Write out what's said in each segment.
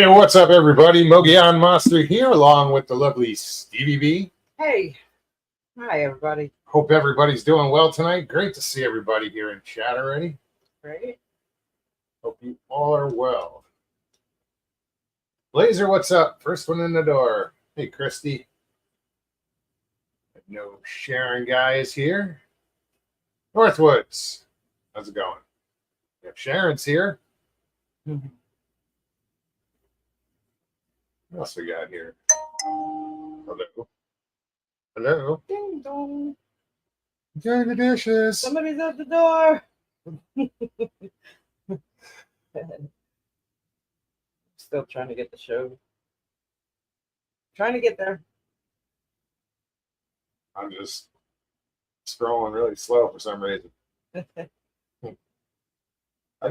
Hey, what's up, everybody? Mogian Monster here, along with the lovely Stevie B. Hey, hi everybody. Hope everybody's doing well tonight. Great to see everybody here in chat already. Right? Hope you all are well. Laser, what's up? First one in the door. Hey, Christy. No Sharon guy is here. Northwoods, how's it going? Yep, Sharon's here. What else we got here? Hello. Hello. Ding dong. Enjoy the dishes. Somebody's at the door. Still trying to get the show. Trying to get there. I'm just scrolling really slow for some reason. I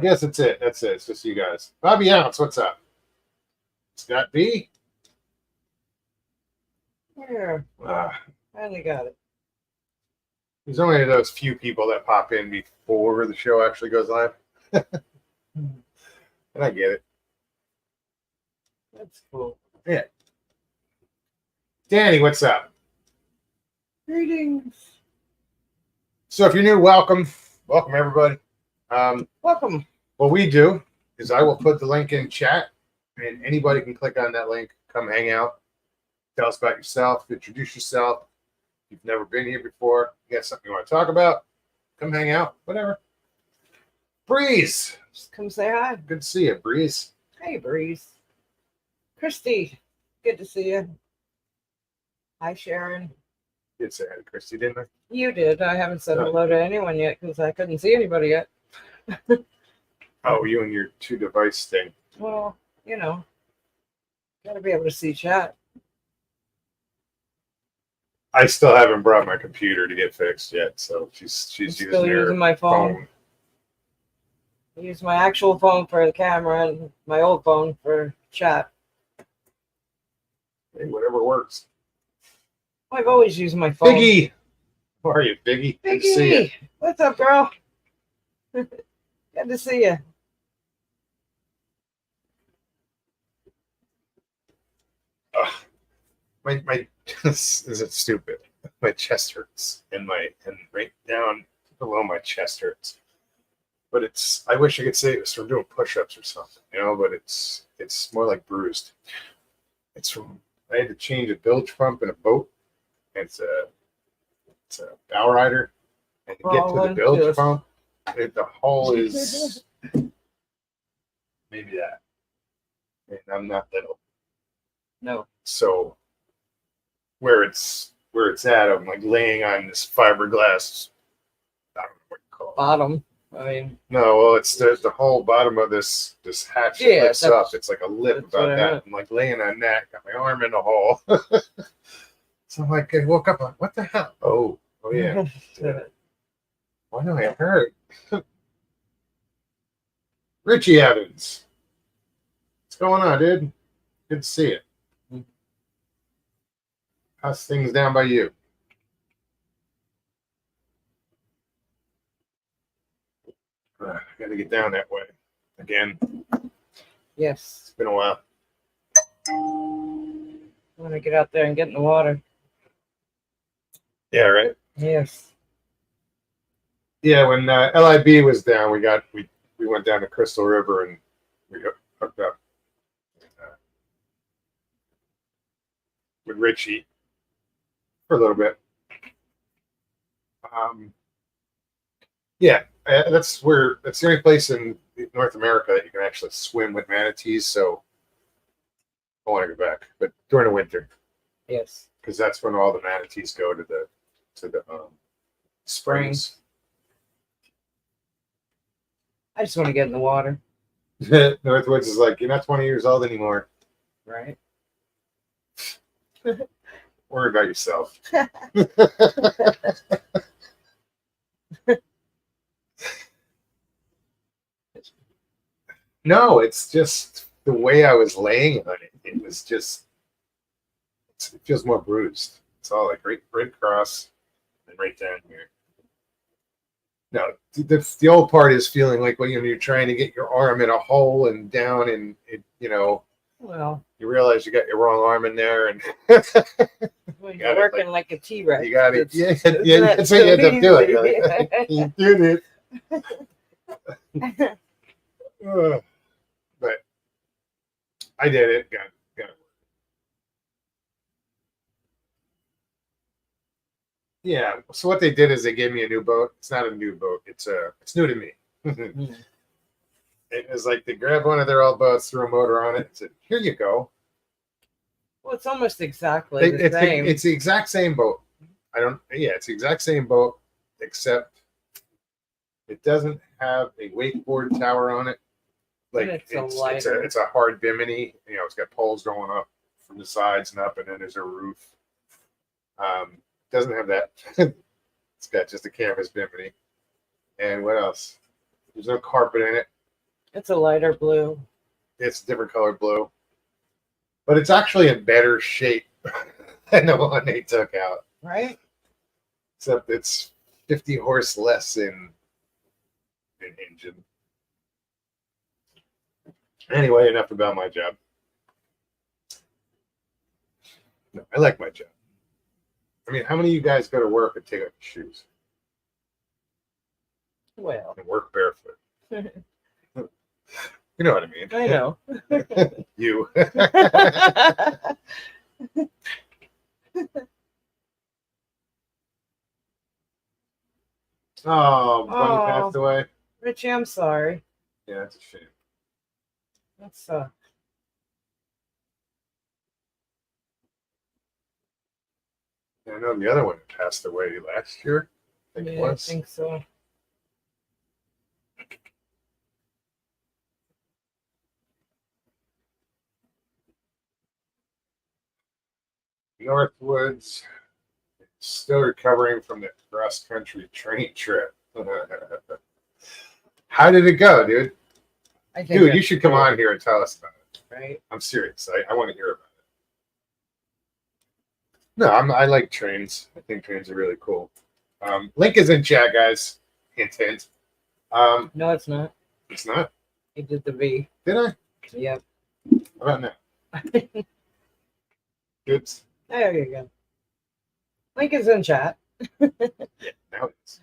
guess that's it. That's it. It's just you guys. Bobby Ounce, what's up? Scott B. Here. Finally got it. There's only those few people that pop in before the show actually goes live. And I get it. That's cool. Yeah. Danny, what's up? Greetings. So if you're new, welcome. Welcome, everybody. Welcome. What we do is I will put the link in chat, and anybody can click on that link, come hang out, tell us about yourself, introduce yourself. If you've never been here before, you got something you want to talk about, come hang out, whatever. Breeze. Just come say hi. Good to see you, Breeze. Hey, Breeze. Christy. Good to see you. Hi, Sharon. Did say hi to Christy, didn't I? You did. I haven't said Oh. hello to anyone yet because I couldn't see anybody yet. Oh, you and your two device thing. Well, you know, gotta be able to see chat. I still haven't brought my computer to get fixed yet, so she's I'm using still her using my phone. I use my actual phone for the camera and my old phone for chat. Hey, whatever works. I've always used my phone. Biggie, how are you, Biggie? Good to see you. Biggie, what's up, girl? Good to see you. My this is it stupid. My chest hurts and right down below my chest hurts. But it's I wish I could say it was from doing push-ups or something, but it's more like bruised. It's from I had to change a bilge pump in a boat. It's a bow rider, and to get to the bilge pump, the hull is maybe that. And I'm not little. No. So where it's at, I'm like laying on this fiberglass. I don't know what you call it. Bottom. I mean. No, well, it's the whole bottom of this hatch that lifts up. It's like a lip about that. I'm like laying on that, got my arm in the hole. So I'm like, I woke up like, what the hell? Oh yeah. Why do I hurt? Richie Evans. What's going on, dude? Good to see you. How's things down by you? Gotta get down that way again. Yes. It's been a while. I want to get out there and get in the water. Yeah, right. Yes. Yeah, when LIB was down, we went down to Crystal River and we hooked up with Richie for a little bit. Yeah, that's the only place in North America that you can actually swim with manatees. So I want to go back, but during the winter. Yes. Because that's when all the manatees go to the springs. I just want to get in the water. Northwoods is like, you're not 20 years old anymore. Right. Worry about yourself. No, it's just the way I was laying on it. It was just, it feels more bruised. It's all like right across and right down here. No, the old part is feeling like, well, you're trying to get your arm in a hole and down and, Well, You realize you got your wrong arm in there, and well, got you're it, working like, like a T-Rex. you got it. It's- Yeah, isn't yeah, that that's what you end up doing. You're easy? like, you did it. Ugh. But I did it. Got it. Yeah. So what they did is they gave me a new boat. It's not a new boat. It's new to me. Hmm. It was like they grabbed one of their old boats, threw a motor on it, and said, "Here you go." Well, it's almost exactly the It's same. it's the exact same boat. I don't. Yeah, it's the exact same boat, except it doesn't have a wakeboard tower on it. Like And it's a lighter. it's a hard bimini. You know, it's got poles going up from the sides and up, and then there's a roof. Doesn't have that. It's got just a canvas bimini. And what else? There's no carpet in it. It's a lighter blue. It's a different colored blue, but it's actually in better shape than the one they took out. Right? Except it's 50 horse less in engine. Anyway, enough about my job. No, I like my job. I mean, how many of you guys go to work and take off your shoes Well, and work barefoot? You know what I mean. I know. You. Oh, Bunny passed away. Richie, I'm sorry. Yeah, that's a shame. That's I know the other one passed away last year. I think it yeah, I was. think so. Northwoods, still recovering from the cross country train trip. How did it go, dude? I think Dude, you it's should come cool, on here and tell us about it. right? I'm serious. I want to hear about it. No, I like trains. I think trains are really cool. Link is in chat, guys. Hint, hint. No, it's not. It's not. He did the V. Did I? Yep. How about now? Oops. There you go. Link is in chat. Now it's.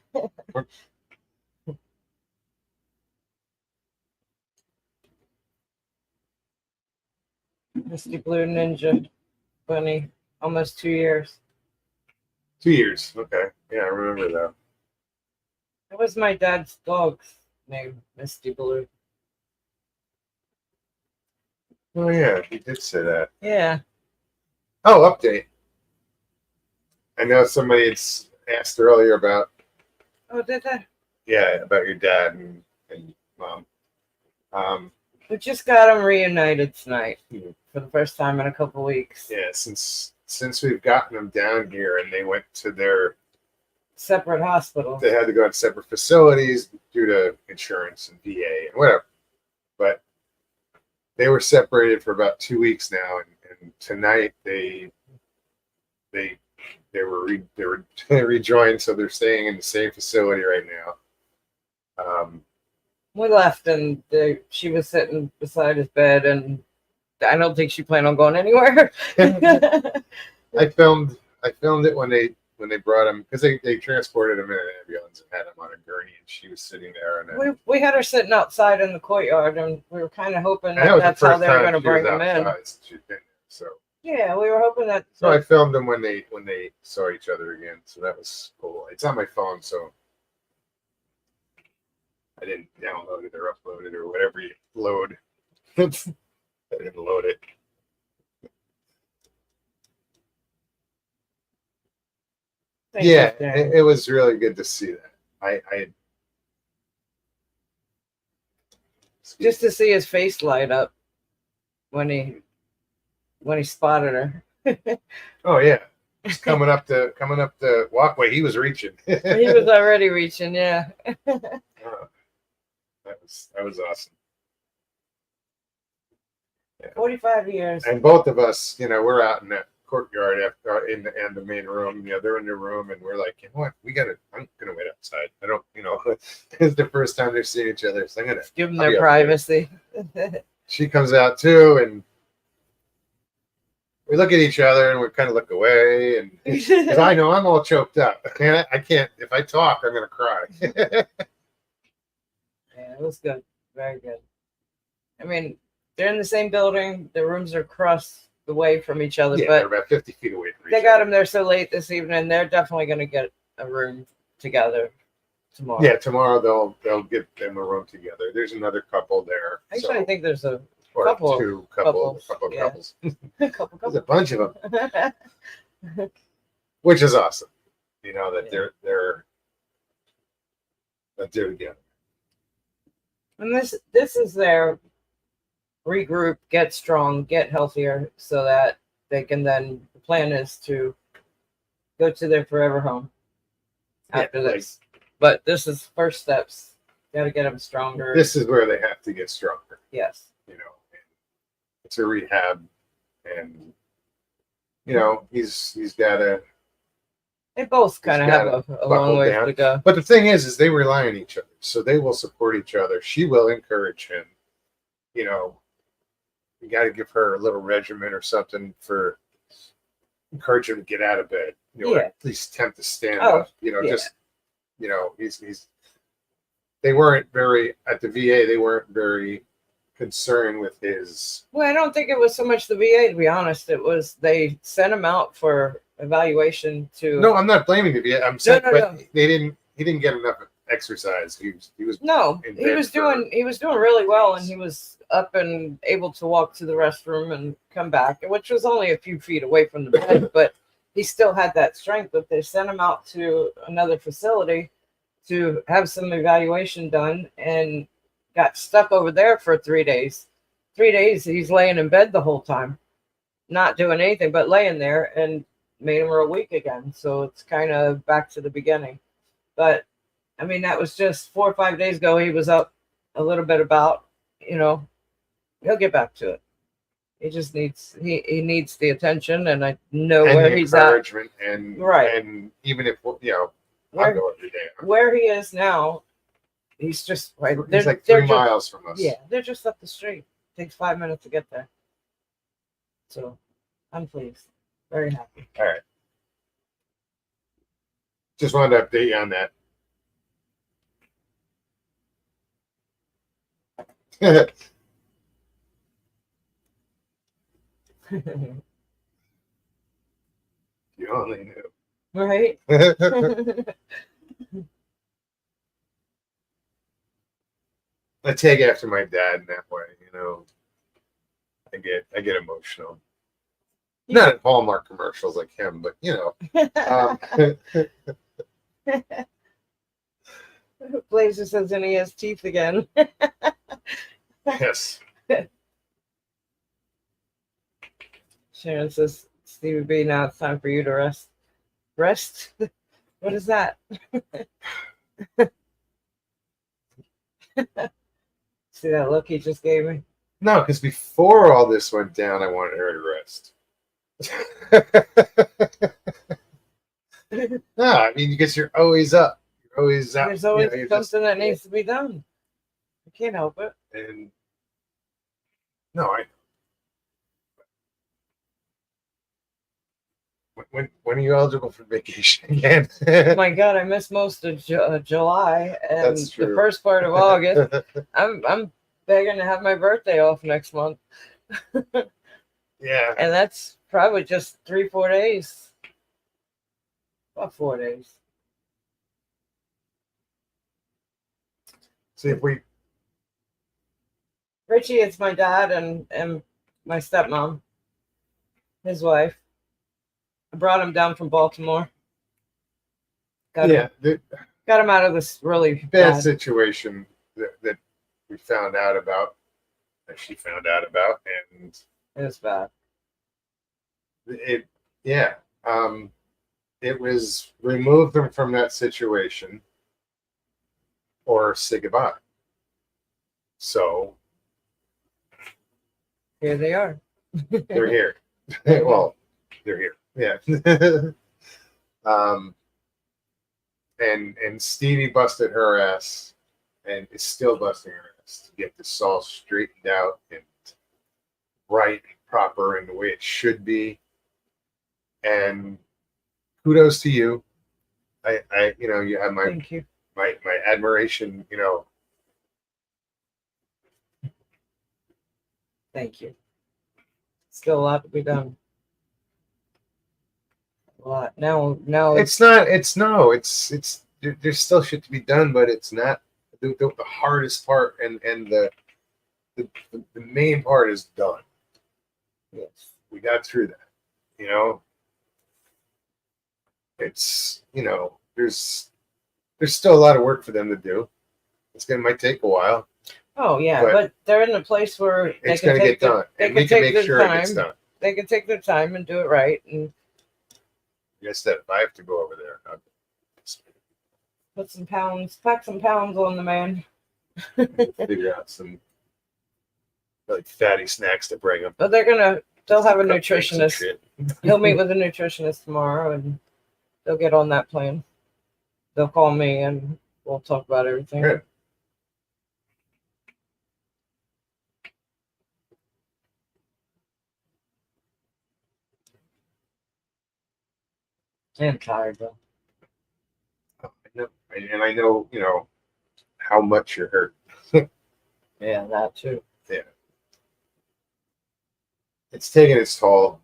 Misty Blue Ninja Bunny. Almost 2 years. 2 years. Okay. Yeah, I remember that. That was my dad's dog's name, Misty Blue. Oh yeah, he did say that. Yeah. Oh, update. I know somebody had asked earlier about Oh, did that? about your dad and mom. We just got them reunited tonight Mhm. for the first time in a couple weeks. Yeah, since we've gotten them down here and they went to Separate hospitals. they had to go to separate facilities due to insurance and VA and whatever. But they were separated for about 2 weeks now, and tonight they were rejoined, so they're staying in the same facility right now. We left and she was sitting beside his bed, and I don't think she planned on going anywhere. I filmed it when they brought him, because they transported him in an ambulance and had him on a gurney, and she was sitting there. And then, we had her sitting outside in the courtyard, and we were kind of hoping and that was that's the how first they were time going to she was bring him in. outside since she'd been there. So Yeah, we were hoping that. so I filmed them when they saw each other again. So that was cool. It's on my phone, so I didn't download it or upload it or whatever you load. I didn't load it. Yeah, it was really good to see that. I just to see his face light up when he spotted her. Oh yeah, just coming up the walkway. He was reaching. He was already reaching. Yeah. That was awesome. Yeah. 45 years. And both of us, we're out in that courtyard in the main room. They're in their room, and we're like, you know what? I'm gonna wait outside. I don't, it's the first time they're seeing each other, so I'm gonna give them I'll their privacy. She comes out too, and we look at each other and we kind of look away, and because I know I'm all choked up. I can't. If I talk, I'm gonna cry. Yeah, it was good. Very good. I mean, they're in the same building. The rooms are across the way from each other, Yeah, but they're about 50 feet away from they each got other. them there so late this evening. They're definitely going to get a room together tomorrow. Yeah, tomorrow they'll get them a room together. There's another couple there. Actually, I think there's a or couple of two couples, couple yeah. couples. couple. There's a bunch of them, them. which is awesome. You know that Yeah. they're together. And this is their regroup, get strong, get healthier, so that they can then. The plan is to go to their forever home after Yeah, this. But this is first steps. Got to get them stronger. This is where they have to get stronger. Yes. You know, it's a rehab, and you know he's got to. They both kind of have a long way to go. But the thing is they rely on each other, so they will support each other. She will encourage him. You know, you got to give her a little regimen or something for encourage him to get out of bed. You know, or at least attempt to stand up. You know, just you know, he's. They weren't very at the VA. They weren't very concerned with his. Well, I don't think it was so much the VA, to be honest. It was they sent him out for evaluation to. No, I'm not blaming the VA. I'm saying, but no. they didn't. He didn't get enough exercise. He was. No, he was doing really well, and he was up and able to walk to the restroom and come back, which was only a few feet away from the bed, but he still had that strength. But they sent him out to another facility to have some evaluation done, and got stuck over there for 3 days. 3 days he's laying in bed the whole time, not doing anything but laying there, and made him real weak again. So it's kind of back to the beginning. But I mean, that was just 4 or 5 days ago. He was up a little bit about, you know, he'll get back to it. He just needs he needs the attention, and I know and where the he's at. Encouragement and right. And even if you know, I'll go every day. Where he is now, he's just right. He's like 3 miles from us. Yeah, they're just up the street. Takes 5 minutes to get there. So I'm pleased. Very happy. All right. Just wanted to update you on that. You only knew. Right? I take after my dad in that way, you know. I get emotional. Not at Hallmark commercials like him, but you know. Blazer says, and he has teeth again. Yes. Sharon says, Stevie B, now it's time for you to rest. Rest? What is that? See that look he just gave me? No, because before all this went down, I wanted her to rest. No, I mean, because you're always up. You're always up. There's always something that needs to be done. I can't help it. And no, when are you eligible for vacation again? Oh my God, I missed most of July and the first part of August. I'm begging to have my birthday off next month. Yeah. And that's probably just 3-4 days. About 4 days. See if we. Richie, it's my dad and my stepmom, his wife. I brought him down from Baltimore. Got him out of this really bad situation that we found out about, that she found out about, and it was bad. It was remove them from that situation or say goodbye. So here they are. They're here. Well, they're here. Yeah. And Stevie busted her ass and is still busting her ass to get this all straightened out and right and proper and the way it should be. And kudos to you. You have Thank you. my admiration. Thank you. Still a lot to be done. A lot. Now It's not. It's no. It's there's still shit to be done, but it's not the hardest part, and the main part is done. yes. We got through that. You know, it's there's still a lot of work for them to do. Might take a while. Oh yeah, but they're in a place where they It's can going to take get done, they and can we can take make their sure it gets time. done. They can take their time and do it right, and Like I said, if I have to go over there, I'll pack some pounds on the man. figure out some like fatty snacks to bring them. But they'll have a Cupcakes and nutritionist. shit. He'll meet with a nutritionist tomorrow, and they'll get on that plan. They'll call me, and we'll talk about everything. Good. I'm tired though. I know, how much you're hurt. Yeah, that too. Yeah. It's taking its toll,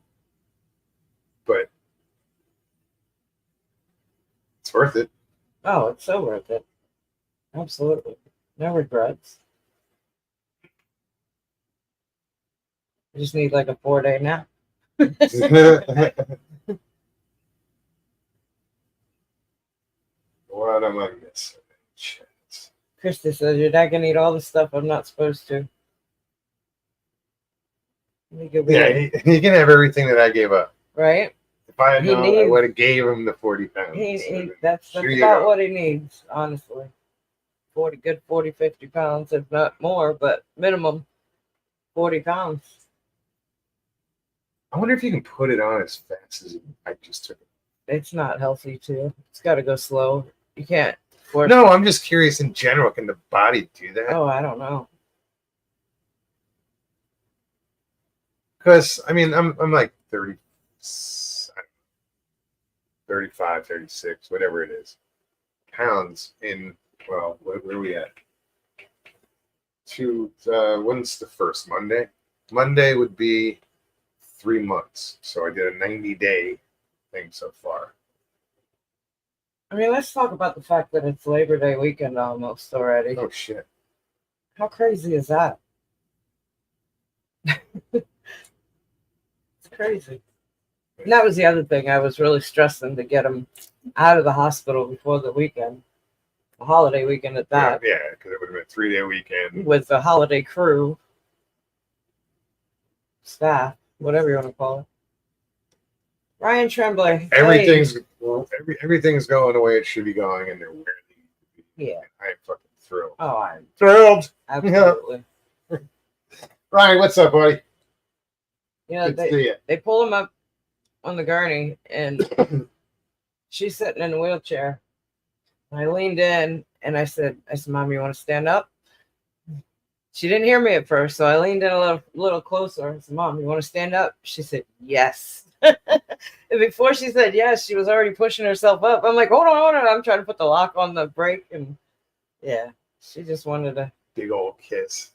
but it's worth it. Oh, it's so worth it. Absolutely. No regrets. I just need like a 4-day nap. What am I missing? Shit. Krista says your dad can eat all the stuff I'm not supposed to. He could be He can have everything that I gave up. right. If I had known, I would have gave him the 40 pounds. That's about what he needs, honestly. 40, 50 pounds, if not more, but minimum 40 pounds. I wonder if you can put it on as fast as I just took it. It's not healthy too. It's got to go slow. You can't force. No, I'm just curious in general. Can the body do that? Oh, I don't know. Because, I'm like 30, 35, 36, whatever it is, pounds in, well, where are we at? When's the first? Monday? Monday would be 3 months. So I did a 90-day thing so far. Let's talk about the fact that it's Labor Day weekend almost already. Oh, shit. How crazy is that? It's crazy. And that was the other thing. I was really stressing to get him out of the hospital before the weekend. The holiday weekend at that. Yeah, because it would have been a 3-day weekend. With the holiday crew. Staff. Whatever you want to call it. Ryan Tremblay. Everything's going the way it should be going, and they're where they need to be. Yeah. I'm fucking thrilled. Oh, I'm Thrilled. absolutely. Ryan, what's up, buddy? Good to see you. They pull him up on the gurney, and she's sitting in a wheelchair. And I leaned in, and I said, Mom, you want to stand up? She didn't hear me at first, so I leaned in a little closer. I said, Mom, you want to stand up? She said, yes. And before she said yes, she was already pushing herself up. I'm like, hold on. I'm trying to put the lock on the brake, and yeah, she just wanted a big old kiss.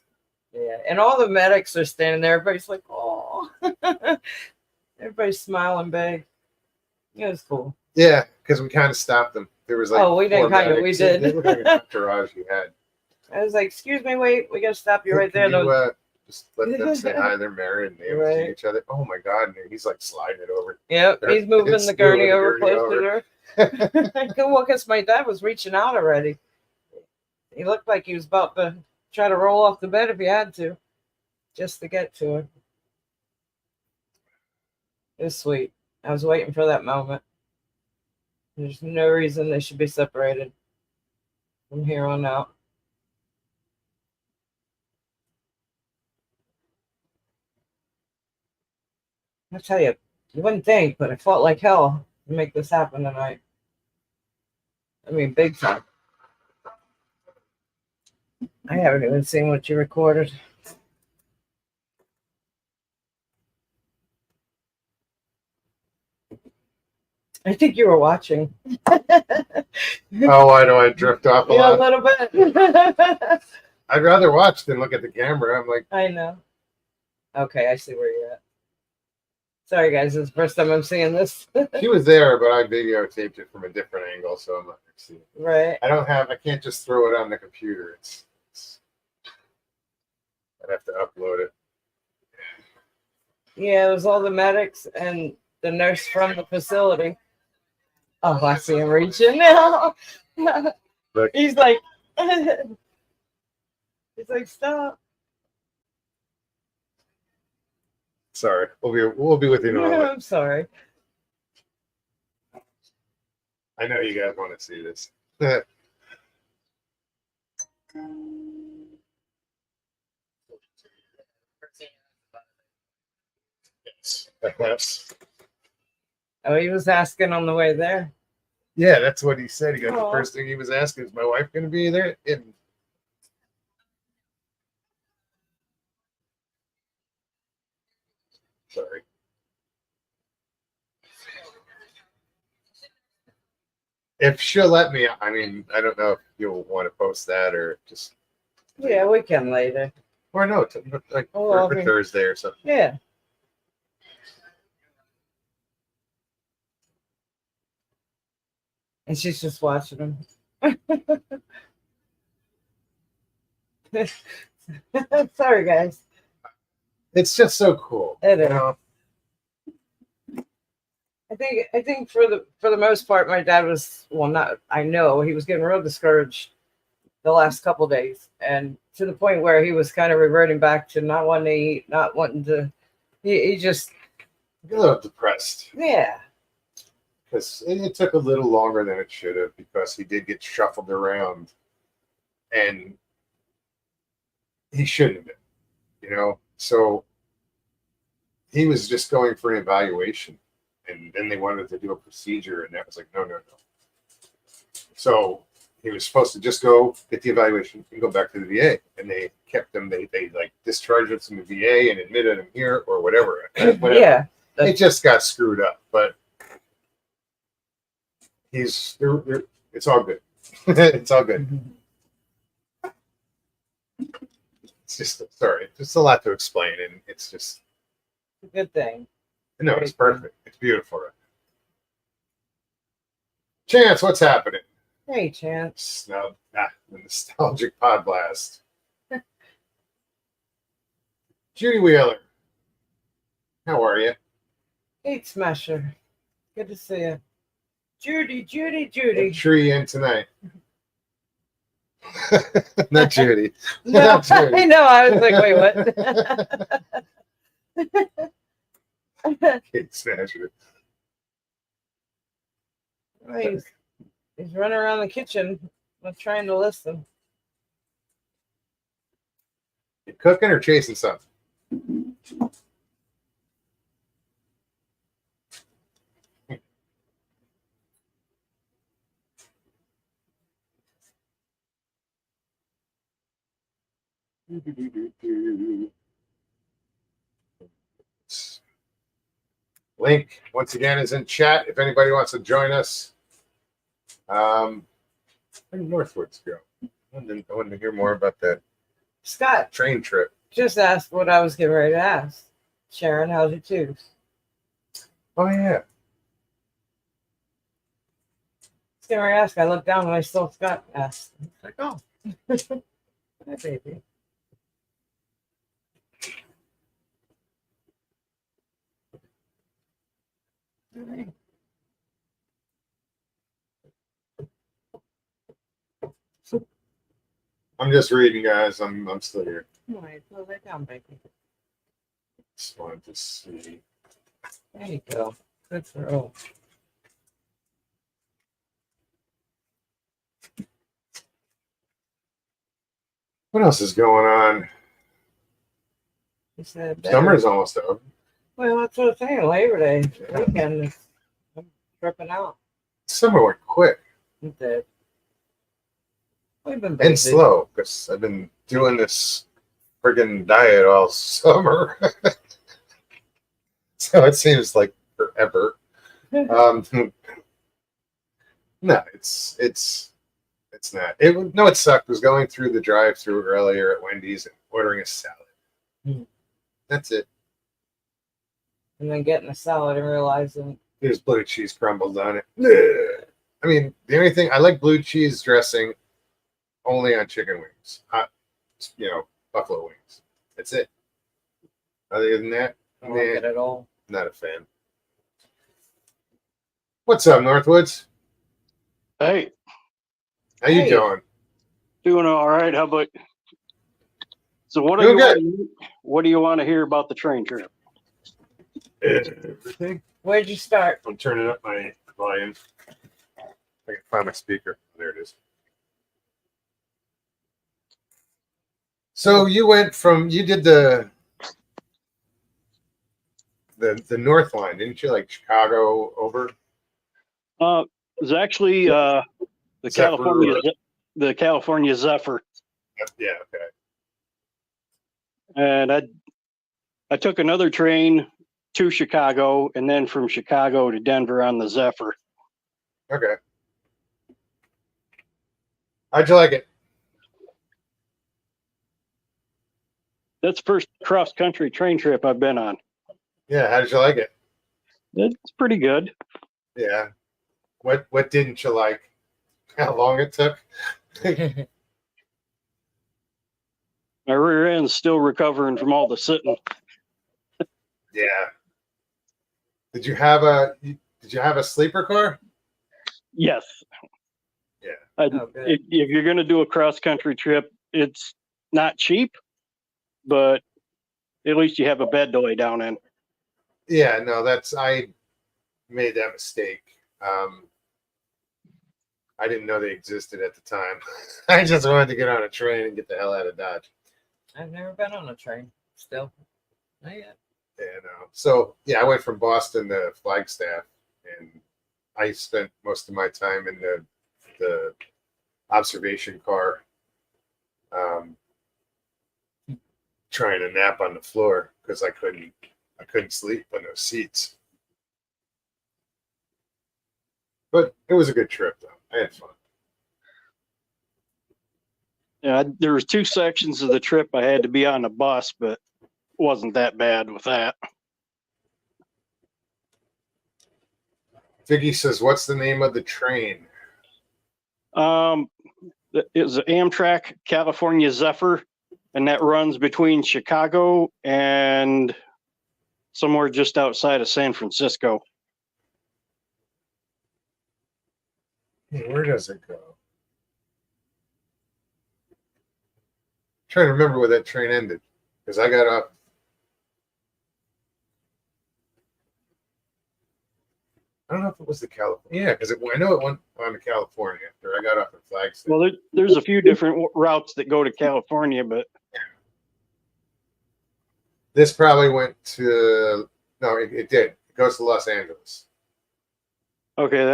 Yeah, and all the medics are standing there. Everybody's like, oh. Everybody's smiling big. It was cool. Yeah, because we kind of stopped them. There was like, we didn't kind of, we did. They were like an entourage you had. I was like, excuse me, wait, we got to stop you right there. Just let them say hi. They're married and they see each other. Oh my God. And he's like sliding it over. Yep, he's moving the gurney over close to her. Well, because my dad was reaching out already. He looked like he was about to try to roll off the bed if he had to, just to get to her. It was sweet. I was waiting for that moment. There's no reason they should be separated from here on out. I tell you, you wouldn't think, but I fought like hell to make this happen tonight. Big time. I haven't even seen what you recorded. I think you were watching. Oh, why do I drift off a Yeah, a lot? little bit. I'd rather watch than look at the camera. I'm like, I know. Okay, I see where you're at. Sorry, guys. It's the first time I'm seeing this. she was there, but I videotaped it from a different angle, so I'm not going to see it. Right. I can't just throw it on the computer. I'd have to upload it. Yeah, it was all the medics and the nurse from the facility. Oh, I see him reaching now. Look. He's like, he's like, stop. Sorry, we'll be with you in a moment. I'm sorry. I know you guys want to see this. Yes. Oh, he was asking on the way there. Yeah, that's what he said. He got the Aw. first thing he was asking is my wife going to be there? And sorry. If she'll let me, I mean, I don't know if you'll want to post that or just. Yeah, we can later. Or no, like Oh, for okay. Thursday or something. Yeah. And she's just watching him. Sorry, guys. It's just so cool. It you is. know? I think for the most part, my dad was, well, not, I know he was getting real discouraged the last couple days, and to the point where he was kind of reverting back to not wanting to eat, not wanting to. He just, A little depressed yeah. because it took a little longer than it should have because he did get shuffled around, and he shouldn't have been. So he was just going for an evaluation, and then they wanted to do a procedure, and that was like, no, no, no. So he was supposed to just go get the evaluation and go back to the VA, and they kept him. They like discharged him from the VA and admitted him here or whatever. Yeah. It just got screwed up, but it's all good. It's all good. It's just just a lot to explain, and it's just Good thing. no, it's perfect. It's beautiful. Chance, what's happening? Hey, Chance. Now, the nostalgic pod blast. Judy Wheeler, how are you? Hey, Smasher. Good to see you. Judy. What tree in tonight? Not Judy. No, Not Judy. I know. I was like, wait, what? Kate Smasher. He's running around the kitchen trying to listen. You cooking or chasing something? Link once again is in chat if anybody wants to join us. Where did Northwoods go? I wanted to hear more about that Scott train trip. just asked what I was getting ready to ask. Sharon, how's your tooth? Oh yeah. I was getting ready to ask. I looked down and I saw Scott asked. Like, oh, hi, baby. All right. I'm just reading, guys. I'm still here. All right, slow that down, baby. Just wanted to see. There you go. Good for all. What else is going on? He said, Summer's almost over. well, that's what I'm saying. Labor Day Yeah. weekend is I'm tripping out. Summer went quick It did. We've been and busy. slow because I've been doing this friggin' diet all summer. So it seems like forever. No, it's not. It sucked was going through the drive-through earlier at Wendy's and ordering a salad. Hmm. That's it. And then getting a salad and realizing There's blue cheese crumbles on it. Ugh. I mean, the only thing I like blue cheese dressing only on chicken wings, buffalo wings. That's it. Other than that, I don't like it at all. not a fan. What's up, Northwoods? Hey, How you Hey. doing? doing all right. How about? So what do Doing you good. what do you want to hear about the train trip? Everything. Where'd you start? I'm turning up my volume. I can find my speaker. There it is. So you did the North line, didn't you? Like Chicago over? It was actually the Zephyr. the California Zephyr, Yeah, okay. and I took another train to Chicago, and then from Chicago to Denver on the Zephyr. Okay. How'd you like it? That's the first cross country train trip I've been on. Yeah, how did you like it? It's pretty good. Yeah. What didn't you like? How long it took? My rear end's still recovering from all the sitting. Yeah. Did you have a sleeper car? Yes. Yeah. Oh, good. If you're going to do a cross country trip, it's not cheap, but at least you have a bed to lay down in. Yeah, no, I made that mistake. I didn't know they existed at the time. I just wanted to get on a train and get the hell out of Dodge. I've never been on a train. Still. Not yet. Yeah, no. So yeah, I went from Boston to Flagstaff, and I spent most of my time in the observation car, trying to nap on the floor because I couldn't sleep on those seats. But it was a good trip, though. I had fun. Yeah, there was 2 sections of the trip I had to be on a bus, but it wasn't that bad with that. Vicky says, "What's the name of the train?" It was an Amtrak California Zephyr, and that runs between Chicago and somewhere just outside of San Francisco. Where does it go? Trying to remember where that train ended because I got off. I don't know if it was the California. Yeah, because I know it went on to California after I got off at Flagstaff. Well, there's a few different routes that go to California, but This probably went to no, it did. It goes to Los Angeles. okay,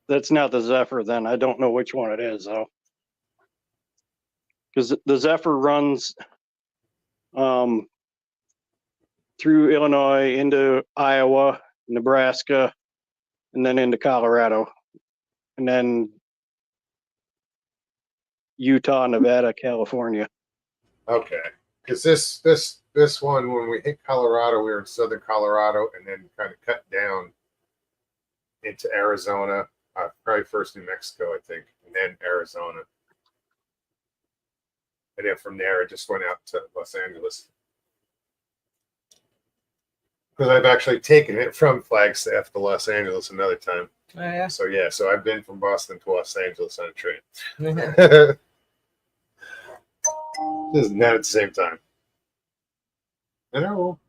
that's not the Zephyr then. I don't know which one it is though, because the Zephyr runs through Illinois into Iowa, Nebraska, and then into Colorado, and then Utah, Nevada, California. Okay, because this one when we hit Colorado, we were in southern Colorado and then kind of cut down into Arizona, probably first New Mexico, I think, and then Arizona. And then from there, it just went out to Los Angeles. Because I've actually taken it from Flagstaff to Los Angeles another time. Oh, yeah. So I've been from Boston to Los Angeles on a train. Just not at the same time. I know.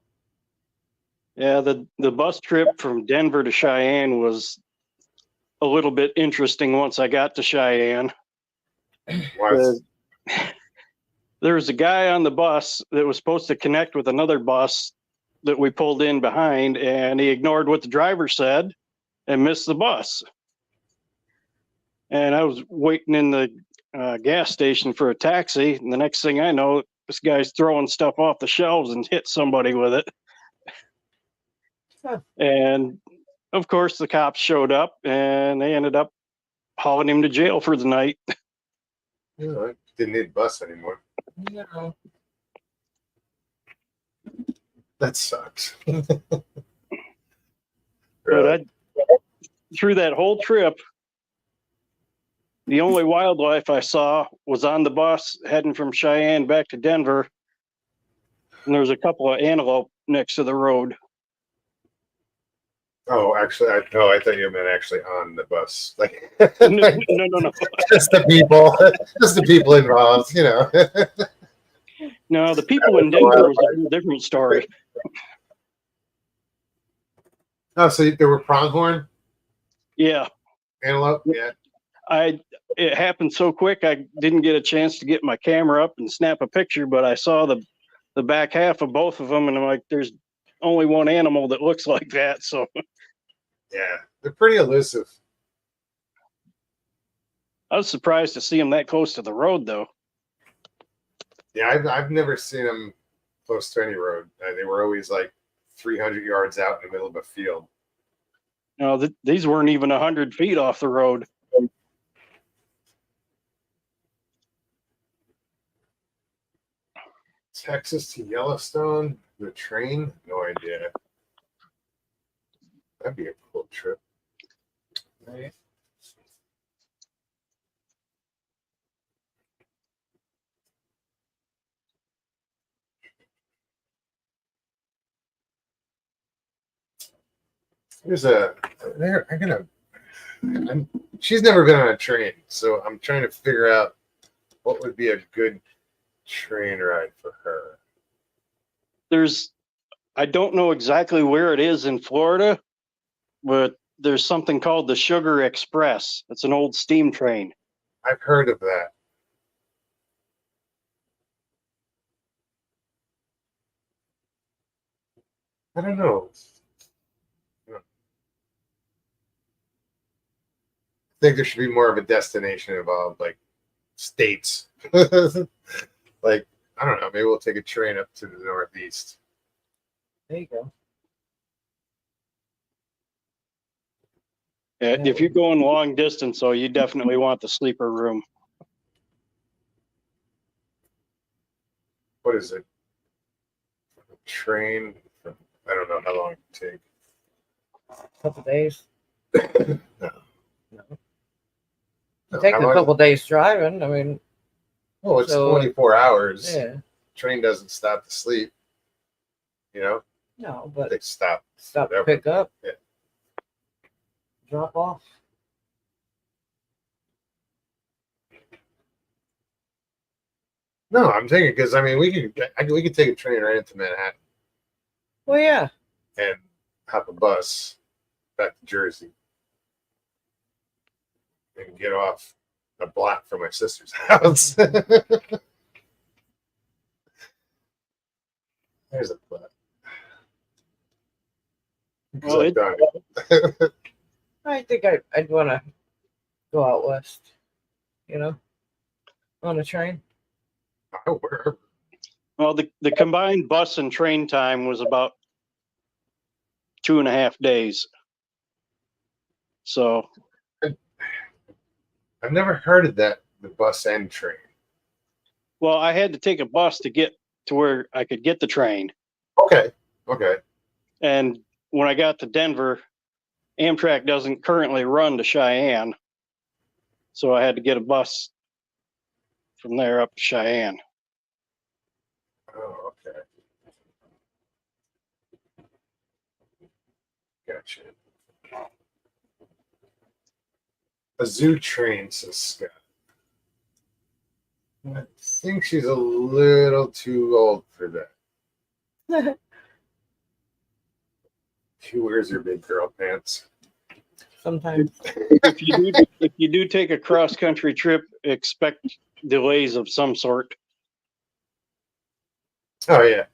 Yeah, the bus trip from Denver to Cheyenne was a little bit interesting once I got to Cheyenne. Was There was a guy on the bus that was supposed to connect with another bus that we pulled in behind, and he ignored what the driver said and missed the bus. And I was waiting in the gas station for a taxi, and the next thing I know, this guy's throwing stuff off the shelves and hit somebody with it. Huh. And of course, the cops showed up, and they ended up hauling him to jail for the night. You know, I didn't need a bus anymore. No. That sucks. But Really? through that whole trip, the only wildlife I saw was on the bus heading from Cheyenne back to Denver. And there was a couple of antelope next to the road. Oh, actually, I thought you meant actually on the bus, like No. just the people involved. You know. No, the people in Denver was a whole different story. Oh, so there were pronghorn Yeah. antelope. Yeah. It happened so quick I didn't get a chance to get my camera up and snap a picture, but I saw the back half of both of them, and I'm like, there's only one animal that looks like that. So Yeah, they're pretty elusive. I was surprised to see them that close to the road, though. Yeah, I've never seen them close to any road. They were always like 300 yards out in the middle of a field. No, these weren't even 100 feet off the road. Texas to Yellowstone, the train? No idea. That'd be a cool trip. Right. She's never been on a train, so I'm trying to figure out what would be a good train ride for her. I don't know exactly where it is in Florida, but there's something called the Sugar Express. It's an old steam train. I've heard of that. I don't know. I think there should be more of a destination involved, like states. Like, I don't know, maybe we'll take a train up to the Northeast. There you go. If you're going long distance, though, you definitely want the sleeper room. What is it? A train? I don't know how long it would take. Couple days. No. No. No, Take how a long- couple days driving. I mean, Oh, it's So, 24 hours. yeah. Train doesn't stop to sleep. You know, No, but they stop. stop to whatever. pick up. Yeah. Drop off. No, I'm thinking because I mean we could take a train right into Manhattan Well, yeah. and hop a bus back to Jersey and get off a block from my sister's house. There's a block. Well, I think I'd want to go out west. You know, on a train. Where? Well, the combined bus and train time was about 2.5 days. So I've never heard of that. The bus and train. well, I had to take a bus to get to where I could get the train. Okay. Okay. And when I got to Denver, Amtrak doesn't currently run to Cheyenne. So I had to get a bus from there up to Cheyenne. Oh, okay. Gotcha. A zoo train, says Scott. I think she's a little too old for that. She wears her big girl pants. Sometimes. If you do take a cross country trip, expect delays of some sort. Oh yeah.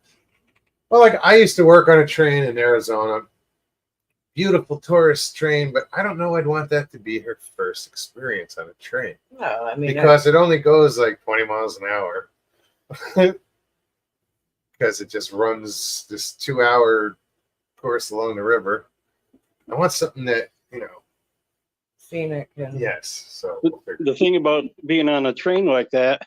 Well, like I used to work on a train in Arizona. Beautiful tourist train, but I don't know I'd want that to be her first experience on a train. No, I mean, Because it only goes like 20 miles an hour. Because it just runs this 2-hour course along the river. I want something that, scenic and Yes. So The thing about being on a train like that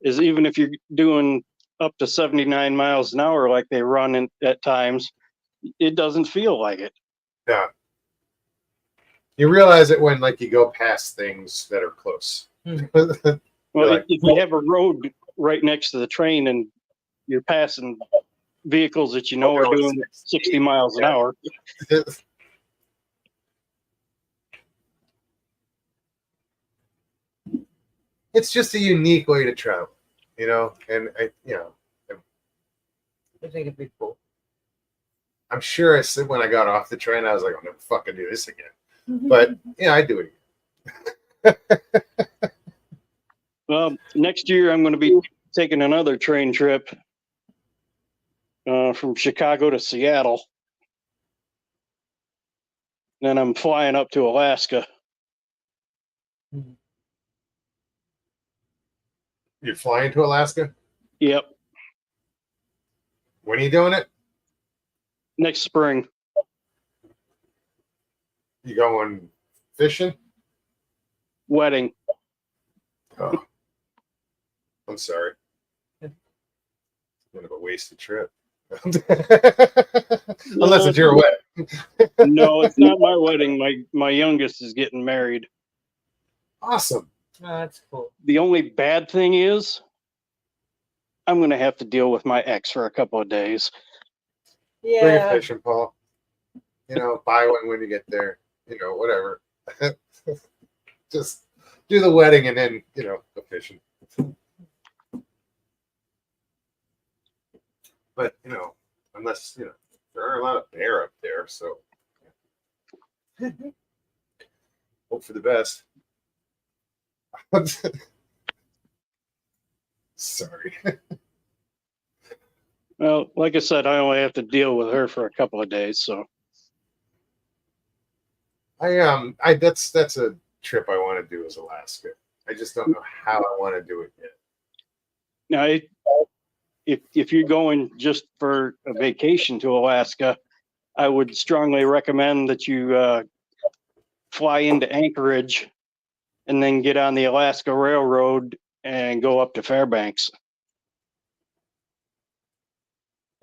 is even if you're doing up to 79 miles an hour like they run at times, it doesn't feel like it. yeah, you realize it when like you go past things that are close. Well, like, if you have a road right next to the train and you're passing vehicles that you know are doing 60 miles an hour, it's just a unique way to travel, you know. And I think it'd be cool. I'm sure I said when I got off the train, I was like, I'll never fucking do this again. But yeah, I do it. well, next year I'm going to be taking another train trip from Chicago to Seattle. Then I'm flying up to Alaska. You're flying to Alaska? Yep. When are you doing it? Next spring. You going fishing? Wedding. Oh, I'm sorry. Kind of a wasted trip. Unless it's your wedding. No, it's not my wedding. My youngest is getting married. Awesome. Oh, that's cool. The only bad thing is I'm going to have to deal with my ex for a couple of days. Bring a Yeah. fishing pole. You know, buy one when you get there. You know, whatever. Just do the wedding and then, you know, go fishing. But, you know, unless, you know, there are a lot of bear up there, so hope for the best. Sorry. Well, like I said, I only have to deal with her for a couple of days, so I that's a trip I want to do is Alaska. I just don't know how I want to do it yet. now if you're going just for a vacation to Alaska, I would strongly recommend that you fly into Anchorage and then get on the Alaska Railroad and go up to Fairbanks.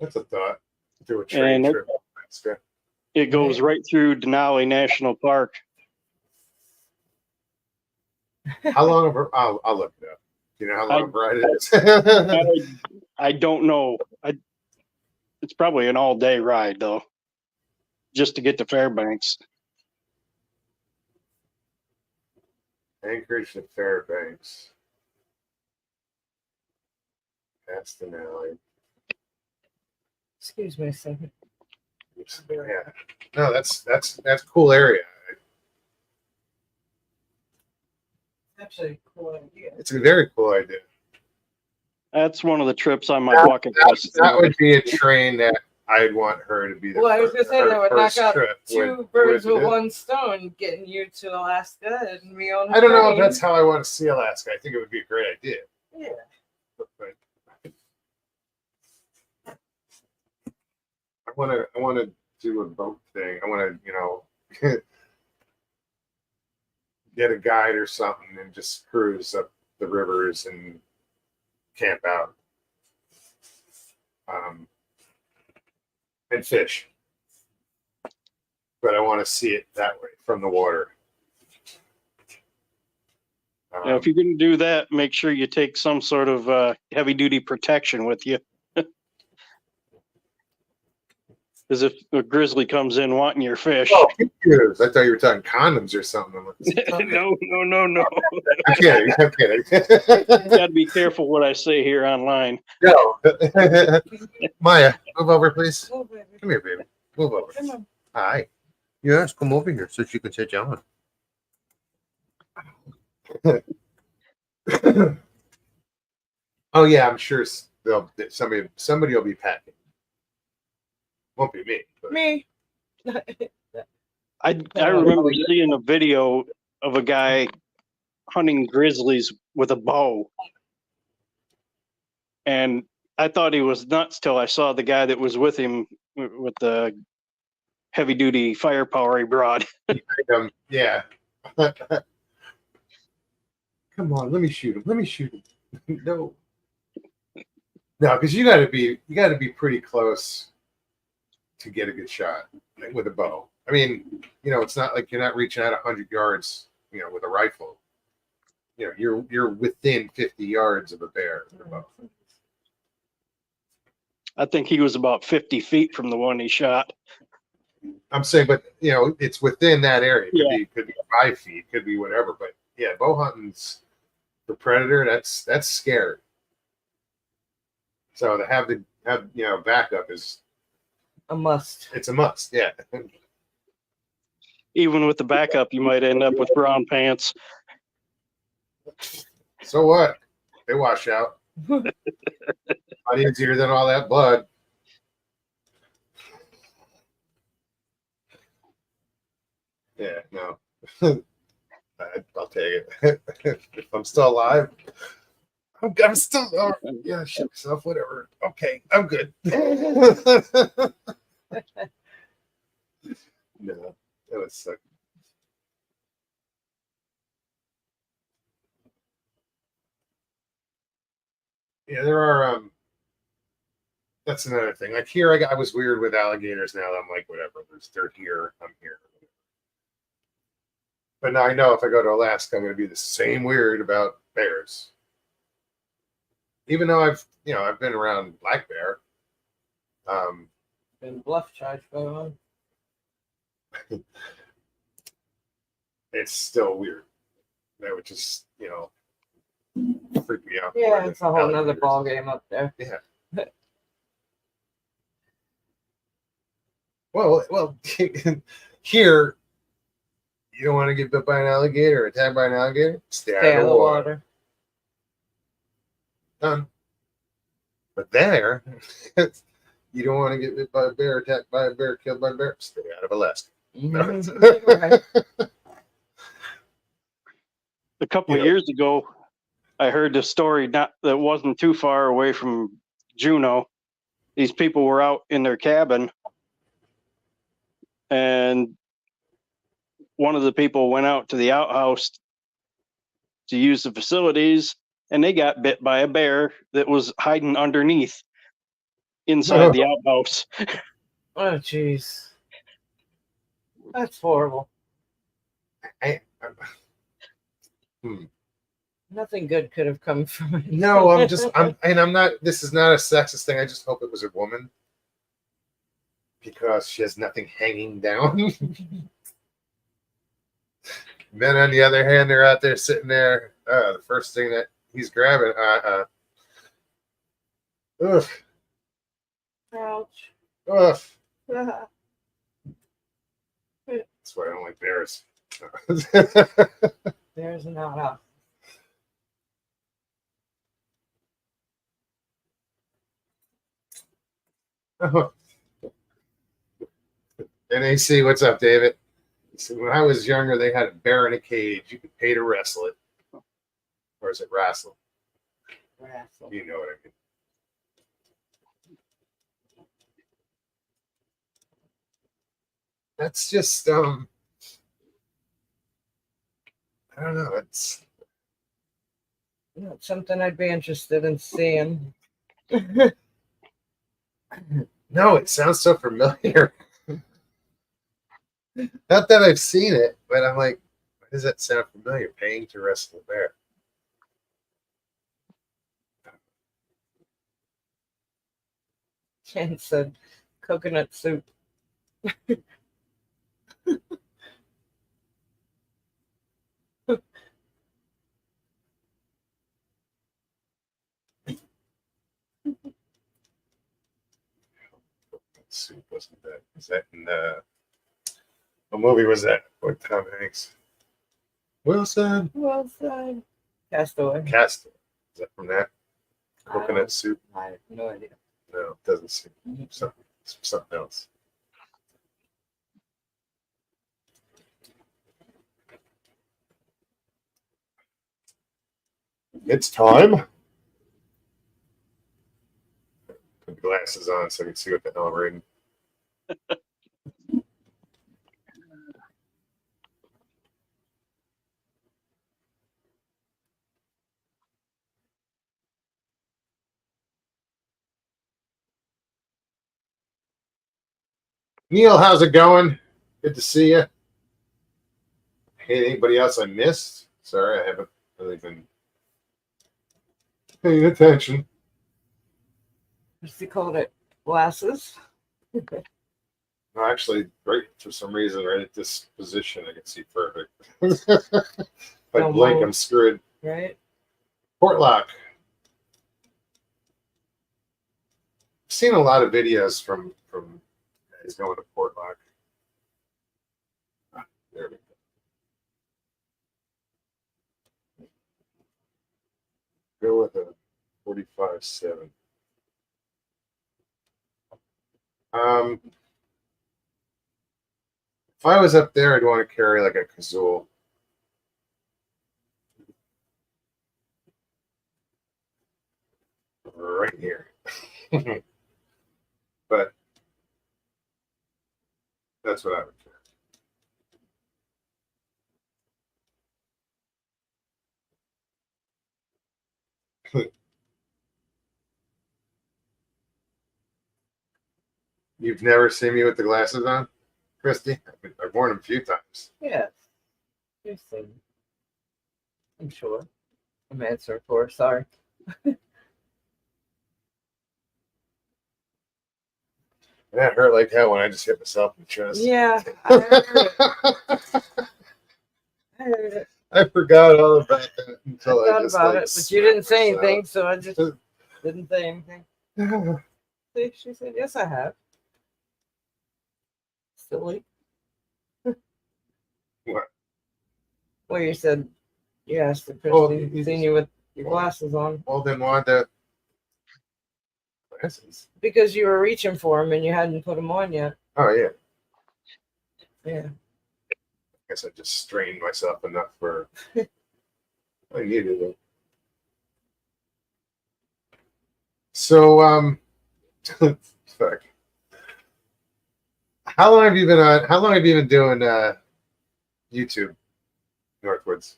That's a thought. Do a train And trip to Alaska. it goes right through Denali National Park. How long of a I'll look it up. Do you know how long of a ride it is? I don't know. It's probably an all-day ride though, just to get to Fairbanks. Anchorage to Fairbanks. That's Denali. Excuse me a second. Yeah. No, that's a cool area. Actually, a cool idea. It's a very cool idea. That's one of the trips on my bucket list. That would be a train that I'd want her to be the Well, I was gonna say that would knock first out trip two birds with it. one stone, getting you to Alaska and me on. I don't know if train. that's how I want to see Alaska. I think it would be a great idea. Yeah. But I want to do a boat thing. I want to, you know, get a guide or something and just cruise up the rivers and camp out, and fish. But I want to see it that way from the water. Now, if you're going to do that, make sure you take some sort of heavy-duty protection with you. Because if a grizzly comes in wanting your fish, oh, I thought you were talking condoms or something. no. I'm kidding. I'm kidding. Got to be careful what I say here online. No. Maya, move over, please. Oh, baby. Come here, baby. Move over. Come on. Hi. Yes, come over here so she can sit down. Oh yeah, I'm sure somebody will be packing. Won't be me. But. Me. I remember seeing a video of a guy hunting grizzlies with a bow, and I thought he was nuts till I saw the guy that was with him with the heavy duty firepower he brought. Yeah. Come on, let me shoot him. Let me shoot him. No, no, because you got to be pretty close to get a good shot with a bow. I mean, it's not like you're not reaching out 100 yards, with a rifle. You're within 50 yards of a bear with a bow. I think he was about 50 feet from the one he shot. I'm saying, but it's within that area. It Yeah. could be 5 feet, could be whatever. But yeah, bow hunting's for predator. That's scary. So to have backup is A must. it's a must. Yeah. Even with the backup, you might end up with brown pants. So what? They wash out. Not easier than all that blood. Yeah, no. I'll take it. If I'm still alive, I'm still. Oh, yeah, shit myself. Whatever. Okay, I'm good. No, that would suck. Yeah, there are. That's another thing. Like here, I was weird with alligators. Now I'm like, whatever. They're here. I'm here. But now I know if I go to Alaska, I'm going to be the same weird about bears. Even though I've been around black bear. Been bluff charge going on. It's still weird. That would just freak me out. Yeah, it's a whole nother ball game up there. Yeah. Well, here you don't want to get bit by an alligator or attacked by an alligator. Stay out of the water. Done. But there, you don't want to get bit by a bear, attacked by a bear, killed by a bear. Stay out of Alaska. Right. A couple of years ago, I heard a story that wasn't too far away from Juneau. These people were out in their cabin, and one of the people went out to the outhouse to use the facilities, and they got bit by a bear that was hiding underneath inside the outhouse. Oh, jeez. That's horrible. Nothing good could have come from it. No, I'm not. This is not a sexist thing. I just hope it was a woman because she has nothing hanging down. Men, on the other hand, they're out there sitting there. The first thing that he's grabbing, oof, Ouch. oof. That's why I don't like bears. There's not up. NAC, what's up, David? So when I was younger, they had a bear in a cage. You could pay to wrestle it. Or is it wrestle? Wrestle. You know what I mean. That's just I don't know. It's Not something I'd be interested in seeing. no, it sounds so familiar. Not that I've seen it, but I'm like, why does that sound familiar? Paying to wrestle a bear. Jen said coconut soup. Soup wasn't that? Is that in what movie was that? With Tom Hanks? Wilson. Well said. Castaway. Cast. Is that from that? Coconut soup? I have no idea. No, it doesn't seem something else. It's time. Put glasses on so I can see what the hell I'm reading. Neil, how's it going? Good to see you. Hey, anybody else I missed? Sorry, I haven't really been paying attention. What's he called it? Glasses. No, actually, right for some reason, right at this position, I can see perfect. If I Don't blink, move. I'm screwed. Right. Portlock. I've seen a lot of videos from guys going to Portlock. Ah, there we go. Go with a 45-7. If I was up there, I'd want to carry like a Kazoo. Right here. But that's what I would carry. You've never seen me with the glasses on, Christy? I've worn them a few times. Yes. You've seen. I'm sure. I'm answering for. Sorry. And that hurt like hell when I just hit myself in the chest. Yeah. I heard it. I heard it. I forgot all about that I until I thought just about like it, but you didn't say smacked anything, so I just didn't say anything. myself. See, she said, "Yes, I have." Silly. What? Well, you said you asked if Oh, Christy you seen just- you with your glasses on Well, then why the glasses? because you were reaching for them and you hadn't put them on yet. Oh yeah. Yeah. I guess I just strained myself enough for. I needed it. So fuck. How long have you been on? How long have you been doing YouTube, Northwoods?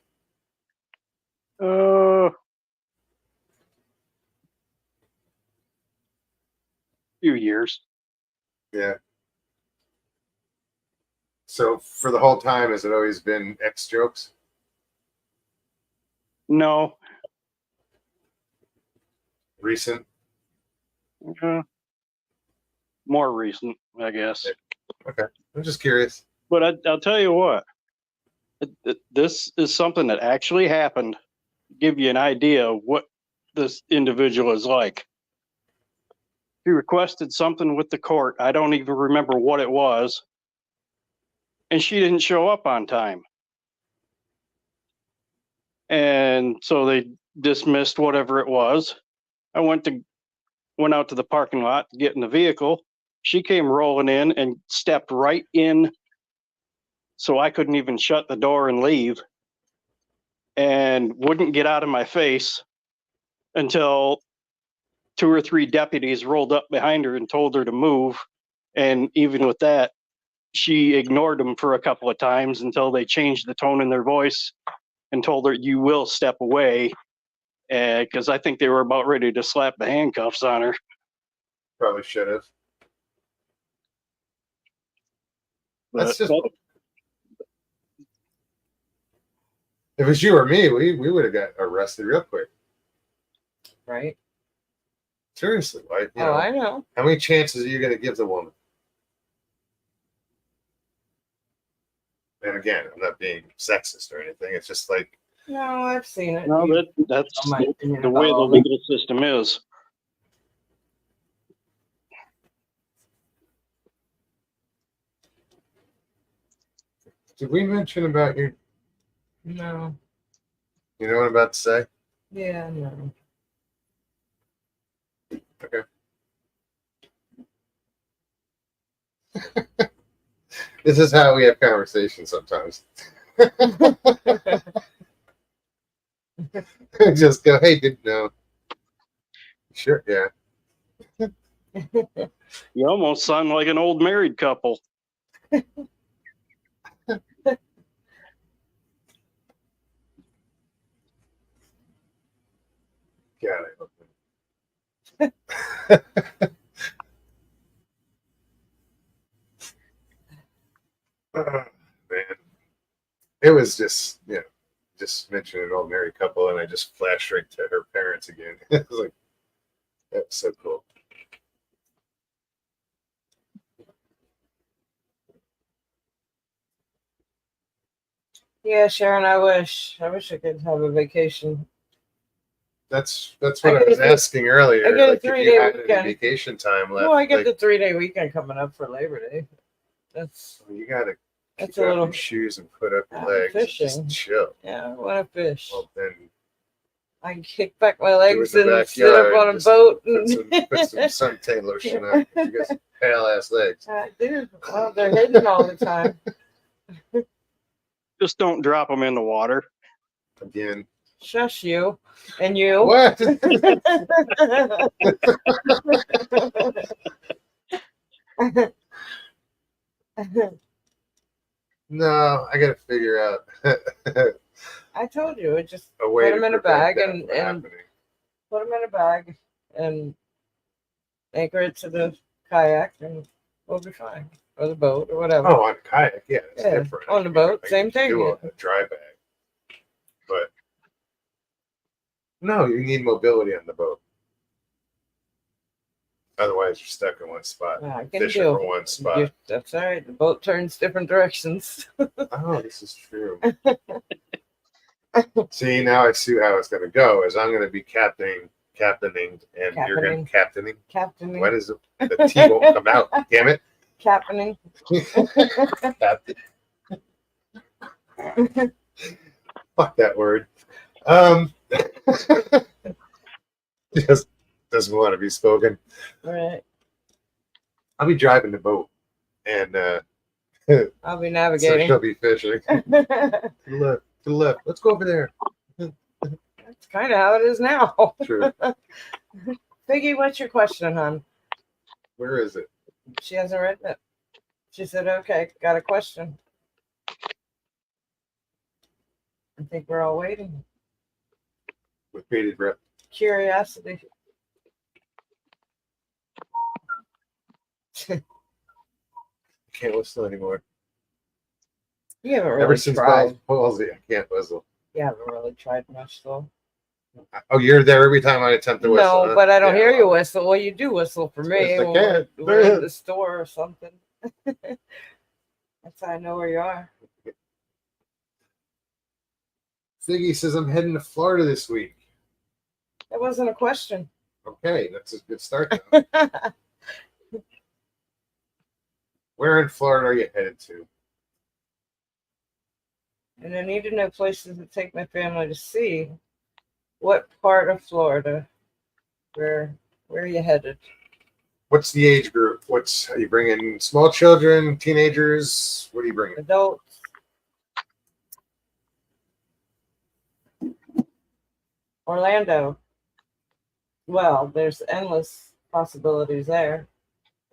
Few years. Yeah. So for the whole time, has it always been X jokes? No. Recent? Uh, more recent, I guess. Okay. I'm just curious. But I'll tell you what. This is something that actually happened. Give you an idea of what this individual is like. He requested something with the court. I don't even remember what it was. And she didn't show up on time. And so they dismissed whatever it was. I went out to the parking lot to get in the vehicle. She came rolling in and stepped right in, so I couldn't even shut the door and leave, and wouldn't get out of my face until 2 or 3 deputies rolled up behind her and told her to move. And even with that, she ignored them for a couple of times until they changed the tone in their voice and told her, "You will step away," because I think they were about ready to slap the handcuffs on her. Probably should have. That's But just. If it was you or me, we would have got arrested real quick. Right. Seriously, like you Oh, know, I know. how many chances are you going to give the woman? And again, I'm not being sexist or anything. It's just like, No, I've seen it. no, You- that's my opinion the about way the all that. legal system is. did we mention about your? No. You know what I'm about to say? Yeah, no. Okay. This is how we have conversations sometimes. Just go, hey, did no. Sure, yeah. You almost sound like an old married couple. Got it. was just, just mentioning an old married couple, and I just flashed right to her parents again. I was like, that's so cool. Yeah, Sharon, I wish I could have a vacation. That's what I I get was a- asking earlier. I get a Like, if 3-day you had any weekend. vacation time left, Well, I get like, the 3-day weekend coming up for Labor Day. That's you gotta that's kick a off little your shoes and put up your I'm legs and fishing. just chill. Yeah, I want to fish. Well, then I can kick back my do it legs in the and sit up backyard. on a Just boat. put some suntan lotion on. You got some pale ass legs. I do. Well, they're hidden all the time. Just don't drop them in the water. Again. Shush you. And you. What? No, I gotta figure out I told you, it just a way put to them in a prevent bag that and from happening. put them in a bag and anchor it to the kayak and we'll be fine. Or the boat or whatever. Oh, on a kayak, yeah, it's Yeah, different. on the boat, I same can thing, Do yeah. a dry bag, but no, you need mobility on the boat. Otherwise, you're stuck in one spot, Yeah, I can fishing do. for one spot. That's all right. The boat turns different directions. Oh, this is true. See, now I see how it's going to go. Is I'm going to be captaining, and you're going to captaining. Captaining. What is it? The T won't come out. Damn it. Captaining. Captain. Fuck that word. Just doesn't want to be spoken. Right. I'll be driving the boat, and I'll be so navigating. she'll be fishing. To the left. Let's go over there. That's kind of how it is now. True. Piggy, what's your question, hon? Where is it? She hasn't written it. She said, okay, got a question. I think we're all waiting. With bated breath. Curiosity. Can't whistle anymore. You haven't really Ever since tried. palsy, I can't whistle. You haven't really tried much, though. Oh, you're there every time I attempt to whistle. No, huh? but I don't Yeah, hear you well, whistle. Well, you do whistle for me Yes, I when can. we're in the store or something. That's how I know where you are. Ziggy says I'm heading to Florida this week. That wasn't a question. Okay, that's a good start. Though. Where in Florida are you headed to? And I need to know places to take my family to see. What part of Florida? Where are you headed? What's the age group? Are you bringing small children, teenagers? What are you bringing? Adults. Orlando. Well, there's endless possibilities there.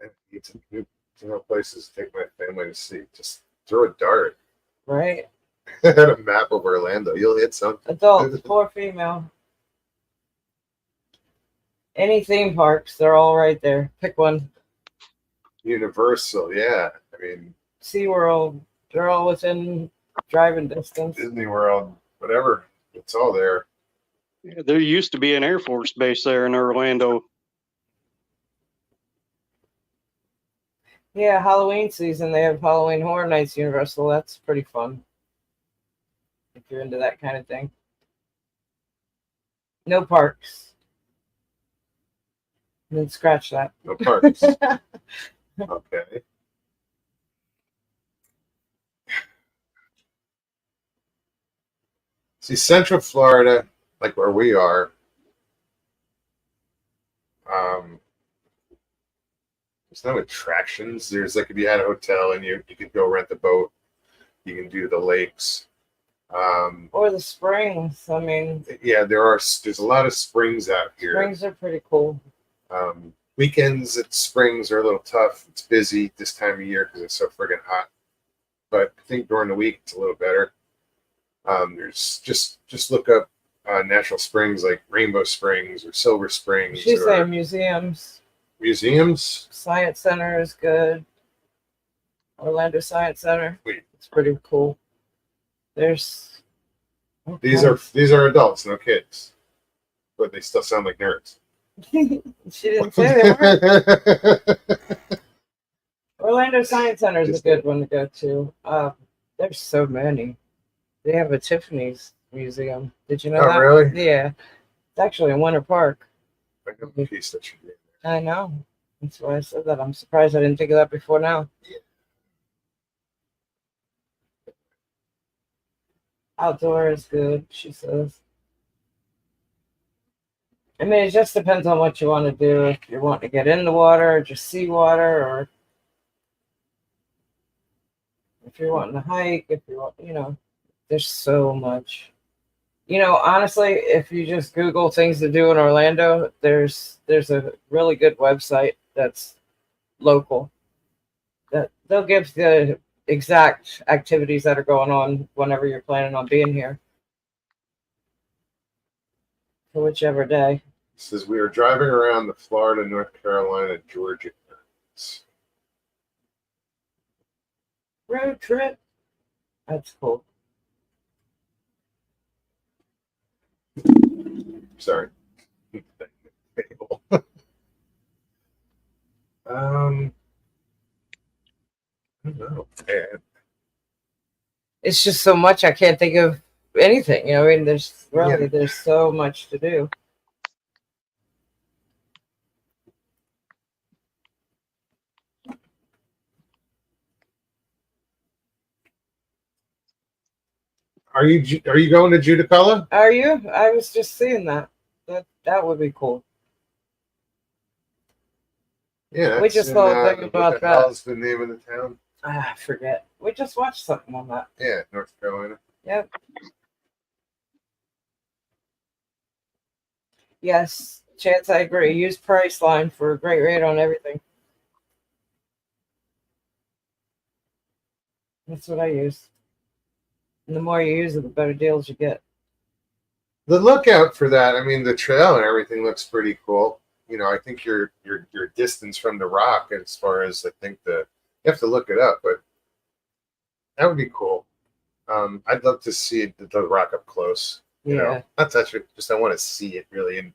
I need to know places to take my family to see. Just throw a dart Right? at a map of Orlando. You'll hit something. Adults, or female. Any theme parks, they're all right there. Pick one. Universal, yeah. I mean, SeaWorld, they're all within driving distance. Disney World, whatever. It's all there. There used to be an Air Force base there in Orlando. Yeah, Halloween season, they have Halloween Horror Nights Universal. That's pretty fun. If you're into that kind of thing. No parks. And then scratch that. No parks. Okay. See, Central Florida, like where we are, there's no attractions. There's like if you had a hotel and you could go rent the boat, you can do the lakes. Or the springs. I mean, Yeah, there's a lot of springs out here. springs are pretty cool. Weekends at springs are a little tough. It's busy this time of year because it's so friggin' hot. But I think during the week it's a little better. There's just look up natural springs like Rainbow Springs or Silver Springs. She's or saying museums. museums. Science Center is good. Orlando Science Center. Wait. It's pretty cool. There's These are adults, no kids, but they still sound like nerds. she didn't say they were. Orlando Science Center is a good one to go to. There's so many. They have a Tiffany's museum. Did you know that? Really? Yeah. It's actually in Winter Park. I know a piece that should be in I know. That's why I said that. I'm surprised I didn't think of that before now. Outdoor is good, she says. I mean, it just depends on what you want to do. If you want to get in the water, or just see water, or if you're wanting to hike, if you want, there's so much. Honestly, if you just Google things to do in Orlando, there's a really good website that's local that they'll give the exact activities that are going on whenever you're planning on being here for whichever day. It says we are driving around the Florida, North Carolina, Georgia areas. Road trip. That's cool. Sorry. I don't know. It's just so much I can't think of anything. I mean, there's so much to do. Are you going to Judicola? Are you? I was just seeing that. That would be cool. Yeah, we just saw a thing about what the that. hell's the name of the town? I forget. We just watched something on that. Yeah, North Carolina. Yep. Yes, Chance, I agree. Use Priceline for a great rate on everything. That's what I use. And the more you use it, the better deals you get. The lookout for that, I mean, the trail and everything looks pretty cool. I think your distance from the rock, as far as I think you have to look it up, but that would be cool. I'd love to see the rock up close. Not touch it, just I want to see it really, in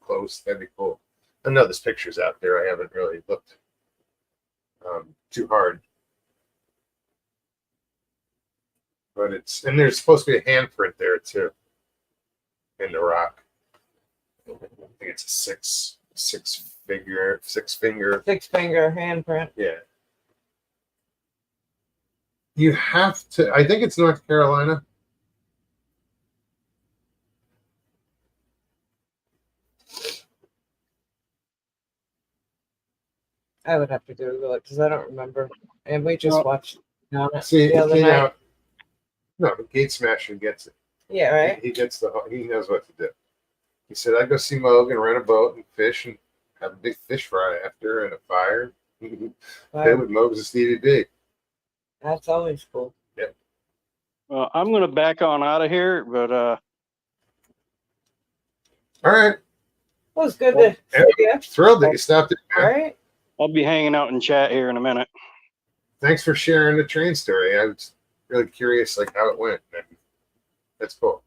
close. That'd be cool. I know there's pictures out there. I haven't really looked too hard, but and there's supposed to be a handprint there too in the rock. I think it's a six finger handprint. Yeah. You have to. I think it's North Carolina. I would have to Google it because I don't remember. And we just watched See, the other night. No, the Gate Smasher gets it. Yeah, right. He knows what to do. He said, "I'd go see Mogan, rent a boat, and fish, and have a big fish fry after, and a fire." Play with Mogan's Stevie B. That's always cool. Yep. Well, I'm going to back on out of here, but all right. Well, it's good to see you. Thrilled that you stopped it. All right. I'll be hanging out in chat here in a minute. Thanks for sharing the train story. I was really curious, how it went. That's cool.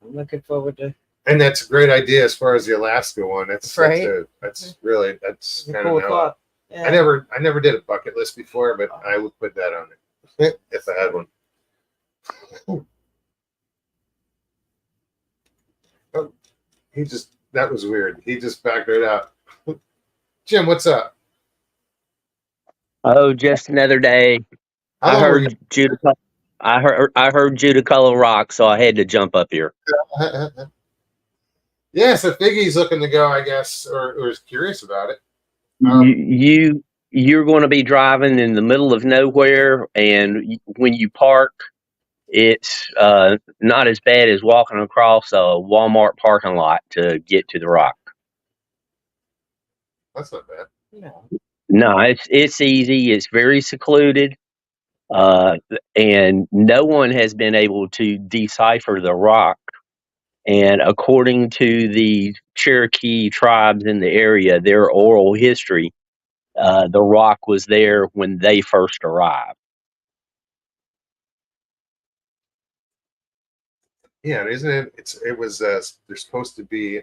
I'm looking forward to. And that's a great idea as far as the Alaska one. That's right. That's kind cool of thought. Yeah. I never did a bucket list before, but I would put that on it if I had one. Oh, that was weird. He just backed right out. Jim, what's up? Oh, just another day. I heard Judicola Rock, so I had to jump up here. Yeah, so Figgy's looking to go, I guess, or is curious about it. You're going to be driving in the middle of nowhere, and when you park, it's not as bad as walking across a Walmart parking lot to get to the rock. That's not bad. No, it's easy. It's very secluded, and no one has been able to decipher the rock. And according to the Cherokee tribes in the area, their oral history, the rock was there when they first arrived. Yeah, isn't it? It was. There's supposed to be.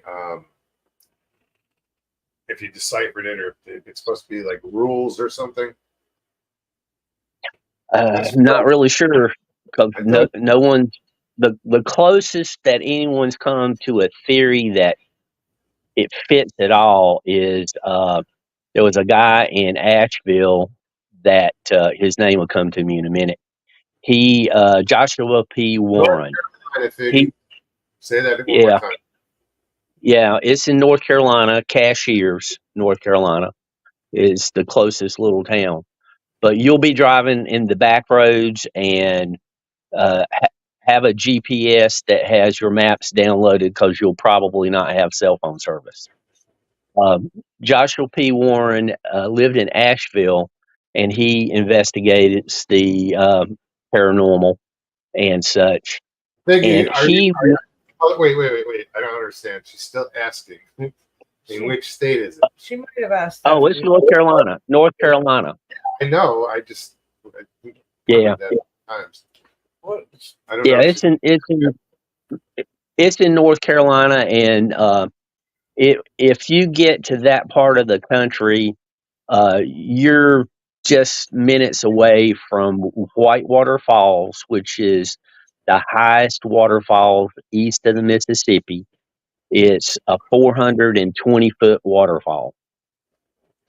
If you deciphered it, or it's supposed to be like rules or something. Not really sure, because I thought. no one. The closest that anyone's come to a theory that it fits at all is there was a guy in Asheville that his name will come to me in a minute. He Joshua P. North Warren. Carolina, He say that one more yeah time. yeah, it's in North Carolina. Cashiers, North Carolina, is the closest little town. But you'll be driving in the back roads and have a GPS that has your maps downloaded, because you'll probably not have cell phone service. Um, Joshua P. Warren lived in Asheville, and he investigates the paranormal and such. Thank And you. he, Oh, wait. I don't understand. She's still asking. In which state is it? She might have asked that. oh, it's North Carolina. North Carolina. I know. I think I've Yeah, covered that times. What? I don't know. yeah. It's in North Carolina, and if you get to that part of the country, you're just minutes away from Whitewater Falls, which is the highest waterfall east of the Mississippi. It's a 420-foot waterfall.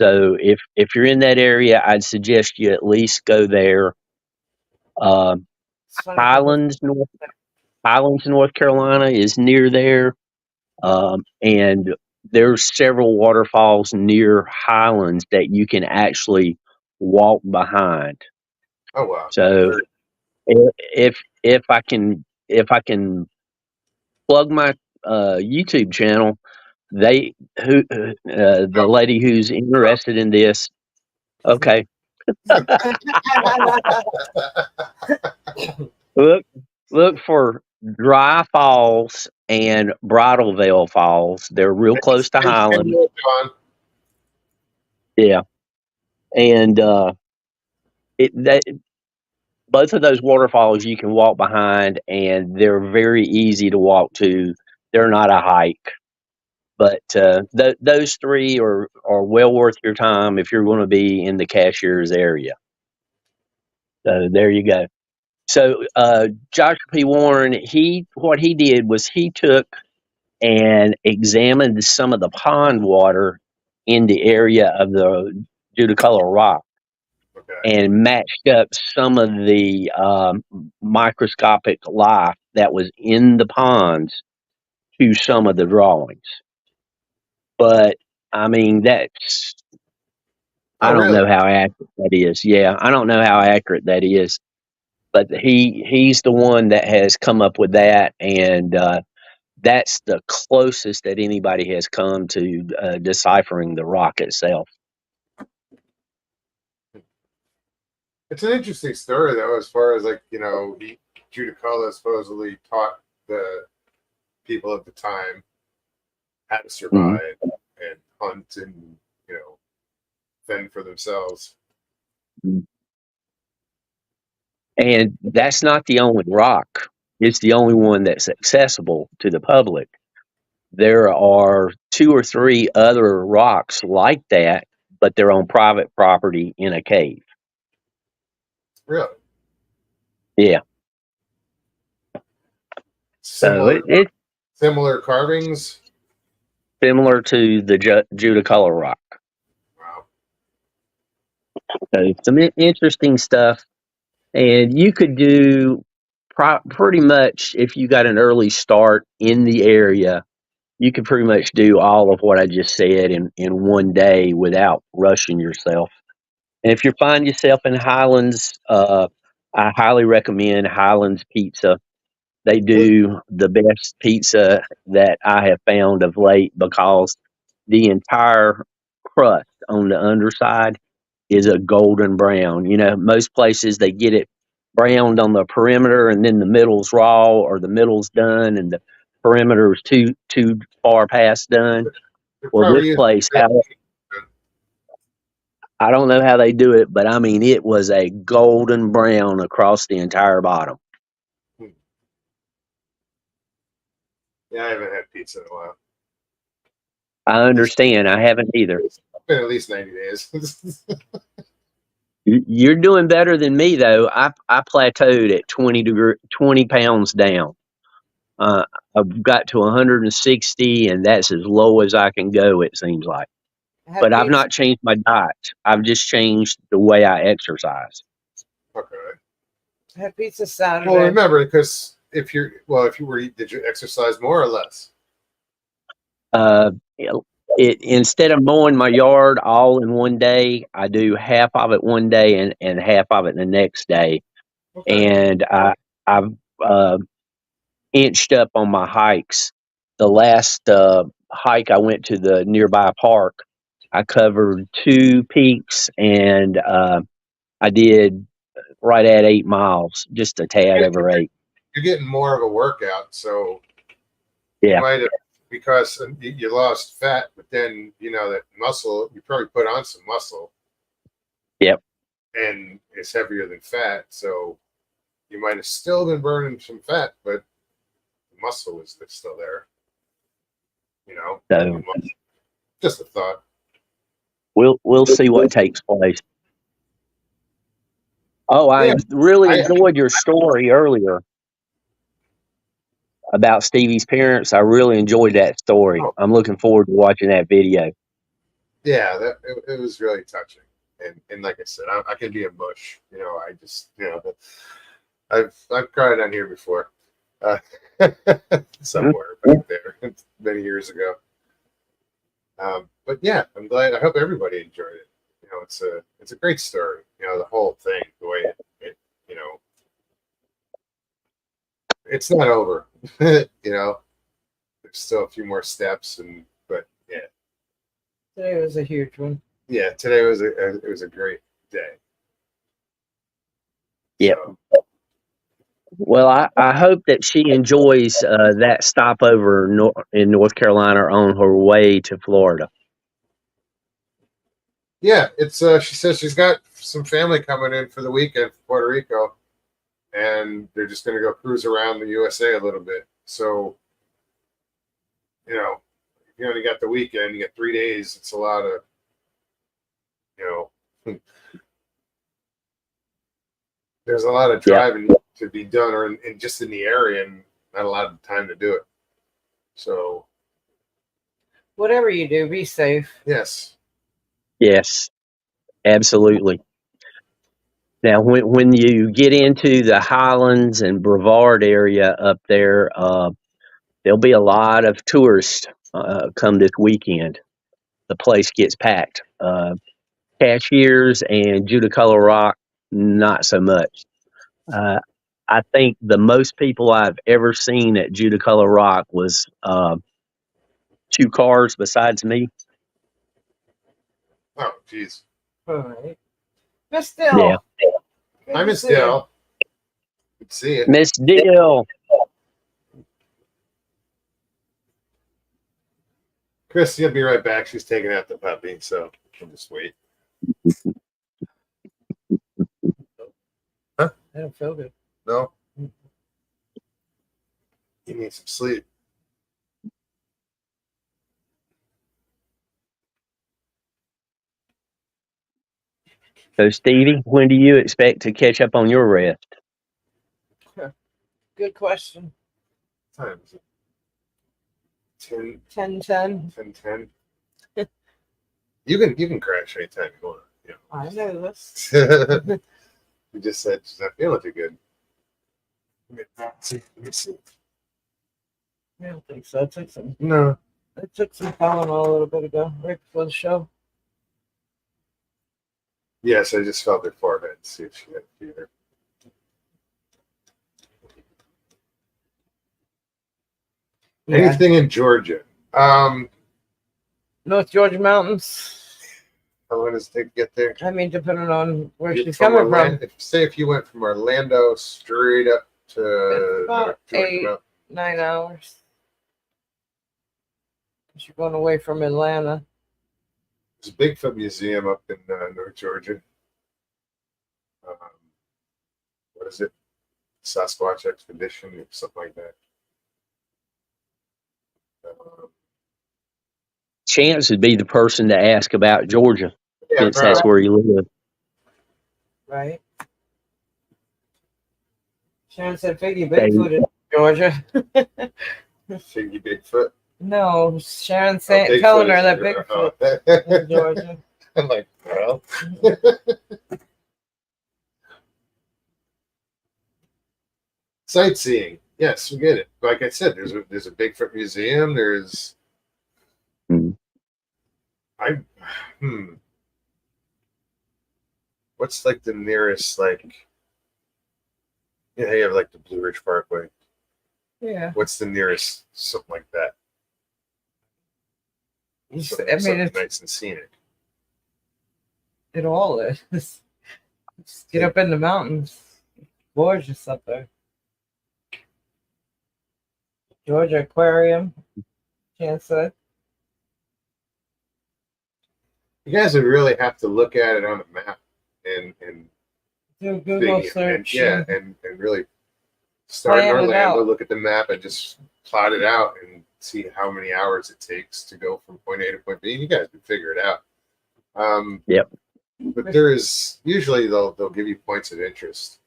So if you're in that area, I'd suggest you at least go there. Um, It's funny 'cause Highlands, North Carolina is near there, and there's several waterfalls near Highlands that you can actually walk behind. Oh wow. So if I can plug my YouTube channel, the lady who's interested in this, okay, look look for Dry Falls and Bridal Veil Falls. They're real close to Highland. John. Yeah, and that both of those waterfalls you can walk behind, and they're very easy to walk to. They're not a hike. But those three are well worth your time if you're going to be in the Cashiers area. So there you go. So Joshua P. Warren, what he did was he took and examined some of the pond water in the area of the Judicolor Rock, Okay. and matched up some of the microscopic life that was in the ponds to some of the drawings. But I mean, I Oh don't really? know how accurate that is. Yeah, I don't know how accurate that is. But he's the one that has come up with that, and that's the closest that anybody has come to deciphering the rock itself. It's an interesting story though, as far as like Judicola supposedly taught the people at the time how to survive and hunt and fend for themselves. And that's not the only rock. It's the only one that's accessible to the public. There are 2 or 3 other rocks like that, but they're on private property in a cave. Really? Yeah. So it's Similar carvings. similar to the Judicolor rock. Wow. So some interesting stuff. And you could do pretty much, if you got an early start in the area, you could pretty much do all of what I just said in one day without rushing yourself. And if you find yourself in Highlands, I highly recommend Highlands Pizza. They do the best pizza that I have found of late, because the entire crust on the underside is a golden brown. Most places they get it browned on the perimeter, and then the middle's raw, or the middle's done and the perimeter is too far past done. It Well, this probably is. place, I don't know how they do it, but I mean, it was a golden brown across the entire bottom. Yeah, I haven't had pizza in a while. I understand. I haven't either. It's been at least 90 days. You're doing better than me though. I plateaued at 20 pounds down. Uh, I've got to 160, and that's as low as I can go. It seems like. I had But I've pizza. not changed my diet. I've just changed the way I exercise. Okay. I had pizza Well, Saturday. remember, because if you were, did you exercise more or less? Uh, it instead of mowing my yard all in one day, I do half of it one day and half of it the next day. Okay. And I've inched up on my hikes. The last hike I went to the nearby park, I covered 2 peaks and I did right at 8 miles, just a tad over 8. You're getting more of a workout, so you Yeah. might have, because you lost fat, but then that muscle, you probably put on some muscle. Yep. And it's heavier than fat, so you might have still been burning some fat, but the muscle is still there. So Just a thought. we'll see what takes place. Oh, I Yeah, really I enjoyed your story earlier about Stevie's parents. I really enjoyed that story. oh, I'm looking forward to watching that video. yeah, it was really touching, and like I said, I can be a mush. I just but I've cried on here before, uh, somewhere back there many years ago. But yeah, I'm glad. I hope everybody enjoyed it. It's a great story. The whole thing, the way it it's not over. There's still a few more steps, but yeah, Today was a huge one. yeah. Today was a great day. Yep. So, Well, I hope that she enjoys that stopover in North Carolina on her way to Florida. yeah, it's she says she's got some family coming in for the weekend from Puerto Rico, and they're just going to go cruise around the USA a little bit. So, if you only got the weekend, you got 3 days. It's a lot of, there's a lot of Yeah. driving to be done, or in just in the area, and not a lot of time to do it. So, Whatever you do, be safe. yes, Yes, absolutely. Now, when you get into the Highlands and Brevard area up there, there'll be a lot of tourists come this weekend. The place gets packed. Cashiers and Judaculla Rock, not so much. Uh, I think the most people I've ever seen at Judaculla Rock was 2 cars besides me. oh, jeez. All right. Miss Yeah. Dill. Good Hi, to Miss see you. Dell. Good to see you. Miss Dill. Chris, you'll be right back. She's taking out the puppy, so we'll just wait. I don't feel good. No? You need some sleep. So, Stevie, when do you expect to catch up on your rest? Good question. What time is it? 10, 10:10. 10, 10. You can crash anytime you want. I know this. You just said she's not feeling too good. Let me see. I don't think so. No. I took some Tylenol a little bit ago, right before the show. Yes, I just felt her forehead to see if she had fever. Yeah. Anything in Georgia? North Georgia mountains. How long does it take to get there? I mean, depending on where she's From coming from. Orlando, if you went from Orlando straight up to It's about North Georgia 8, Mountain. 9 hours. You're going away from Atlanta. There's a Bigfoot museum up in North Georgia. What is it? Sasquatch Expedition or something like that. Chance would be the person to ask about Georgia, Yeah, since that's where you live. Right. Sharon said Figgy They- Bigfoot in Georgia. Figgy Bigfoot. No, Sharon Oh, saying, Bigfoot telling her is that in Georgia. Bigfoot Oh. in Georgia. I'm like, well. Sightseeing. Yes, we get it. Like I said, there's a Bigfoot museum. There's Hmm. I what's like the nearest like yeah, you have like the Blue Ridge Parkway. Yeah. What's the nearest something like that? Something It's nice and scenic. it all is. Just get up in the mountains. Gorgeous up there. Georgia Aquarium. Chance said. You guys would really have to look at it on a map and Do a Google and search. yeah, and really start in Plan it Orlando, out. look at the map and just plot it out and see how many hours it takes to go from point A to point B. And you guys can figure it out. Yep. But there is usually they'll give you points of interest.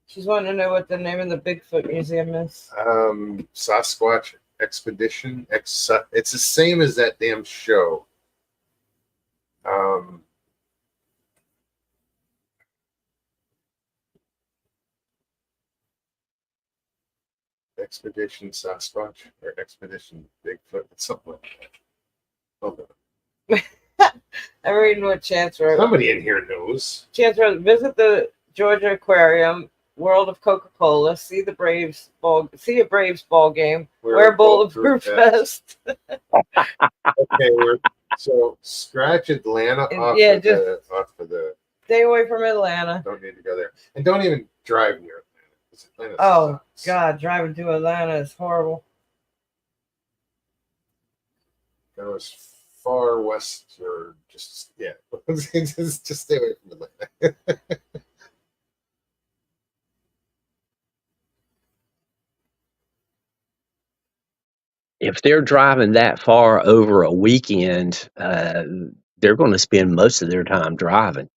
She's wanting to know what the name of the Bigfoot Museum is. Sasquatch Expedition. It's the same as that damn show. Expedition Sasquatch or Expedition Bigfoot, something like that. Hold on. I'm reading what Chance wrote. Somebody in here knows. Chance wrote, visit the Georgia Aquarium, World of Coca-Cola, see a Braves ball game, wear a bulletproof vest. Okay, so scratch Atlanta off Yeah, off of the. Stay away from Atlanta. Don't need to go there, and don't even drive near Atlanta. 'Cause Atlanta Oh sucks. God, driving to Atlanta is horrible. Go as far west or just just stay away from Atlanta. If they're driving that far over a weekend, they're going to spend most of their time driving.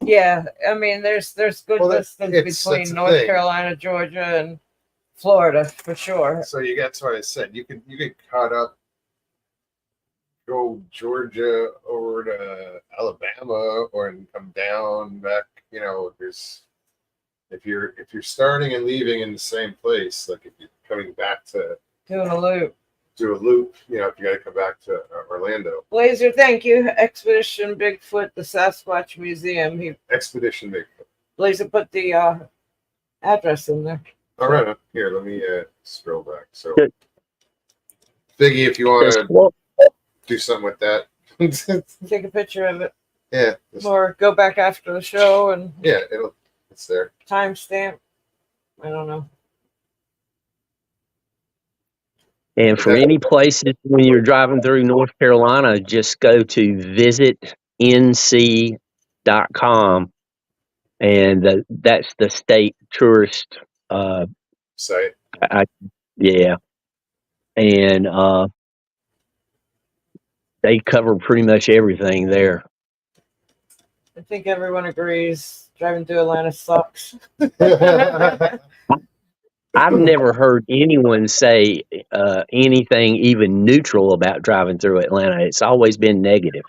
Yeah, I mean, there's good Well, distance that's between the North thing. Carolina, Georgia, and Florida for sure. So that's what I said. You get caught up, go Georgia over to Alabama, or and come down back. There's if you're starting and leaving in the same place, like if you're coming back to Doing a loop. do a loop, if you got to come back to Orlando. Blazer, thank you. Expedition Bigfoot, the Sasquatch Museum. Expedition Bigfoot. Blazer put the address in there. All right, here, let me scroll back. So, Good. Biggie, if you want to Well, do something with that, Take a picture of it, yeah, or go back after the show and yeah, it's there. timestamp. I don't know. and for any places when you're driving through North Carolina, just go to visitnc.com, and that's the state tourist. Site. Yeah, and they cover pretty much everything there. I think everyone agrees driving to Atlanta sucks. I've never heard anyone say anything even neutral about driving through Atlanta. It's always been negative.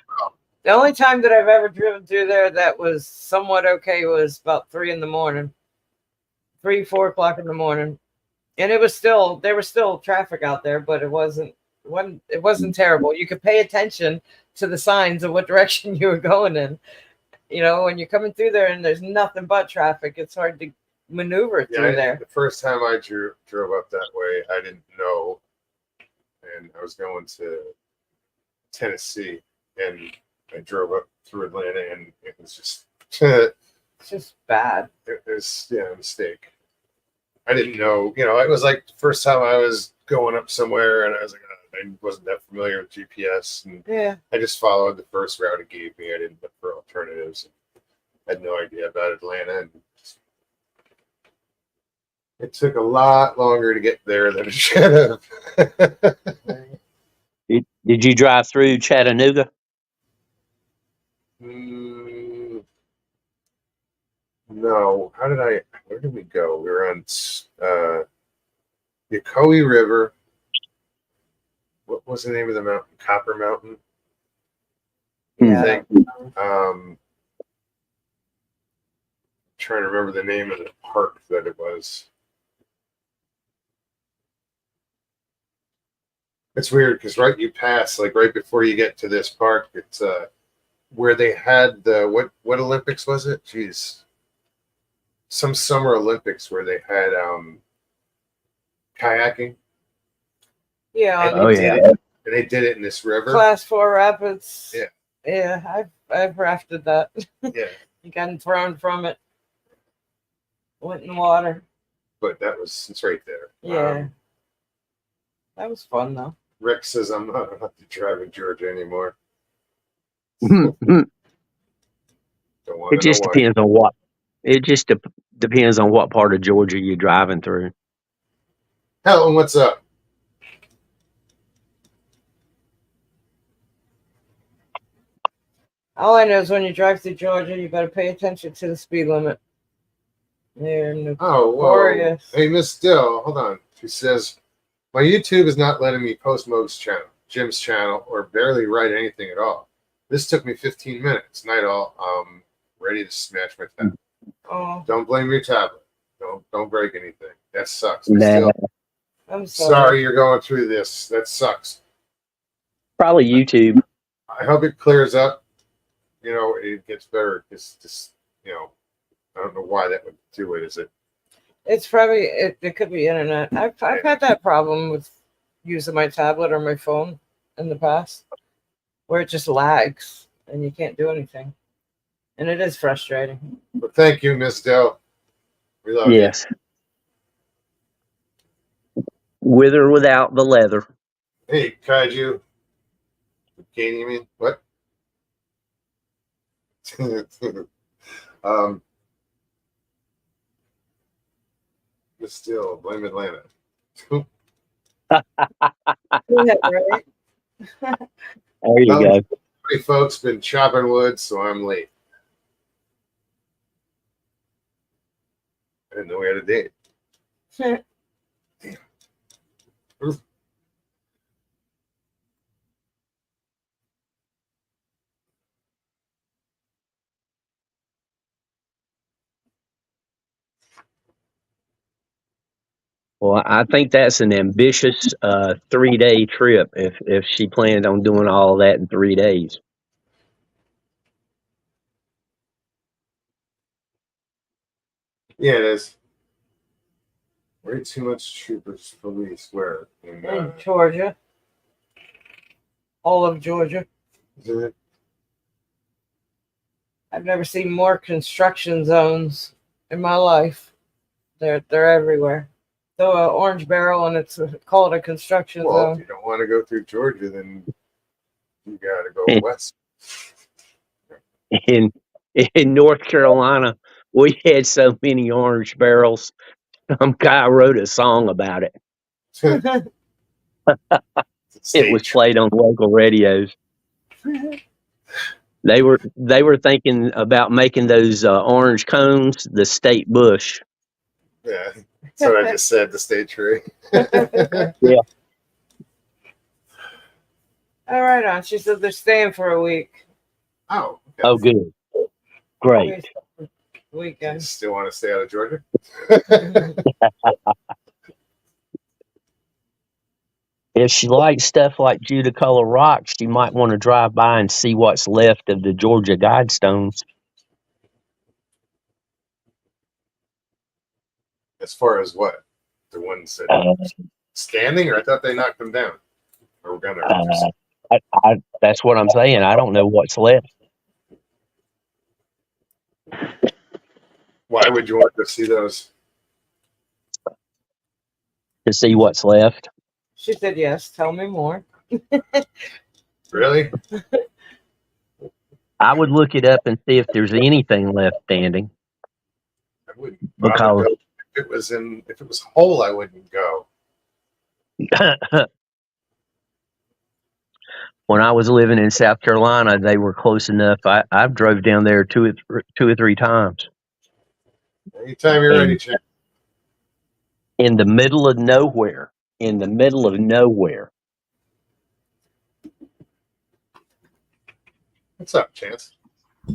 The only time that I've ever driven through there that was somewhat okay was about 3 in the morning, 4 o'clock in the morning, and there was still traffic out there, but it wasn't terrible. You could pay attention to the signs of what direction you were going in. When you're coming through there and there's nothing but traffic, it's hard to maneuver through there. The first time I drove up that way, I didn't know, and I was going to Tennessee, and I drove up through Atlanta, and it was just It's just bad. it was a mistake. I didn't know, it was like the first time I was going up somewhere, and I was like, I wasn't that familiar with GPS, and Yeah. I just followed the first route it gave me. I didn't look for alternatives. I had no idea about Atlanta, and it took a lot longer to get there than it should have. Did you drive through Chattanooga? Mm, no. Where did we go? We were on the Yocoee River. What was the name of the mountain? Copper Mountain, I Yeah. think. Trying to remember the name of the park that it was. It's weird because you pass, like right before you get to this park, it's where they had the what Olympics was it? Jeez. Some summer Olympics where they had kayaking. Yeah, And Oh, they yeah. did it, and they did it in this river. Class 4 rapids. Yeah. Yeah, I've rafted that. Yeah. You gotten thrown from it. Went in the water. But it's right there. Yeah. That was fun though. Rick says I'm not allowed to drive in Georgia anymore. it Don't want to know just why. depends on what. It just depends on what part of Georgia you're driving through. Helen, what's up? All I know is when you drive through Georgia, you better pay attention to the speed limit. They're Oh, whoa. notorious. Hey, Miss Dill, hold on. She says, my YouTube is not letting me post Jim's channel, or barely write anything at all. This took me 15 minutes. Night all. Ready to smash my tablet. Oh, Don't blame your tablet. Don't break anything. That sucks. Nah, I'm sorry. Sorry you're going through this. That sucks. probably YouTube. I hope it clears up. It gets better. Just I don't know why that would do it. Is it? It's probably it could be internet. I've had that problem with using my tablet or my phone in the past, where it just lags and you can't do anything, and it is frustrating. But thank you, Miss Dell. We love Yes. With or without the leather. you. Hey, Kaiju. Katie, you mean what? Miss Steel, blame Atlanta. Yeah, right? There you go. Hey, folks, been chopping wood, so I'm late. I didn't know we had a date. Well, I think that's an ambitious 3-day trip if she planned on doing all of that in 3 days. Yeah, it is. Way too much troopers police. Where? In Georgia, all of Georgia. Is it? I've never seen more construction zones in my life. They're everywhere. Throw an orange barrel and it's called a construction Well, if zone. you don't want to go through Georgia, then you got to go Yeah. west. In North Carolina, we had so many orange barrels. Some guy wrote a song about it. It was played on local radios. They were thinking about making those orange cones the state bush. Yeah, that's what I just said. The state tree. Yeah. All right, on. She said they're staying for a week. Oh. Okay. Oh, good. Great. You Weekend. still want to stay out of Georgia? If she likes stuff like Judicola rock, she might want to drive by and see what's left of the Georgia Guidestones. As far as what? The ones that Uh, standing, or I thought they knocked them down. Or we're gonna. that's what I'm saying. I don't know what's left. Why would you want to see those? To see what's left. She said yes. Tell me more. Really? I would look it up and see if there's anything left standing. I wouldn't. Because I would go. If it was whole, I wouldn't go. when I was living in South Carolina, they were close enough. I've drove down there two or three times. Anytime you're ready, And Chad. in the middle of nowhere. In the middle of nowhere. What's up, Chance?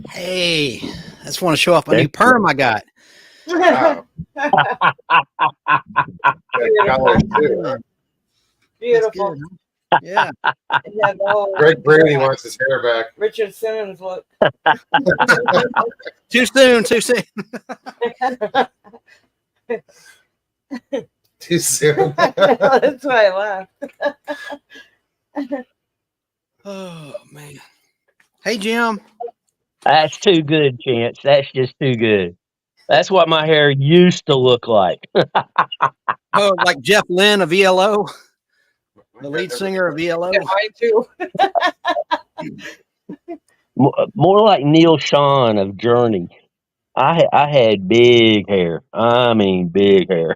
Hey, I just want to show off a Okay. new perm I got. Wow. Color too, huh? Beautiful. That's good, huh? Yeah. It had the whole Greg Brady wants his hair back. Richard Simmons look. Too soon. Too soon. Too soon. That's why I laughed. Oh man. Hey Jim. That's too good, Chance. That's just too good. That's what my hair used to look like. Oh, like Jeff Lynne of ELO, the lead singer of ELO. Yeah, mine too. More like Neil Sean of Journey. I had big hair. I mean, big hair.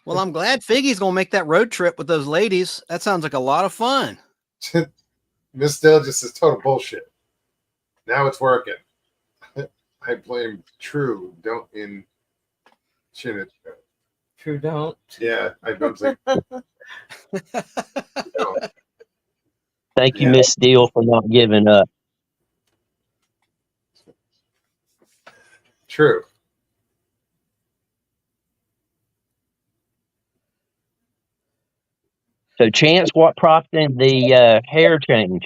Well, I'm glad Figgy's gonna make that road trip with those ladies. That sounds like a lot of fun. Miss Dill just is total bullshit. Now it's working. I blame True. Don't in Chinich. True don't. Yeah, I don't think. Don't. Thank you, Yeah. Miss Steele, for not giving up. True. So, Chance, what prompted the hair change?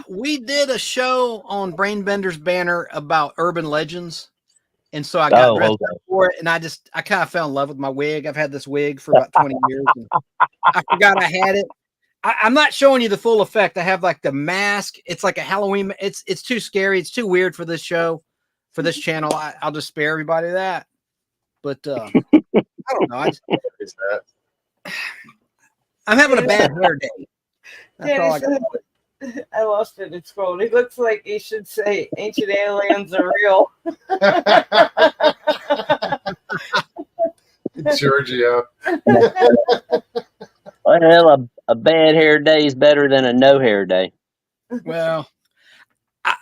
We did a show on Brainbender's banner about urban legends. And so I got Oh, dressed okay. up for it, and I kind of fell in love with my wig. I've had this wig for about 20 years. And I forgot I had it. I'm not showing you the full effect. I have like the mask. It's like a Halloween. It's too scary. It's too weird for this show, for this channel. I'll just spare everybody that. But I don't know. Is that? I'm having a bad hair day. That's all I got. I lost it. It's scrolled. He looks like he should say ancient aliens are real. Giorgio. Well, a bad hair day is better than a no hair day. Well,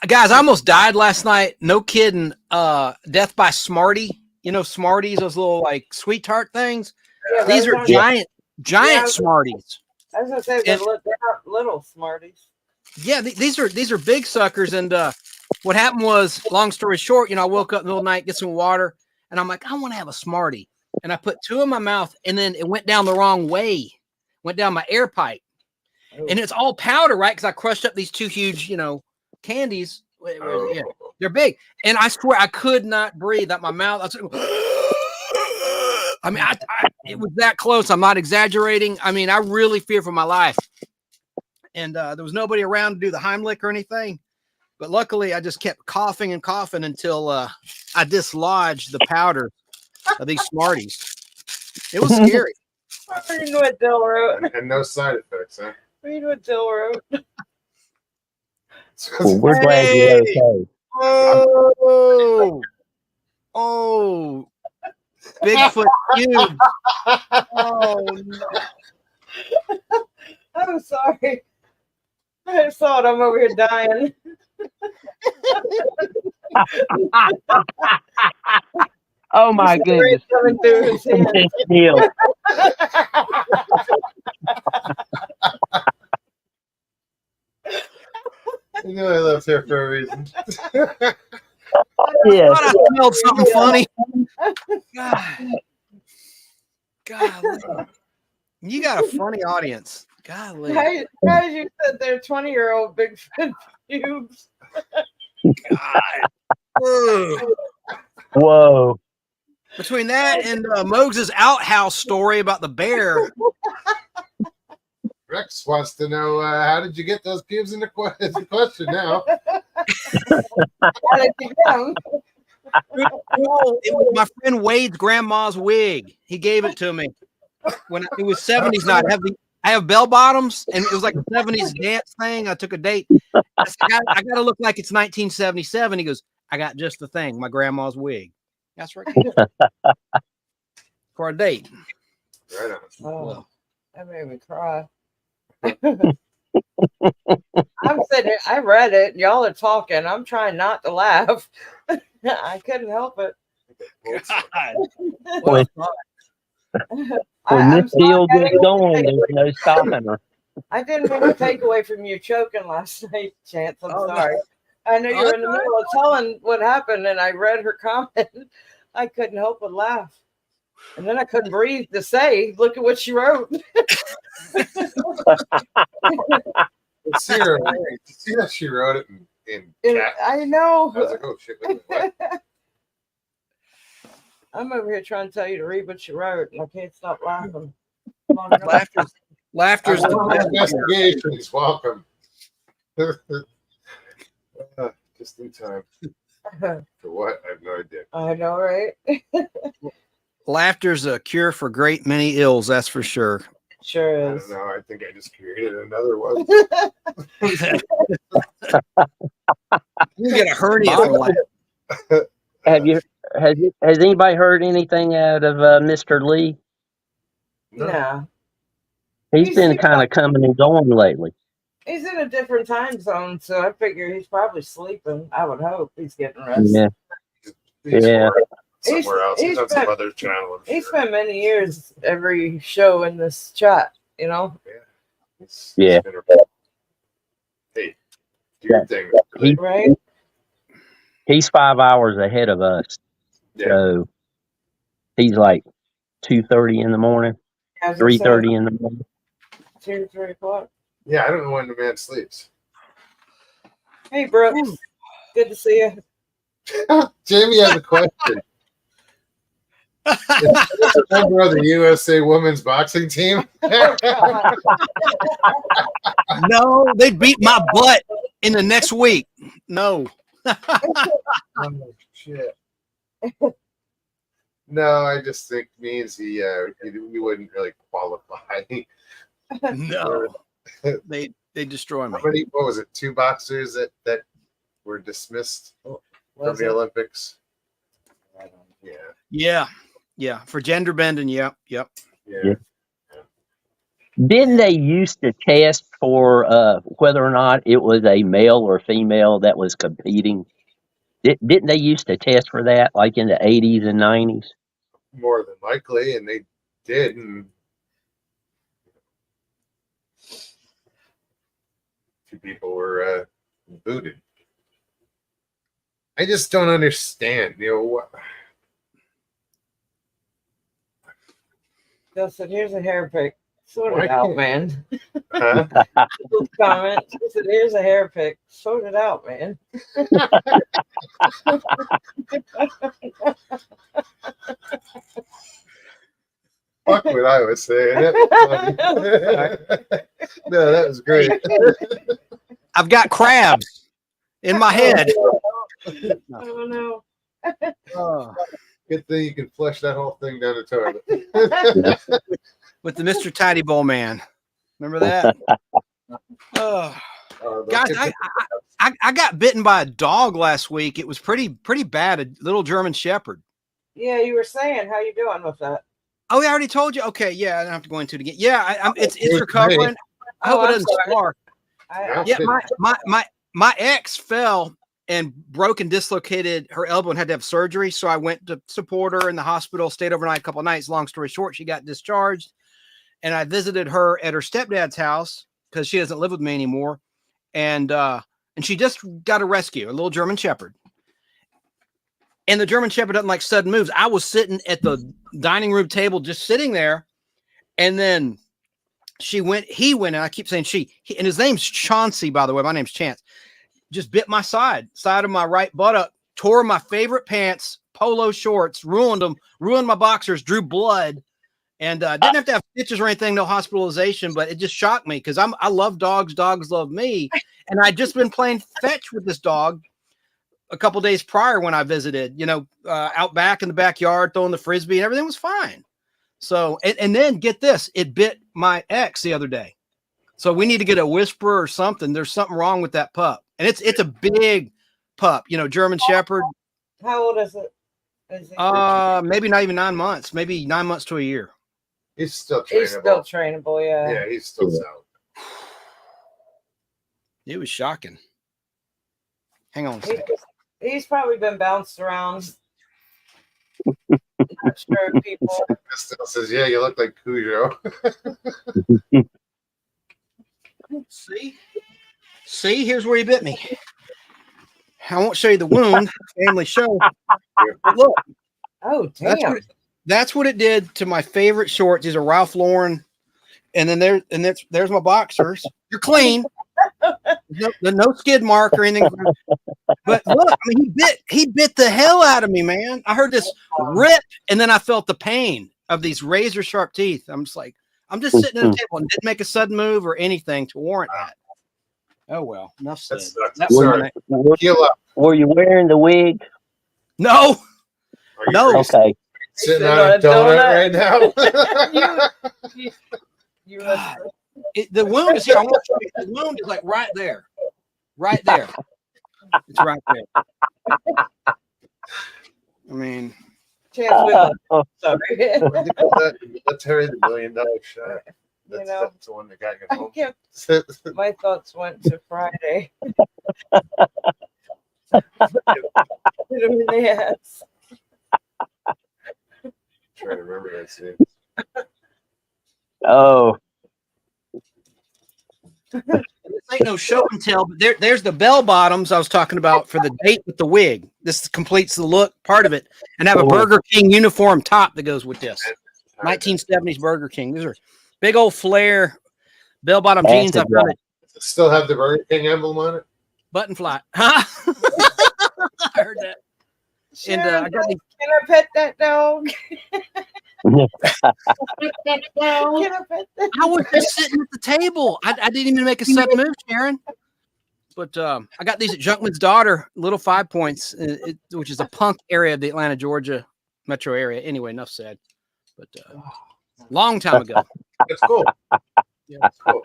guys, I almost died last night. No kidding. Death by Smartie. You know, Smarties, those little like sweet tart things. Yeah, These are those giant Yeah. Smarties. I was gonna say they're not little Smarties. Yeah, these are big suckers. And what happened was, long story short, I woke up in the middle of the night, get some water, and I'm like, I want to have a Smartie. And I put two in my mouth, and then it went down the wrong way, went down my air pipe. Oh. And it's all powder, right? Because I crushed up these two huge, candies. Yeah, they're big. And I swear I could not breathe out my mouth. I mean, it was that close. I'm not exaggerating. I mean, I really fear for my life. And there was nobody around to do the Heimlich or anything. But luckily, I just kept coughing and coughing until I dislodged the powder of these Smarties. It was scary. Read what Dill wrote. And no side effects, huh? Read what Dill wrote. Well, we're glad you're okay. Oh, Bigfoot cubes. Oh, no. I'm sorry. I saw it. I'm over here dying. Oh my goodness. Coming through his hands. Neil. You know I love hair for a reason. Yeah. I thought I smelled something funny. God. You got a funny audience. Golly. Guys, you said they're 20-year-old Bigfoot cubes. Ugh. Whoa. Between that and Mogs's outhouse story about the bear. Rex wants to know how did you get those pubes into question now? How did you get 'em? It was my friend Wade's grandma's wig. He gave it to me when it was 70s night. I have bell bottoms, and it was like a 70s dance thing. I took a date. I said, I got to look like it's 1977. He goes, I got just the thing, my grandma's wig. That's right. for a date. Right on. Oh, Well. that made me cry. I'm sitting. I read it. Y'all are talking. I'm trying not to laugh. I couldn't help it. God. When, Well, when I'm this sorry. deal I gets didn't, going, there's no stopping her. I didn't mean to take away from you choking last night, Chance. I'm Oh, no. sorry. I know Oh, you're in the that's middle of telling what happened, and I read her comment. I couldn't help but laugh. And then I couldn't breathe to say, look at what she wrote. See her. See that she wrote it in And cat. I know. I was like, oh shit, wait a minute, what? I'm over here trying to tell you to read what you wrote, and I can't stop laughing. laughter's the best. Investigations. Welcome. Just in time. For what? I have no idea. I know, right? Laughter's a cure for great many ills, that's for sure. Sure I is. don't know. I think I just created another one. You get a hernia for laughter. Has anybody heard anything out of Mr. Lee? No. He's been kind of coming and going lately. He's in a different time zone, so I figure he's probably sleeping. I would hope he's getting rest. Yeah. He's Yeah. somewhere else. He's on some spent- other channel. I'm He sure. spent many years every show in this chat, you know? Yeah. Hey, do your thing. He- Right? He's 5 hours ahead of us. Yeah. So he's like 2:30 in the morning, As I said, 3:30 in the morning. 2 to 3 o'clock. Yeah, I don't know when the man sleeps. Hey, Brooks. Good to see you. Jamie has a question. Is a member of the USA women's boxing team? Oh, God. No, they beat my butt in the next week. No. Oh, shit. No, I just think means he wouldn't really qualify. No. They destroy me. How many? What was it? 2 boxers that were dismissed from Was the it? Olympics. Yeah, Yeah. Yeah. For gender bending. Yep. yeah. Didn't they used to test for whether or not it was a male or female that was competing? Didn't they used to test for that like in the 80s and 90s? More than likely, and they did. And 2 people were booted. I just don't understand. You know what? Bill said, here's a hair pick. Sort Why it out, can't- man. Huh? Little comment. He said, here's a hair pick. Sort it out, man. Fuck what I was saying. That was funny. No, that was great. I've got crabs in my head. I don't know. Oh, Good thing you can flush that whole thing down the toilet. with the Mr. Tidy Bowl man. Remember that? Oh. Don't Guys, get I got bitten by a dog last week. It was pretty bad. A little German Shepherd. Yeah, you were saying, how you doing with that? Oh, I already told you. Okay, yeah, I don't have to go into it again. Yeah, it's It was recovering. great. I hope Oh, it I'm doesn't sorry. scar. I, Yeah, my ex fell and broke and dislocated her elbow and had to have surgery. So I went to support her in the hospital, stayed overnight a couple of nights. Long story short, she got discharged, and I visited her at her stepdad's house because she doesn't live with me anymore. And she just got a rescue, a little German Shepherd. And the German Shepherd doesn't like sudden moves. I was sitting at the dining room table, just sitting there. And then he went, and I keep saying and his name's Chauncey, by the way. My name's Chance. Just bit my side of my right buttock, tore my favorite pants, polo shorts, ruined them, ruined my boxers, drew blood. And didn't have to have stitches or anything, no hospitalization, but it just shocked me because I love dogs. Dogs love me. And I'd just been playing fetch with this dog a couple days prior when I visited, out back in the backyard, throwing the Frisbee, and everything was fine. So, and then get this, it bit my ex the other day. So we need to get a whisperer or something. There's something wrong with that pup. And it's a big pup, German Shepherd. how old is it? Is he? Maybe not even 9 months. Maybe 9 months to a year. He's still He's trainable. still trainable, yeah. Yeah, he's still sound. It was shocking. Hang on a second. He's probably been bounced around. Not sure if people. Still says, "Yeah, you look like Cujo." See, here's where he bit me. I won't show you the wound. Family show. But look, Oh, damn. that's what it did to my favorite shorts. These are Ralph Lauren, and then there's my boxers. They're clean. No skid mark or anything. But look, I mean, he bit the hell out of me, man. I heard this rip, and then I felt the pain of these razor sharp teeth. I'm just sitting at the table and didn't make a sudden move or anything to warrant that. Oh well, enough said. That's sorry. Heal up. Were you wearing the wig? No, Are you no. Okay. sitting on a donut right now? The wound is here. I want to show you. The wound is like right there. Right there. It's right there. I mean, Chance with sorry. Let's hurry the $1 million shot. You know, That's the one that got I home. kept, my thoughts went to Friday. Hit him in the ass. Trying to remember that scene. Oh, this ain't no show and tell, but there's the bell bottoms I was talking about for the date with the wig. This completes the look part of it, and have a Burger King uniform top that goes with this. 1970s Burger King. These are big old flare bell bottom jeans. I've got it. Still have the Burger King emblem on it? Button flat. Huh? I heard that. Sharon, And I got can I pet that dog? Can I pet that I was just sitting at the table. I didn't even make a sudden move, Sharon. But I got these at Junkman's Daughter, Little 5 Points, which is a punk area of the Atlanta, Georgia metro area. Anyway, enough said. But long time ago. That's cool. Yeah. That's cool.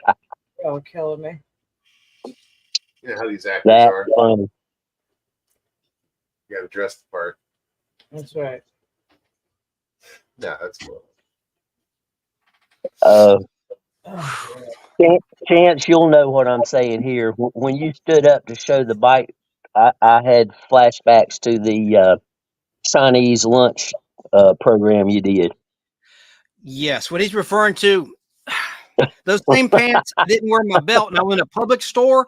Oh, killing me. You know how these actors that's are. funny. You got to dress the part. That's right. Yeah, that's cool. Chance, you'll know what I'm saying here. When you stood up to show the bite, I had flashbacks to the Chinese lunch program you did. Yes, what he's referring to, those same pants, I didn't wear my belt, and I went to a public store.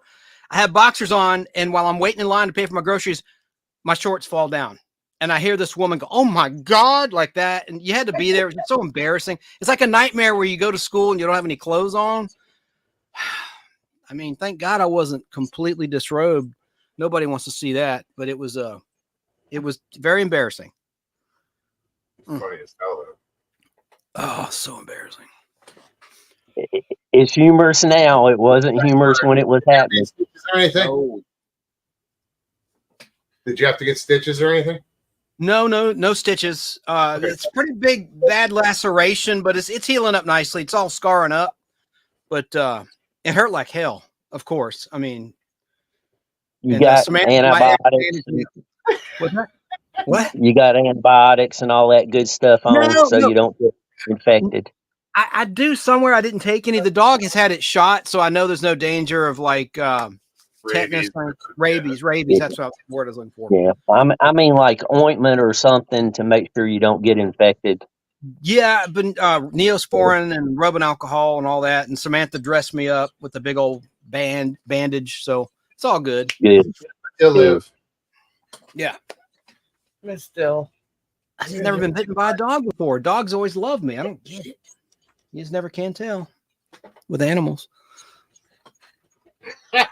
I had boxers on, and while I'm waiting in line to pay for my groceries, my shorts fall down. And I hear this woman go, "Oh my God," like that. And you had to be there. It's so embarrassing. It's like a nightmare where you go to school and you don't have any clothes on. I mean, thank God I wasn't completely disrobed. Nobody wants to see that, but it was very embarrassing. Funny as hell, though. Oh, so embarrassing. It's humorous now. It wasn't humorous when it was happening. Is there anything? Oh. Did you have to get stitches or anything? No stitches. It's pretty big, bad laceration, but it's healing up nicely. It's all scarring up, but it hurt like hell. Of course, I mean, You got antibiotics. What? You got antibiotics and all that good stuff on, you don't get infected. I do somewhere. I didn't take any. The dog has had it shot, so I know there's no danger of like tetanus, rabies. That's what the word I was looking for. Yeah, I mean like ointment or something to make sure you don't get infected. Yeah, but Neosporin and rubbing alcohol and all that, and Samantha dressed me up with a big old bandage, so it's all good. Good. Still live. Yeah, But still, I've never been bitten by a dog before. Dogs always love me. I don't get it. You just never can tell with animals. Miss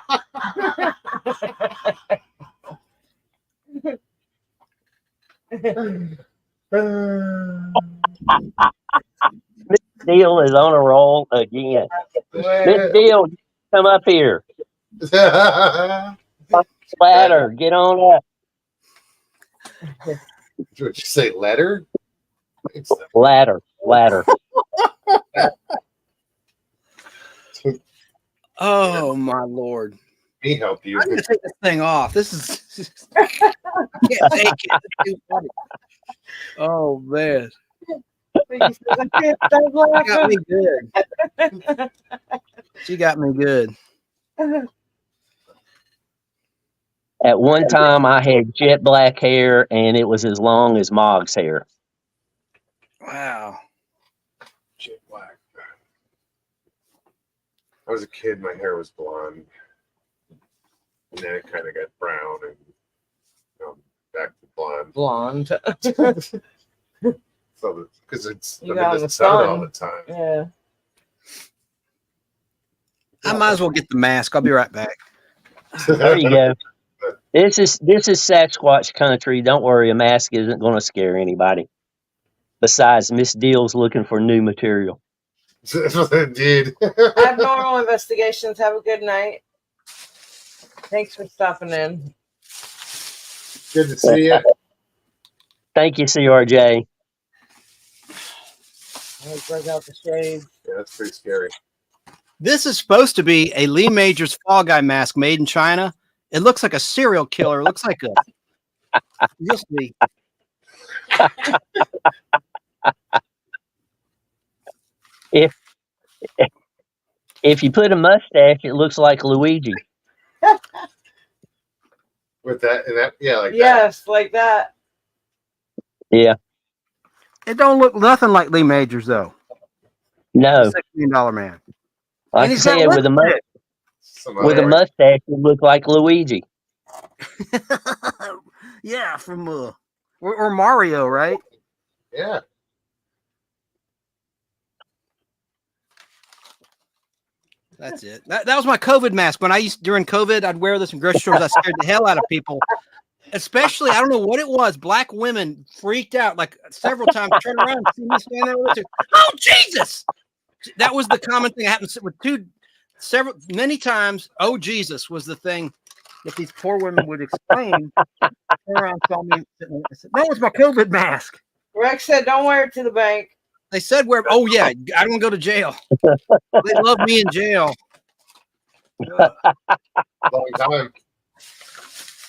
Deal is on a roll again. Miss Deal, come up here. Splatter, get on up. Did you say letter? Ladder. Oh my Lord! Me help you. I'm gonna take this thing off. This is can't take it. It's too funny. Oh man, He says, I can't stop she got me laughing. good. She got me good. At one time, I had jet black hair, and it was as long as Mog's hair. Wow. Jet black. I was a kid, my hair was blonde. And then it kind of got brown and back to blonde. Blonde. So, because it's You I'm got in in the the sun sun. all the time. Yeah. I might as well get the mask. I'll be right back. There you go. This is Sasquatch country. Don't worry, a mask isn't going to scare anybody. Besides, Miss Deal's looking for new material. Indeed. Abnormal investigations. Have a good night. Thanks for stopping in. Good to see you. Thank you, CRJ. I broke out the shades. Yeah, that's pretty scary. This is supposed to be a Lee Majors Fall Guy mask made in China. It looks like a serial killer. It looks like a. You'll see. If you put a mustache, it looks like Luigi. With that, and that, yeah, like Yes, like that. Yeah. It don't look nothing like Lee Majors though. No, $6 million man. like And I he's got said, with a that. Some other way. mustache, it looked like Luigi. Yeah, from or Mario, right? Yeah. That's it. That was my COVID mask. When I used during COVID, I'd wear this in grocery stores. I scared the hell out of people. Especially, I don't know what it was. Black women freaked out like several times. Turn around and see me standing there with it. Oh Jesus! That was the common thing that happened with many times. Oh Jesus was the thing that these poor women would explain. Turn around, saw me. I said, "That was my COVID mask." Rex said, "Don't wear it to the bank." They said, "Where? Oh yeah, I don't go to jail." They love me in jail. Long time.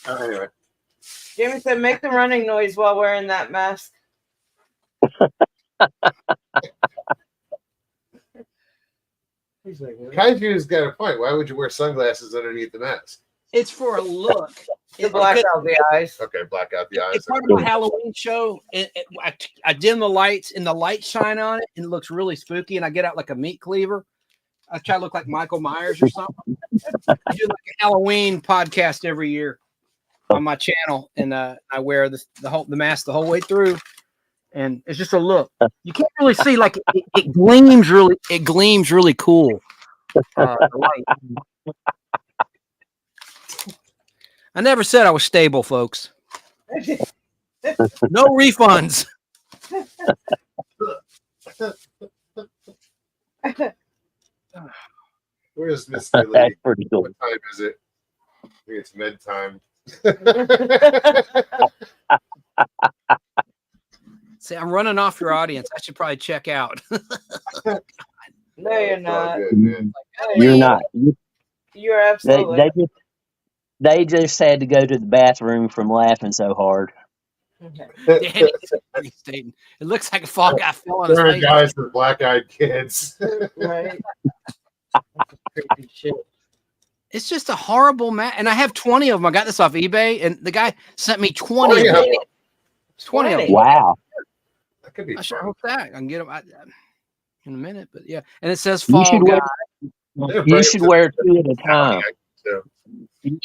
Anyway. Jamie said, "Make the running noise while wearing that mask." He's like, "Really?" Kaiju's got a point. Why would you wear sunglasses underneath the mask? It's for a look. To black out the eyes. Okay, black out the eyes. It's part of my Halloween show. I dim the lights and the lights shine on it and it looks really spooky. And I get out like a meat cleaver. I try to look like Michael Myers or something. I do like a Halloween podcast every year on my channel, and I wear the mask the whole way through. And it's just a look. You can't really see, like it gleams really cool. The light. I never said I was stable, folks. No refunds. Where's Miss Lily? That's pretty cool. What time is it? I think it's med time. See, I'm running off your audience. I should probably check out. No, you're It's all not. good, man. You're not. You're absolutely. They just had to go to the bathroom from laughing so hard. Okay. It looks like a fall guy fell on his There are face. guys with black-eyed kids. Right. That's creepy shit. It's just a horrible match. And I have 20 of them. I got this off eBay, and the guy sent me 20 of them. 20 of them. Wow. That could be I should fun. hope that I can get them in a minute. But yeah, and it says You fall should guy. You should wear two at a time. So,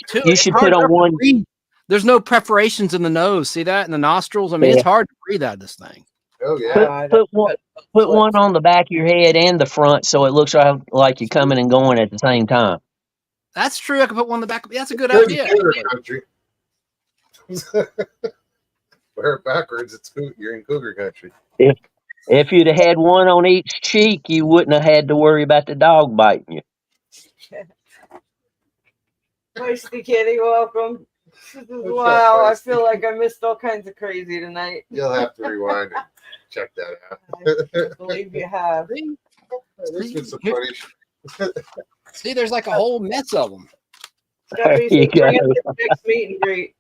Two. You It's should hard put on to one. breathe. There's no perforations in the nose. See that? In the nostrils. I mean, it's hard to breathe out of this thing. oh yeah. Put one on the back of your head and the front, so it looks like you're coming and going at the same time. That's true. I could put one in the back. That's a good You're in idea. Cougar country. Wear it backwards. You're in Cougar country. If you'd have had one on each cheek, you wouldn't have had to worry about the dog biting you. Feisty Kitty, welcome. Wow, I feel like I missed all kinds of crazy tonight. You'll have to rewind and check that out. I believe you have. There's been some funny shit. See, there's like a whole mess of them. Debbie There you said, bring go. it to the next meet and greet.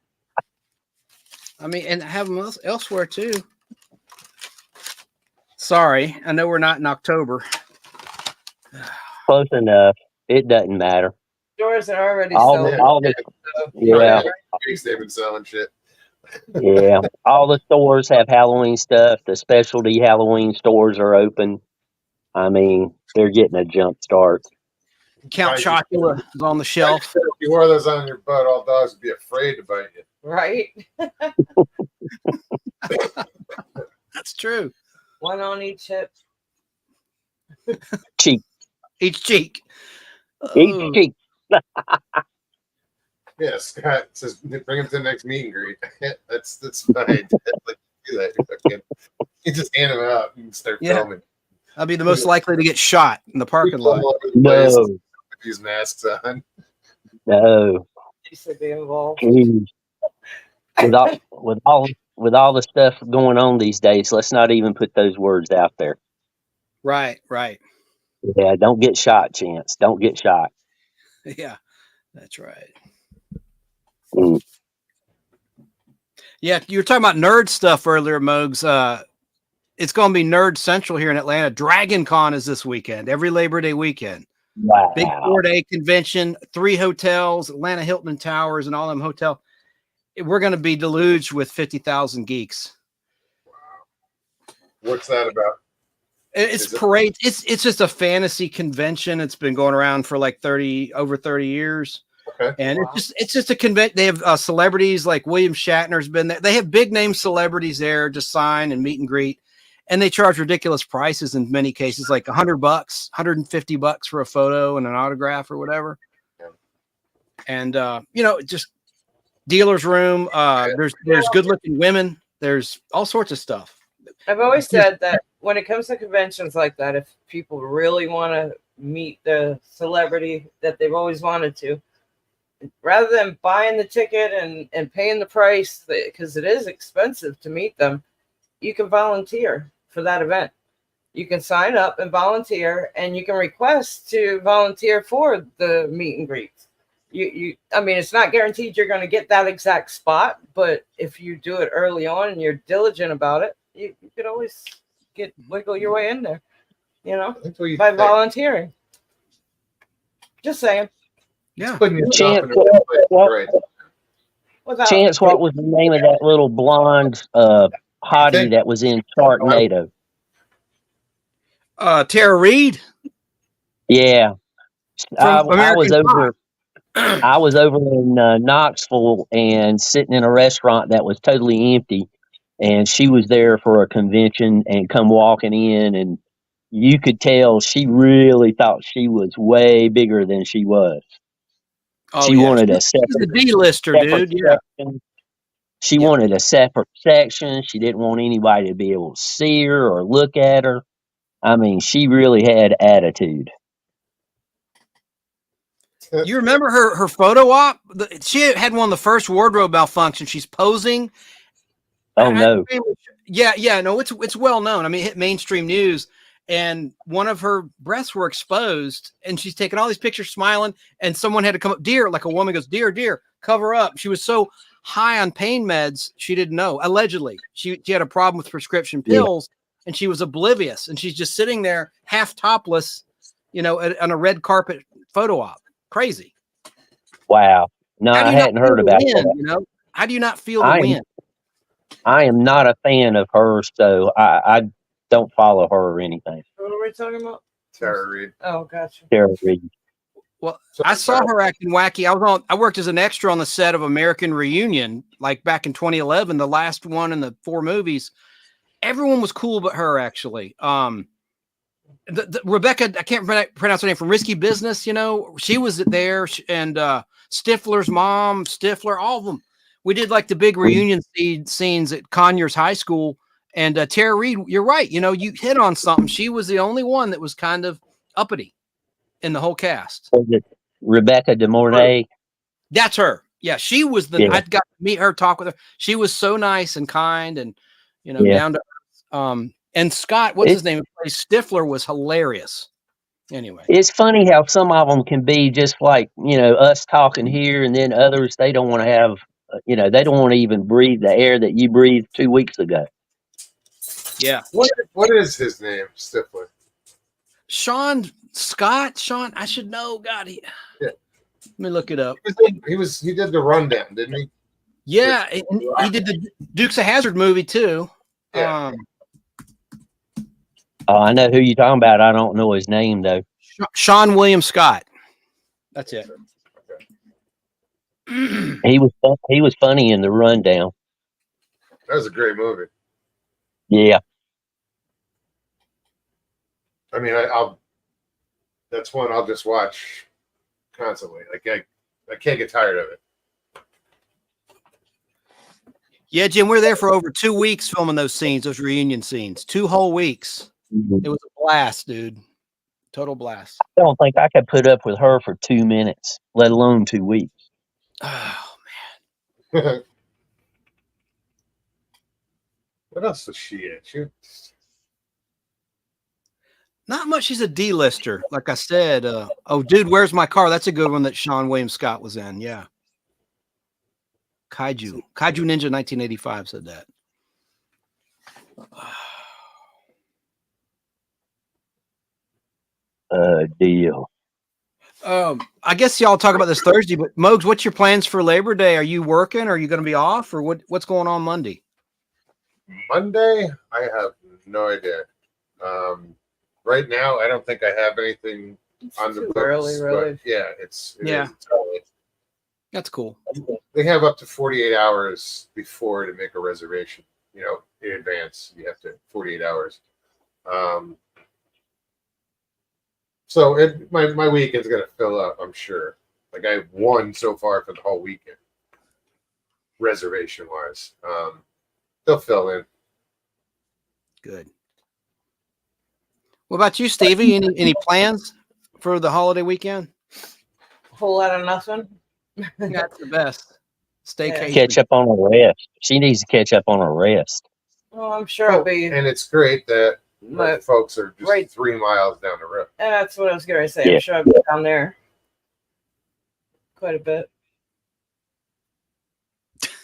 I mean, and have them elsewhere too. Sorry, I know we're not in October. Close enough. It doesn't matter. Stores are already All selling. all the stuff. yeah, Weeks they've been selling shit. yeah. All the stores have Halloween stuff. The specialty Halloween stores are open. I mean, they're getting a jump start. Count Right. Chocula is on the shelf. If you wore those on your butt, all dogs would be afraid to bite you. Right? That's true. One on each hip. Cheek, Each cheek. each Oh, cheek. Yeah, Scott says bring him to the next meet and greet. that's fine. Like, do that. You just hand him out and start Yeah. filming. I'll be the most likely to get shot in the parking People lot. all over the place No, with these masks on. no. He should be involved. Jeez. With all the stuff going on these days, let's not even put those words out there. Right, right. Yeah, don't get shot, Chance. Don't get shot. Yeah, that's right. Mm. Yeah, you were talking about nerd stuff earlier, Mogs. It's going to be Nerd Central here in Atlanta. Dragon Con is this weekend, every Labor Day weekend. Wow. Big 4-day convention, 3 hotels, Atlanta Hilton Towers, and all them hotel. We're going to be deluged with 50,000 geeks. What's that about? It's parade. It's just a fantasy convention. It's been going around for like over 30 years. Okay. And it's just a convention. They have celebrities like William Shatner's been there. They have big name celebrities there to sign and meet and greet. And they charge ridiculous prices in many cases, like $100, $150 for a photo and an autograph or whatever. Yeah. And just dealer's room. There's good looking women. There's all sorts of stuff. I've always said that when it comes to conventions like that, if people really want to meet the celebrity that they've always wanted to, rather than buying the ticket and paying the price, because it is expensive to meet them, you can volunteer for that event. You can sign up and volunteer, and you can request to volunteer for the meet and greets. I mean, it's not guaranteed you're going to get that exact spot, but if you do it early on and you're diligent about it, you could always wiggle your way in there, by volunteering. Just saying. Yeah. Putting yourself Chance, in a good place, right? Chance, what was the name of that little blonde hottie that was in Sharknado? Tara Reid. Yeah, I was American over. I was over in Knoxville and sitting in a restaurant that was totally empty, and she was there for a convention and come walking in, and you could tell she really thought she was way bigger than she was. Oh, She yeah. wanted a She's separate, a D-lister, separate dude. Yeah. section. She Yeah. wanted a separate section. She didn't want anybody to be able to see her or look at her. I mean, she really had attitude. You remember her photo op? She had one of the first wardrobe malfunctions. She's posing. Oh no! Yeah, no, it's well known. I mean, it hit mainstream news, and one of her breasts were exposed, and she's taking all these pictures, smiling, and someone had to come up, dear, like a woman goes, dear, cover up. She was so high on pain meds, she didn't know. Allegedly, she had a problem with prescription pills, and she was oblivious, and she's just sitting there half topless, on a red carpet photo op. Crazy. Wow. No, I hadn't heard about that. How do you not feel the wind? I am not a fan of her, so I don't follow her or anything. What are we talking about? Tara Reid. Oh, gotcha. Tara Reid. Well, I saw her acting wacky. I worked as an extra on the set of American Reunion, like back in 2011, the last one in the 4 movies. Everyone was cool but her, actually. Rebecca, I can't pronounce her name, from Risky Business, she was there, and Stifler's mom, Stifler, all of them. We did like the big reunion scenes at Conyers High School, and Tara Reid, you're right. You hit on something. She was the only one that was kind of uppity in the whole cast. Was it Rebecca De Mornay? That's her. Yeah, she was I got to meet her, talk with her. She was so nice and kind, and down to earth. And Scott, what's his name? Stifler was hilarious. Anyway, it's funny how some of them can be just like us talking here, and then others they don't want to have, they don't want to even breathe the air that you breathed 2 weeks ago. Yeah. What is his name? Stifler. Sean Scott. Sean, I should know. God, Yeah. let me look it up. He did the rundown, didn't he? Yeah, and he did the Dukes of Hazzard movie too. Yeah. Oh, I know who you're talking about. I don't know his name though. Sean William Scott. That's it. He was funny in the rundown. That was a great movie. Yeah. I mean, I'll that's one I'll just watch constantly. Like I can't get tired of it. Yeah, Jim, we're there for over 2 weeks filming those scenes, those reunion scenes. 2 whole weeks. It was a blast, dude. Total blast. I don't think I could put up with her for 2 minutes, let alone 2 weeks. Oh, What else was she in? not much. She's a D-lister, like I said. Oh, dude, where's my car? That's a good one that Sean William Scott was in. Yeah. Kaiju Ninja 1985 said that. Deal. I guess y'all talk about this Thursday, but Mogs, what's your plans for Labor Day? Are you working? Are you going to be off, or what's going on Monday? Monday, I have no idea. Right now, I don't think I have anything on the too books. early, really. But yeah, it is early. That's cool. They have up to 48 hours before to make a reservation. In advance. You have to 48 hours. So my weekend's gonna fill up, I'm sure. Like I have one so far for the whole weekend, reservation wise. They'll fill in. Good. What about you, Stevie? Any plans for the holiday weekend? A whole lot of nothing. That's the best. Staycation. Catch up on her rest. She needs to catch up on her rest. Well, I'm sure I'll be. And it's great that my folks are just right 3 miles down the road. And that's what I was going to say. Yeah. I'm sure I'll be down there quite a bit.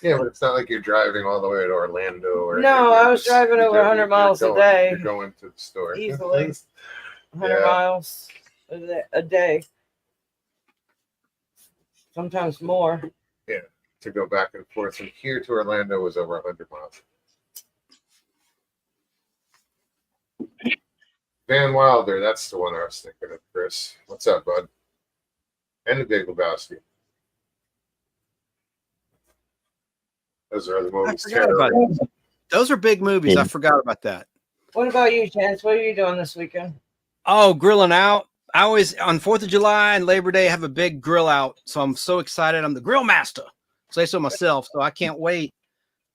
Yeah, but it's not like you're driving all the way to Orlando. Or No, I was driving over 100 miles a day. You're going to the store. Easily. 100 Yeah. miles a day. Sometimes more. To go back and forth from here to Orlando was over 100 miles. Van Wilder, that's the one I was thinking of, Chris. What's up, bud? And the Big Lebowski. Those are the movies. Those are big movies. Yeah. I forgot about that. What about you, Chance? What are you doing this weekend? Oh, grilling out. I always, on 4th of July and Labor Day, have a big grill out. So I'm so excited. I'm the grill master. Say so myself. So I can't wait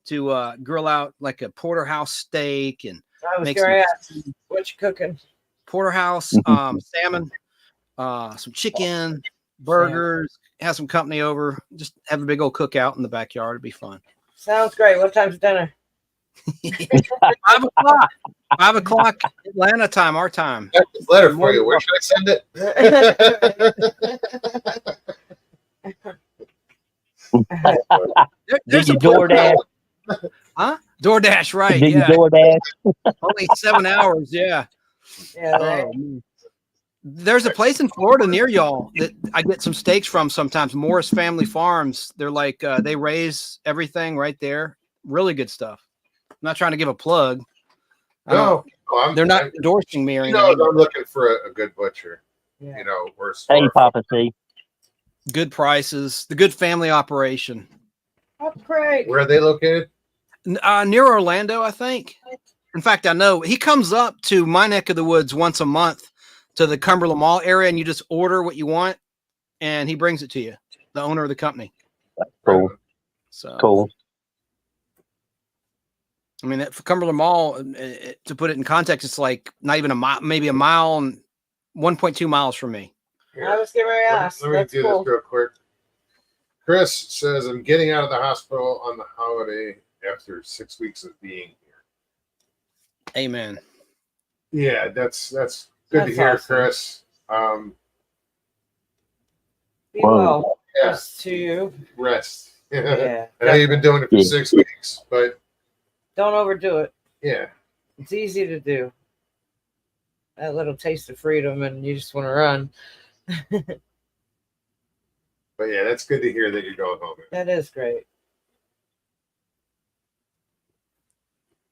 to grill out like a porterhouse steak and I was make going to some ask, what you cooking? porterhouse, salmon, some chicken, burgers, have some company over, just have a big old cookout in the backyard. It'd be fun. Sounds great. What time's dinner? 5 o'clock. 5 o'clock Atlanta time, our time. I have this letter for you. Where should I send it? There's Did you a place- DoorDash? Huh? DoorDash, right? Did you Yeah. DoorDash? Only 7 hours. Yeah. Yeah, Oh, man. There's a place in Florida near y'all that I get some steaks from sometimes. Morris Family Farms. They're like they raise everything right there. Really good stuff. I'm not trying to give a plug. No, They're not endorsing me or anything. I'm looking for a good butcher. yeah. Hey, Papa C. Good prices. The good family operation. Oh, great. Where are they located? Near Orlando, I think. In fact, I know he comes up to my neck of the woods once a month to the Cumberland Mall area, and you just order what you want, and he brings it to you. The owner of the company. Cool. So Cool. I mean, for Cumberland Mall, to put it in context, it's like not even a mile, maybe a mile and 1.2 miles from me. I was getting ready to ask. Let me That's do cool. this real quick. Chris says, I'm getting out of the hospital on the holiday after 6 weeks of being here. Amen. Yeah, that's good That's to hear, awesome. Chris. Be Whoa. well. Yeah, Yes, to you. rest. Yeah. I know you've been doing it for Yeah. 6 weeks, but Don't overdo it. yeah, It's easy to do. That little taste of freedom, and you just want to run. But yeah, that's good to hear that you're going home. That is great.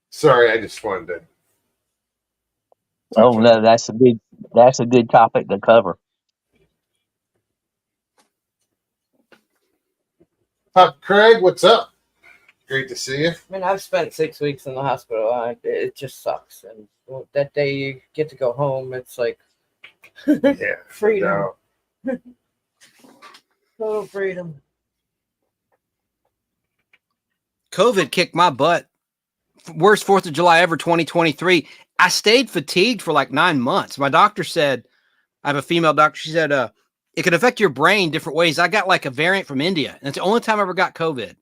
Sorry, I just wanted to. Oh no, that's a good topic to cover. Pop Craig, what's up? Great to see you. I mean, I've spent 6 weeks in the hospital. It just sucks. And that day you get to go home, it's like Yeah, freedom. no. Total freedom. COVID kicked my butt. Worst 4th of July ever, 2023. I stayed fatigued for like 9 months. My doctor said, I have a female doctor. She said, it can affect your brain different ways. I got like a variant from India. And it's the only time I ever got COVID.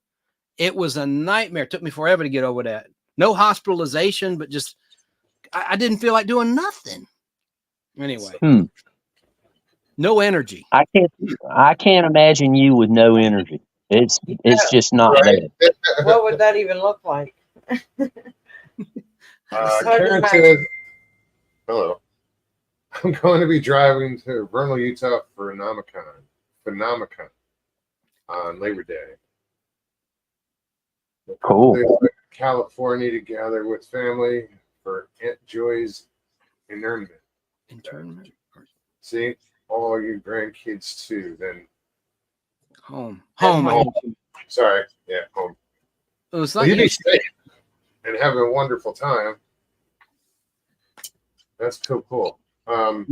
It was a nightmare. It took me forever to get over that. No hospitalization, but just, I didn't feel like doing nothing. Anyway, no energy. I can't imagine you with no energy. It's just not Right? there. What would that even look like? hard to Karen imagine. says, hello. I'm going to be driving to Vernal, Utah for Phenomicon on Labor Day. Cool. They went to California to gather with family for Aunt Joy's internment. Internment? See, all your grandkids too. Then Home. sorry, yeah, home. It was Well, like you be safe and have a wonderful time. That's cool. I've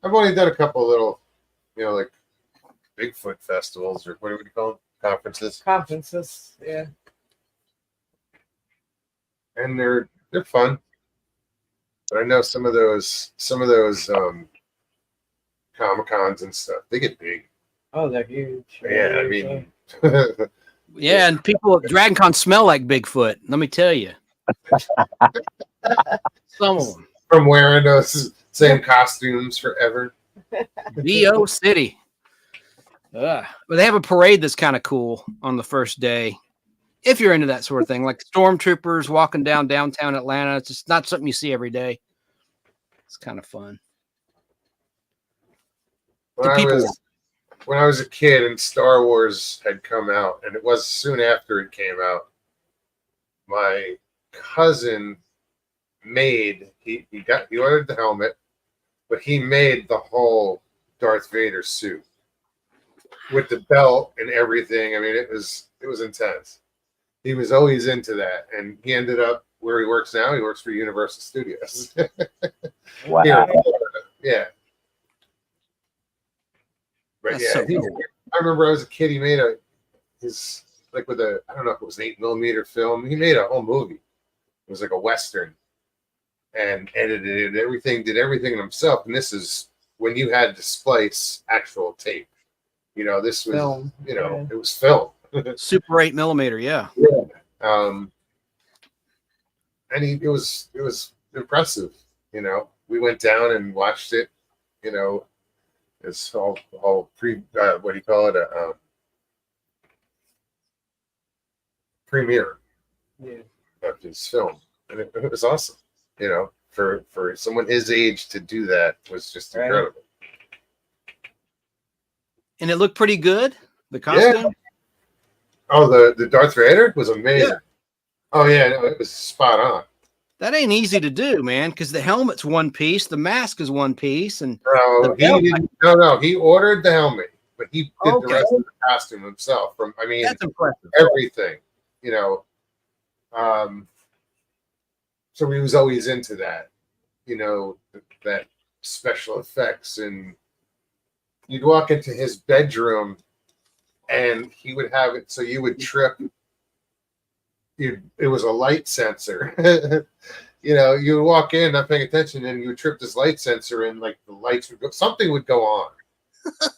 only done a couple of little, like Bigfoot festivals or what do we call them? Conferences. Yeah. And they're fun. But I know some of those Comic-Cons and stuff, they get big. Oh, they're huge. Yeah, I mean yeah, and people at Dragon Con smell like Bigfoot. Let me tell you. Some of them. from wearing those same costumes forever. VO City. But they have a parade that's kind of cool on the first day. If you're into that sort of thing, like stormtroopers walking down downtown Atlanta. It's just not something you see every day. It's kind of fun. When I was a kid and Star Wars had come out, and it was soon after it came out, my cousin made he ordered the helmet, but he made the whole Darth Vader suit with the belt and everything. I mean, it was intense. He was always into that, and he ended up where he works now. He works for Universal Studios. Wow. Here in Florida. Yeah. But That's yeah, so cool. I remember I was a kid. He made his with I don't know if it was an 8mm film. He made a whole movie. It was like a Western, and edited it, did everything himself. And this is when you had to splice actual tape. This was Film. It was film. Super 8mm, yeah. And it was impressive. We went down and watched it. It's all what do you call it? A premiere of his film, and it was awesome. For someone his age to do that was just incredible. And it looked pretty good. The costume. Yeah. Oh, the Darth Vader was amazing. Yeah. Oh yeah, no, it was spot on. That ain't easy to do, man, because the helmet's one piece, the mask is one piece, and he ordered the helmet, but he did the rest of the costume himself. That's impressive. Everything, so he was always into that, that special effects, and you'd walk into his bedroom, and he would have it so you would trip. It was a light sensor. You would walk in, not paying attention, and you would trip this light sensor, and like the lights would go, something would go on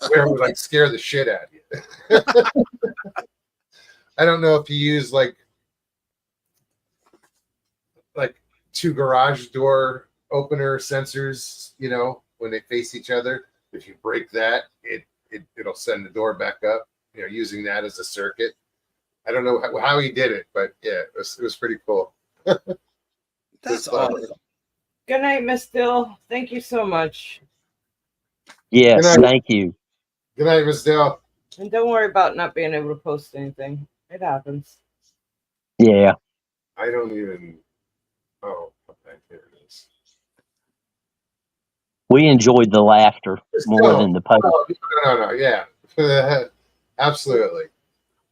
where it would like scare the shit out of you. I don't know if you use like 2 garage door opener sensors, when they face each other. If you break that, it'll send the door back up, using that as a circuit. I don't know how he did it, but yeah, it was pretty cool. That's That's awesome. Good night, Miss Dill. Thank you so much. Yes, Good night. thank you. Good night, Miss Dale. And don't worry about not being able to post anything. It happens. Yeah. I don't even. Oh, okay, here it is. We enjoyed the laughter more than the post. No, yeah. Absolutely.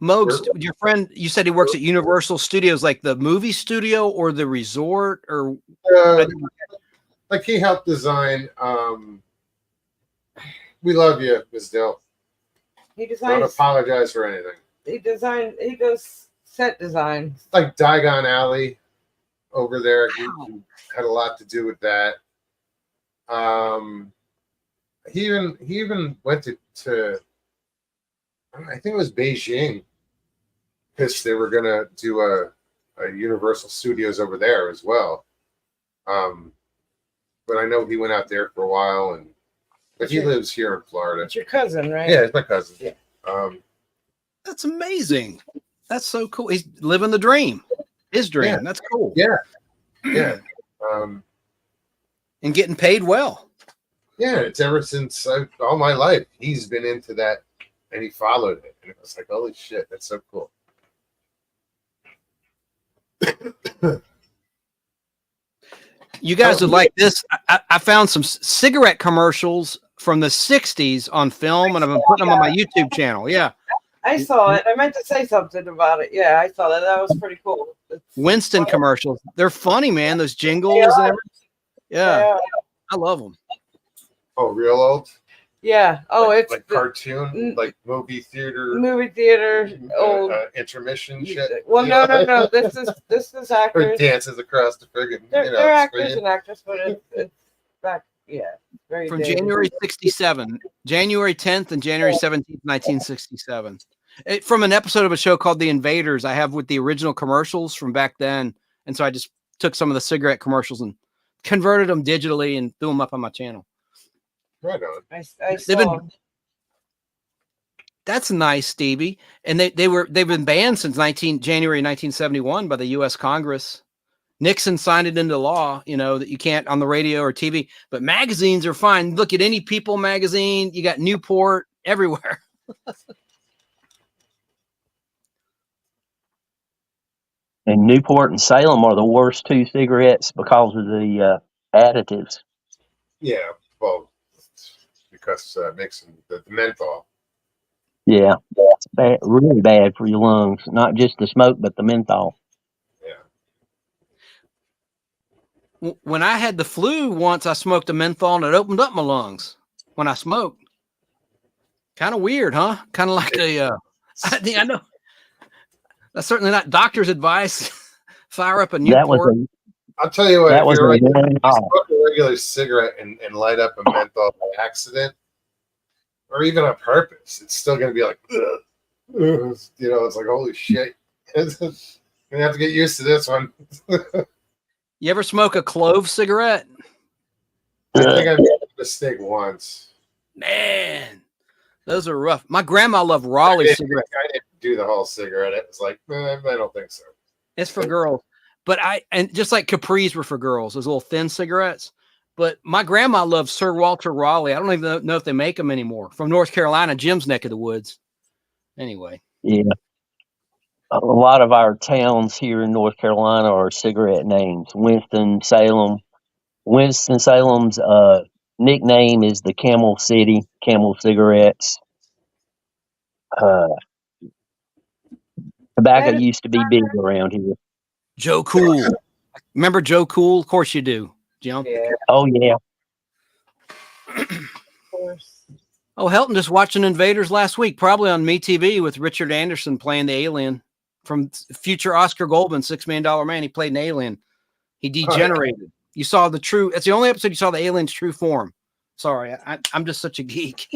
Mogs, your friend, you said he works at Universal Studios, like the movie studio or the resort, or Like he helped design. We love you, Ms. Dill. He Don't designs. apologize for anything. He does set design. Like Diagon Alley over there, he had a lot to do with that. He even went to I think it was Beijing, because they were gonna do a Universal Studios over there as well. But I know he went out there for a while, but he lives here in Florida. It's your cousin, right? Yeah, it's my cousin. Yeah. that's amazing. That's so cool. He's living the dream. His dream. Yeah. That's cool. Yeah. Yeah. And getting paid well. Yeah, it's ever since all my life he's been into that, and he followed it, and it was like, holy shit, that's so cool. You guys would like this. I found some cigarette commercials from the 60s on film, and I've been putting them on my YouTube channel. Yeah. I saw it. I meant to say something about it. Yeah, I saw that. That was pretty cool. Winston commercials. They're funny, man. Those jingles and everything. Yeah. I love them. Oh, real old? Yeah. Oh, like, it's like cartoon, like movie theater, old intermission shit. Well, no. This is Or actors. dances across the friggin'. They're actors and actors, but it's back. Yeah, very From dated. January 67, January 10th and January 17th, 1967. From an episode of a show called The Invaders, I have with the original commercials from back then. And so I just took some of the cigarette commercials and converted them digitally and threw them up on my channel. Right on. I saw. That's nice, Stevie. And they've been banned since January 1971 by the U.S. Congress. Nixon signed it into law, that you can't on the radio or TV, but magazines are fine. Look at any People magazine. You got Newport everywhere. And Newport and Salem are the worst two cigarettes because of the additives. Yeah, well, because mixing the menthol. Yeah, it's bad, really bad for your lungs. Not just the smoke, but the menthol. Yeah. When I had the flu once, I smoked a menthol and it opened up my lungs when I smoked. Kind of weird, huh? Kind of like I know. That's certainly not doctor's advice. Fire up a Newport. I'll tell you what, that if was you smoke a regular cigarette and light up a menthol by accident, or even on purpose, it's still going to be like, ugh. It's like, holy shit. You're going to have to get used to this one. You ever smoke a clove cigarette? I think I made a mistake once. Man, those are rough. My grandma loved Raleigh cigarettes. I didn't do the whole cigarette. It was like, I don't think so. It's for girls. But and just like Capris were for girls, those little thin cigarettes. But my grandma loved Sir Walter Raleigh. I don't even know if they make them anymore. From North Carolina, Jim's neck of the woods. Anyway. Yeah. A lot of our towns here in North Carolina are cigarette names. Winston-Salem. Winston-Salem's nickname is the Camel City, Camel Cigarettes. Tobacco used to be big around here. Joe Cool. Remember Joe Cool? Of course you do, Jim. Yeah. Oh, yeah. Of course. Oh, Helton just watching Invaders last week, probably on MeTV with Richard Anderson playing the alien from future Oscar Goldman, $6 Million Man. He played an alien. He degenerated. Oh, yeah. You saw the true. It's the only episode you saw the alien's true form. Sorry, I'm just such a geek.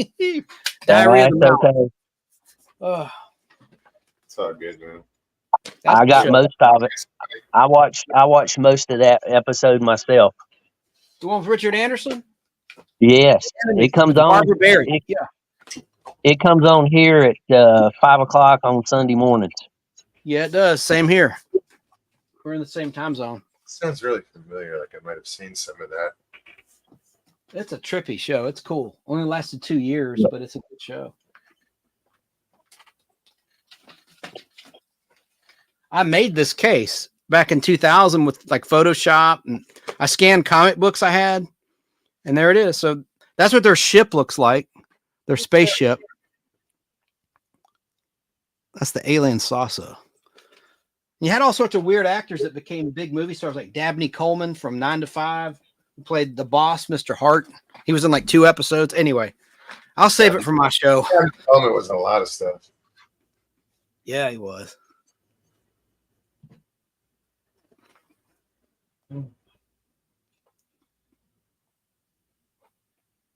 Diarrhea. Okay. Oh. It's all good, man. I got most of it. I watched most of that episode myself. The one with Richard Anderson? Yes. It comes on. Barbara Berry. It comes on here at 5:00 on Sunday mornings. Yeah, it does. Same here. We're in the same time zone. sounds really familiar. Like I might have seen some of that. It's a trippy show. It's cool. Only lasted 2 years, but it's a good show. I made this case back in 2000 with like Photoshop, and I scanned comic books I had, and there it is. So that's what their ship looks like. Their spaceship. That's the alien Sasa. You had all sorts of weird actors that became big movie stars, like Dabney Coleman from 9 to 5, who played the boss, Mr. Hart. He was in like 2 episodes. Anyway, I'll save it for my show. Coleman was in a lot of stuff. Yeah, he was.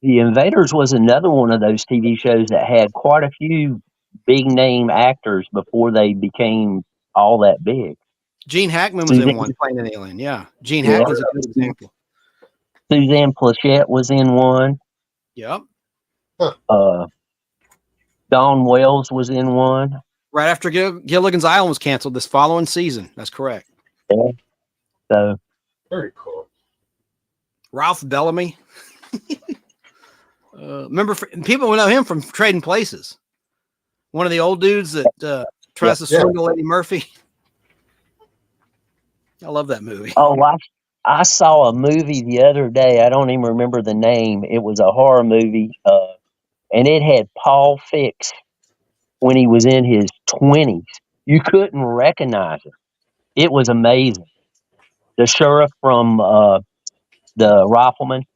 The Invaders was another one of those TV shows that had quite a few big name actors before they became all that big. Gene Hackman was in one playing an alien. Yeah, Gene Hackman's a good example. Suzanne Plachette was in one. Yep. Dawn Wells was in one. Right after Gilligan's Island was canceled this following season. That's correct. Yeah. So very cool. Ralph Bellamy. Remember, people will know him from Trading Places. One of the old dudes that tries to swindle Eddie Murphy. I love that movie. Oh, I saw a movie the other day. I don't even remember the name. It was a horror movie, and it had Paul Fix when he was in his 20s. You couldn't recognize him. It was amazing. The sheriff from the Rifleman.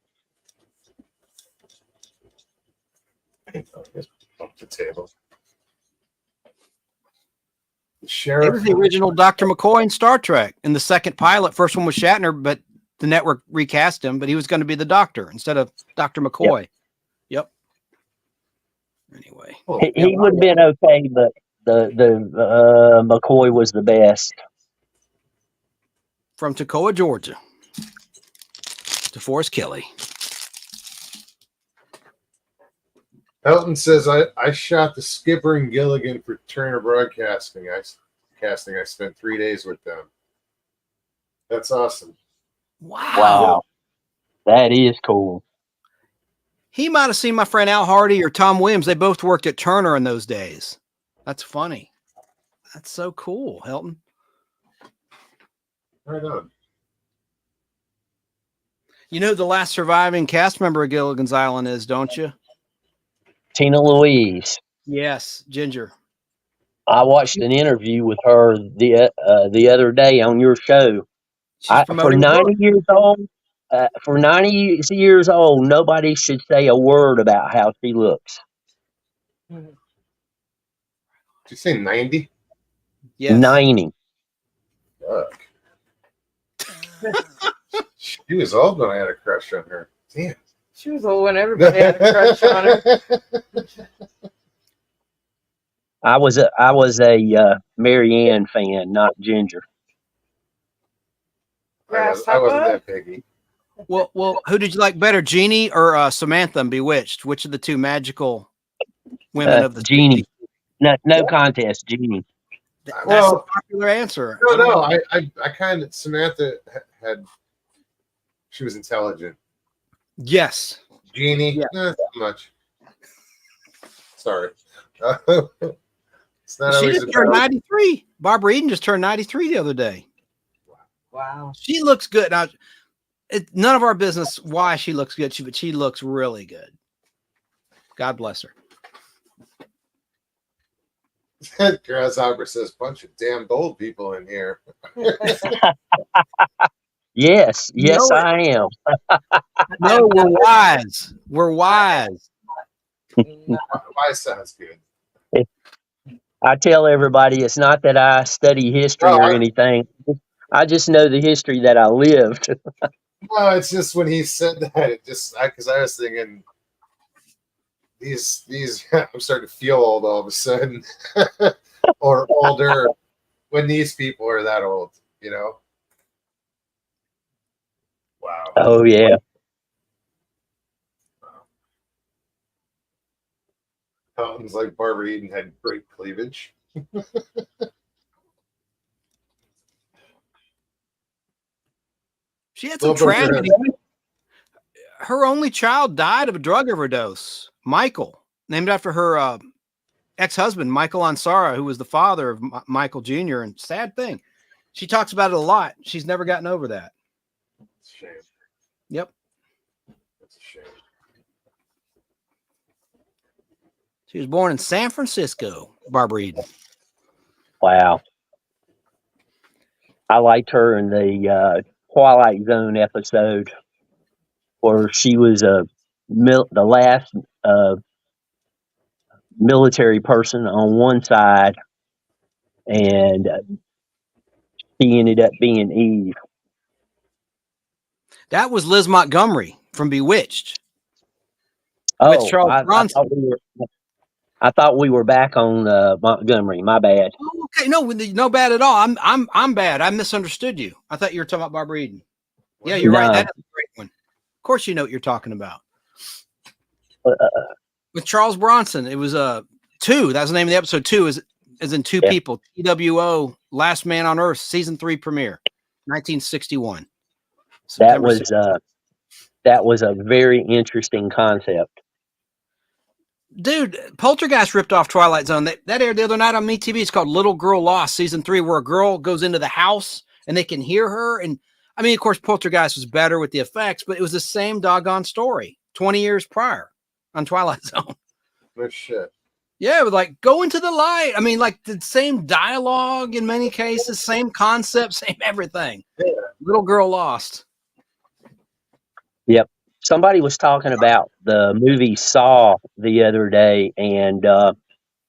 Off the table. The It sheriff. was the original Dr. McCoy in Star Trek. In the second pilot, first one was Shatner, but the network recast him, but he was going to be the doctor instead of Dr. McCoy. Yep. Anyway. He would have been okay, but the McCoy was the best. From Toccoa, Georgia, DeForest Kelly. Elton says, I shot the skipper and Gilligan for Turner Broadcasting. I spent 3 days with them. That's awesome. Wow. That is cool. He might have seen my friend Al Hardy or Tom Williams. They both worked at Turner in those days. That's funny. That's so cool, Helton. Right on. You know who the last surviving cast member of Gilligan's Island is, don't you? Tina Louise. Yes, Ginger. I watched an interview with her the other day on your show. For 90 years old, for 90 years old, nobody should say a word about how she looks. Did you say 90? Yes. 90. Fuck. She was old when I had a crush on her. Damn. She was old when everybody had a crush on her. I was a Mary Ann fan, not Ginger. I wasn't that piggy. Well, who did you like better, Jeannie or Samantha in Bewitched? Which of the two magical women of the Jeannie? No contest, Jeannie. That's a popular answer. No. I kind of Samantha had. She was intelligent. Yes. Jeannie, not much. Sorry. It's not She always just turned 93. Barbara Eden just turned 93 the other day. Wow. She looks good. Now, none of our business why she looks good, but she looks really good. God bless her. Grasshopper says, bunch of damned old people in here. Yes, I am. No, we're wise. We're wise. Wise sounds good. I tell everybody it's not that I study history or anything. I just know the history that I lived. No, it's just when he said that, it just because I was thinking these I'm starting to feel old all of a sudden, or older when these people are that old, you know. Wow. Oh yeah. Sounds like Barbara Eden had great cleavage. She had some Little bit of tragedy. Her only child died of a drug overdose. Michael, named after her ex-husband, Michael Ansara, who was the father of Michael Jr. And sad thing, she talks about it a lot. She's never gotten over that. It's a shame. Yep. It's a shame. She was born in San Francisco, Barbara Eden. Wow. I liked her in the Twilight Zone episode where she was the last military person on one side, and she ended up being Eve. That was Liz Montgomery from Bewitched. With Oh, Charles Bronson. I thought we were back on Montgomery. My bad. Oh, okay, no bad at all. I'm bad. I misunderstood you. I thought you were talking about Barbara Eden. Yeah, you're right. That is a great one. Of course, you know what you're talking about. With Charles Bronson, it was two. That's the name of the episode. Two is in two people. TWO, Last Man on Earth, season 3 premiere, 1961. That was a very interesting concept. Dude, Poltergeist ripped off Twilight Zone. That aired the other night on MeTV. It's called Little Girl Lost, season 3, where a girl goes into the house and they can hear her. And I mean, of course, Poltergeist was better with the effects, but it was the same doggone story 20 years prior on Twilight Zone. No shit. Yeah, with like go into the light. I mean, like the same dialogue in many cases, same concept, same everything. Yeah. Little Girl Lost. Yep. Somebody was talking about the movie Saw the other day, and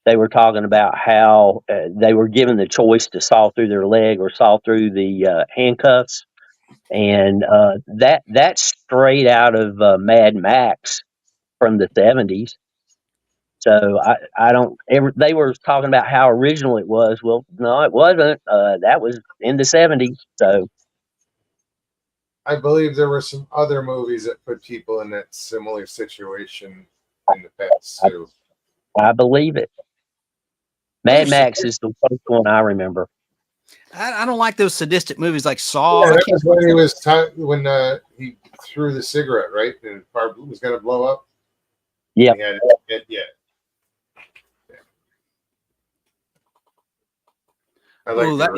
they were talking about how they were given the choice to saw through their leg or saw through the handcuffs, and that's straight out of Mad Max from the 70s. So I don't ever. They were talking about how original it was. Well, no, it wasn't. That was in the 70s. So I believe there were some other movies that put people in that similar situation in the past too. I believe it. Mad Max is the first one I remember. I don't like those sadistic movies like Saw. Yeah, that was when he was when he threw the cigarette, right? And it was going to blow up. Yeah. Yeah. I like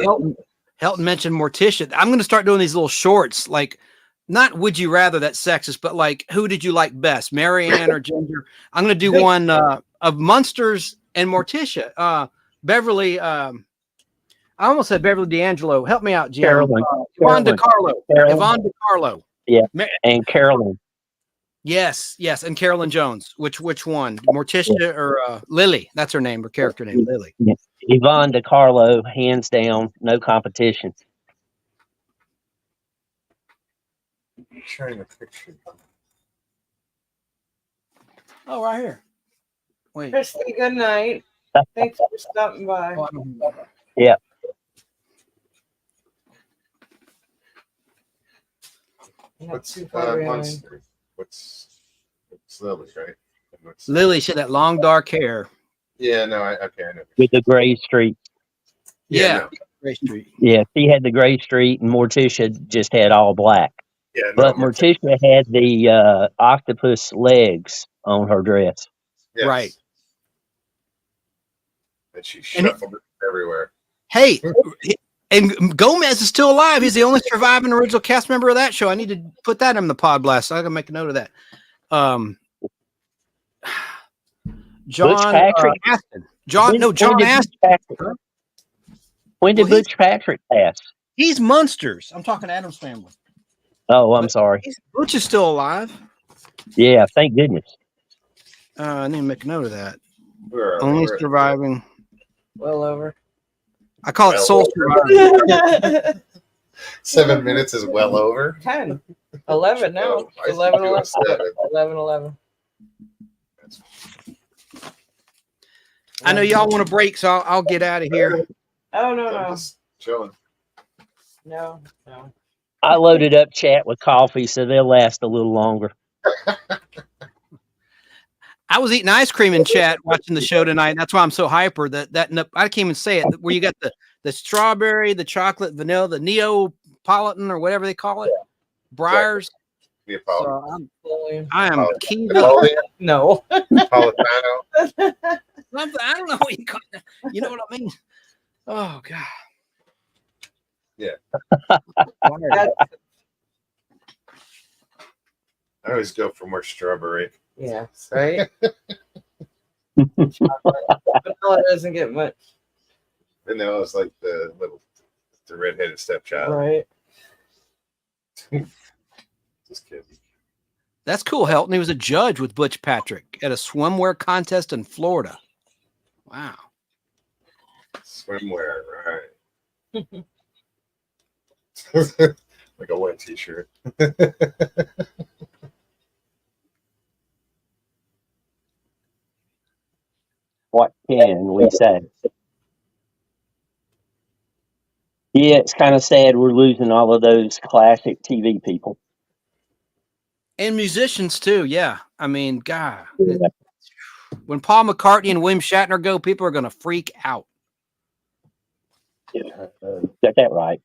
Helton mentioned Morticia. I'm going to start doing these little shorts, like not would you rather that's sexist, but like who did you like best, Marianne or Ginger? I'm going to do one of Munsters and Morticia. Beverly, I almost said Beverly D'Angelo. Help me out, Jim. Carolyn. Yvonne DiCarlo. Yvonne DiCarlo. Yeah. And Carolyn. Yes, and Carolyn Jones. Which one? Morticia or Lily? That's her name, her character name, Lily. Yeah. Yvonne DiCarlo, hands down, no competition. I'm trying to picture. Oh, right here. Wait. Christy, good night. Thanks for stopping by. Yeah. What's Monster? What's Lily, right? Lily, she had that long dark hair. Yeah, no, I know. With the gray streak. Yeah. No. Gray Street. Yeah, she had the gray streak, and Morticia just had all black. Yeah, no, But Morticia had the octopus legs on her dress. yes. Right. And she shuffled it everywhere. Hey, and Gomez is still alive. He's the only surviving original cast member of that show. I need to put that in the pod blast. I'm gonna make a note of that. John Aston. John Aston. When did Butch Patrick pass? He's Munsters. I'm talking Addams Family. Oh, I'm sorry. Butch is still alive. Yeah, thank goodness. I need to make a note of that. Only surviving. Well over. I call it Soul Survivor. 7 minutes is well over. 10. 11 now. 11, 11. I know y'all want to break, so I'll get out of here. Oh, no. I'm just chilling. No. I loaded up chat with coffee, so they'll last a little longer. I was eating ice cream in chat watching the show tonight. That's why I'm so hyper. That I can't even say it. Where you got the strawberry, the chocolate, vanilla, the Neapolitan or whatever they call it. Briars. Neapolitan. So Napoleon. I am Napoleon. keyed up. Napoleon, No. Napolitano. I don't know what you call it. You know what I mean? Oh God. Yeah. That's, I always go for more strawberry. yeah, right? Vanilla doesn't get much. Vanilla is like the redheaded stepchild. Right. Just kidding. That's cool, Helton. He was a judge with Butch Patrick at a swimwear contest in Florida. Wow. Swimwear, right. Like a wet t-shirt. What can we say? Yeah, it's kind of sad we're losing all of those classic TV people. And musicians too. Yeah. I mean, God, Yeah. when Paul McCartney and William Shatner go, people are going to freak out. Got that right.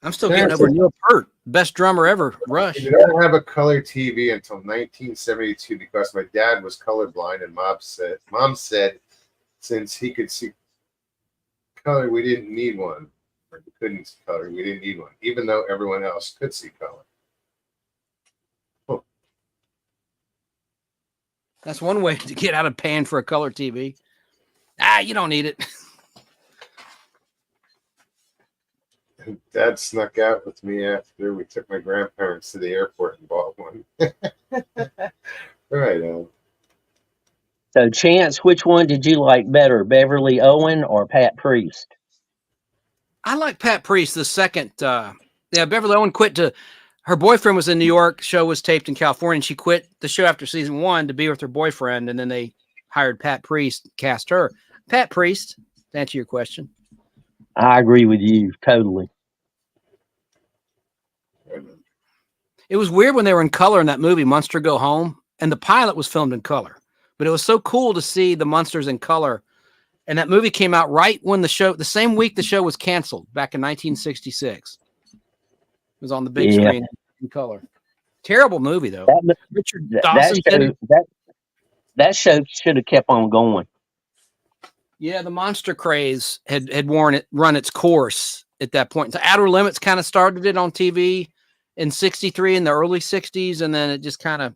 I'm still getting over Neil Peart, best drummer ever. Rush. I didn't have a color TV until 1972 because my dad was colorblind, and mom said since he could see color, we didn't need one. Or we couldn't see color, we didn't need one, even though everyone else could see color. That's one way to get out of paying for a color TV. You don't need it. Dad snuck out with me after we took my grandparents to the airport and bought one. Right. So, Chance, which one did you like better, Beverly Owen or Pat Priest? I like Pat Priest, the second. Beverly Owen quit to. Her boyfriend was in New York. Show was taped in California, and she quit the show after season 1 to be with her boyfriend. And then they hired Pat Priest, cast her. Pat Priest, to answer your question. I agree with you totally. It was weird when they were in color in that movie, Munster Go Home, and the pilot was filmed in color. But it was so cool to see the Munsters in color. And that movie came out right when the same week the show was canceled back in 1966. It was on the big screen in color. Terrible movie, though. Richard Dawson. That show should have kept on going. Yeah, the monster craze had run its course at that point. So Outer Limits kind of started it on TV in 63 in the early 60s, and then it just kind of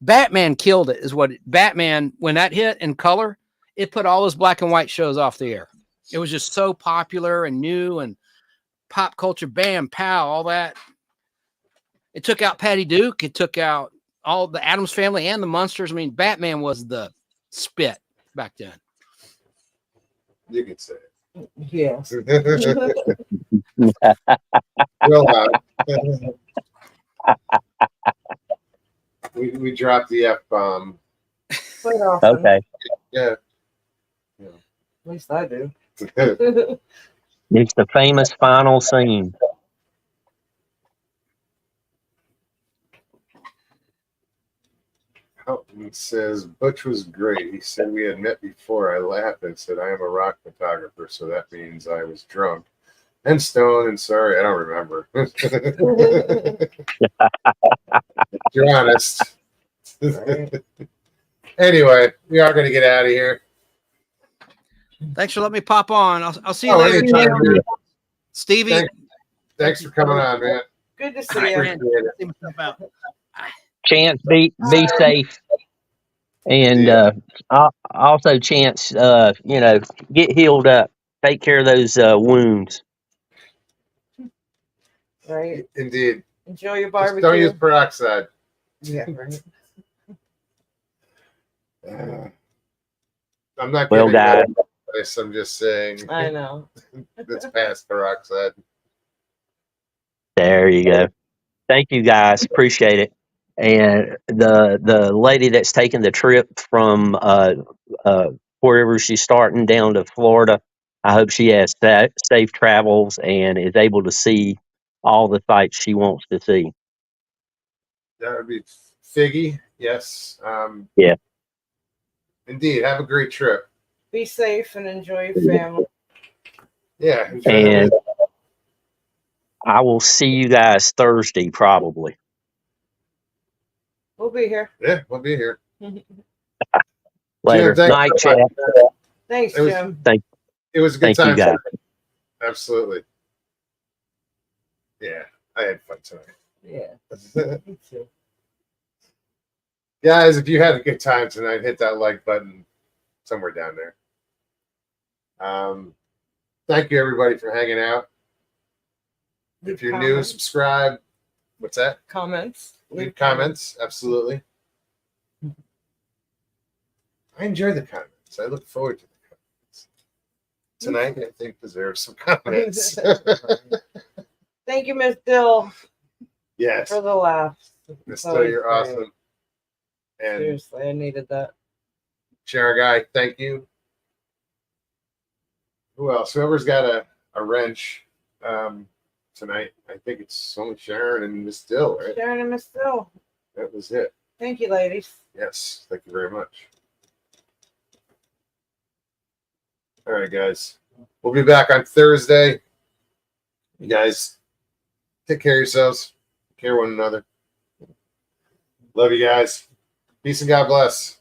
Batman killed it. Batman, when that hit in color, it put all those black and white shows off the air. It was just so popular and new and pop culture, bam, pow, all that. It took out Patty Duke. It took out all the Addams Family and the Munsters. I mean, Batman was the spit back then. You can say Yes. it. Real loud. We dropped the F-bomb. Quite often. Okay. Yeah. At least I do. It's the famous final scene. Helton says, Butch was great. He said we had met before. I laughed and said, I am a rock photographer, so that means I was drunk and stoned and sorry. I don't remember. You're honest. Anyway, we are going to get out of here. Thanks for letting me pop on. I'll see you Oh, later. anytime, man. Stevie. Thanks for coming on, man. Good to see All right, you. man. Appreciate it. See myself out. Chance, be safe. And also, Chance, get healed up. Take care of those wounds. Right. Indeed. Enjoy your Just barbecue. don't use peroxide. Yeah, right. I'm not Well, giving guys. you advice. I'm just saying I know. it's past peroxide. There you go. Thank you, guys. Appreciate it. And the lady that's taking the trip from wherever she's starting down to Florida, I hope she has safe travels and is able to see all the sights she wants to see. That would be Figgy. Yes. Yeah. Indeed. Have a great trip. Be safe and enjoy your family. Yeah. enjoy And the- I will see you guys Thursday probably. We'll be here. Yeah, we'll be here. Later. Jim, thank Night, you. chat. Thanks, It was- Jim. It was a good Thank you, time. guys. Absolutely. Yeah, I had fun tonight. Yeah, me too. Guys, if you had a good time tonight, hit that like button somewhere down there. Thank you everybody for hanging out. If you're new, Comments. subscribe. What's that? Comments. Leave comments. Absolutely. I enjoy the comments. I look forward to the comments. Tonight, I think deserves some comments. Thank you, Miss Dill, Yes, for the laughs. Miss always Still, you're great. awesome. And Seriously, I needed that. Sharon Guy, thank you. Who else? Whoever's got a wrench tonight, I think it's only Sharon and Miss Dill, right? Sharon and Miss Dill. That was it. Thank you, ladies. Yes, thank you very much. All right, guys. We'll be back on Thursday. You guys take care of yourselves. Take care of one another. Love you guys. Peace and God bless.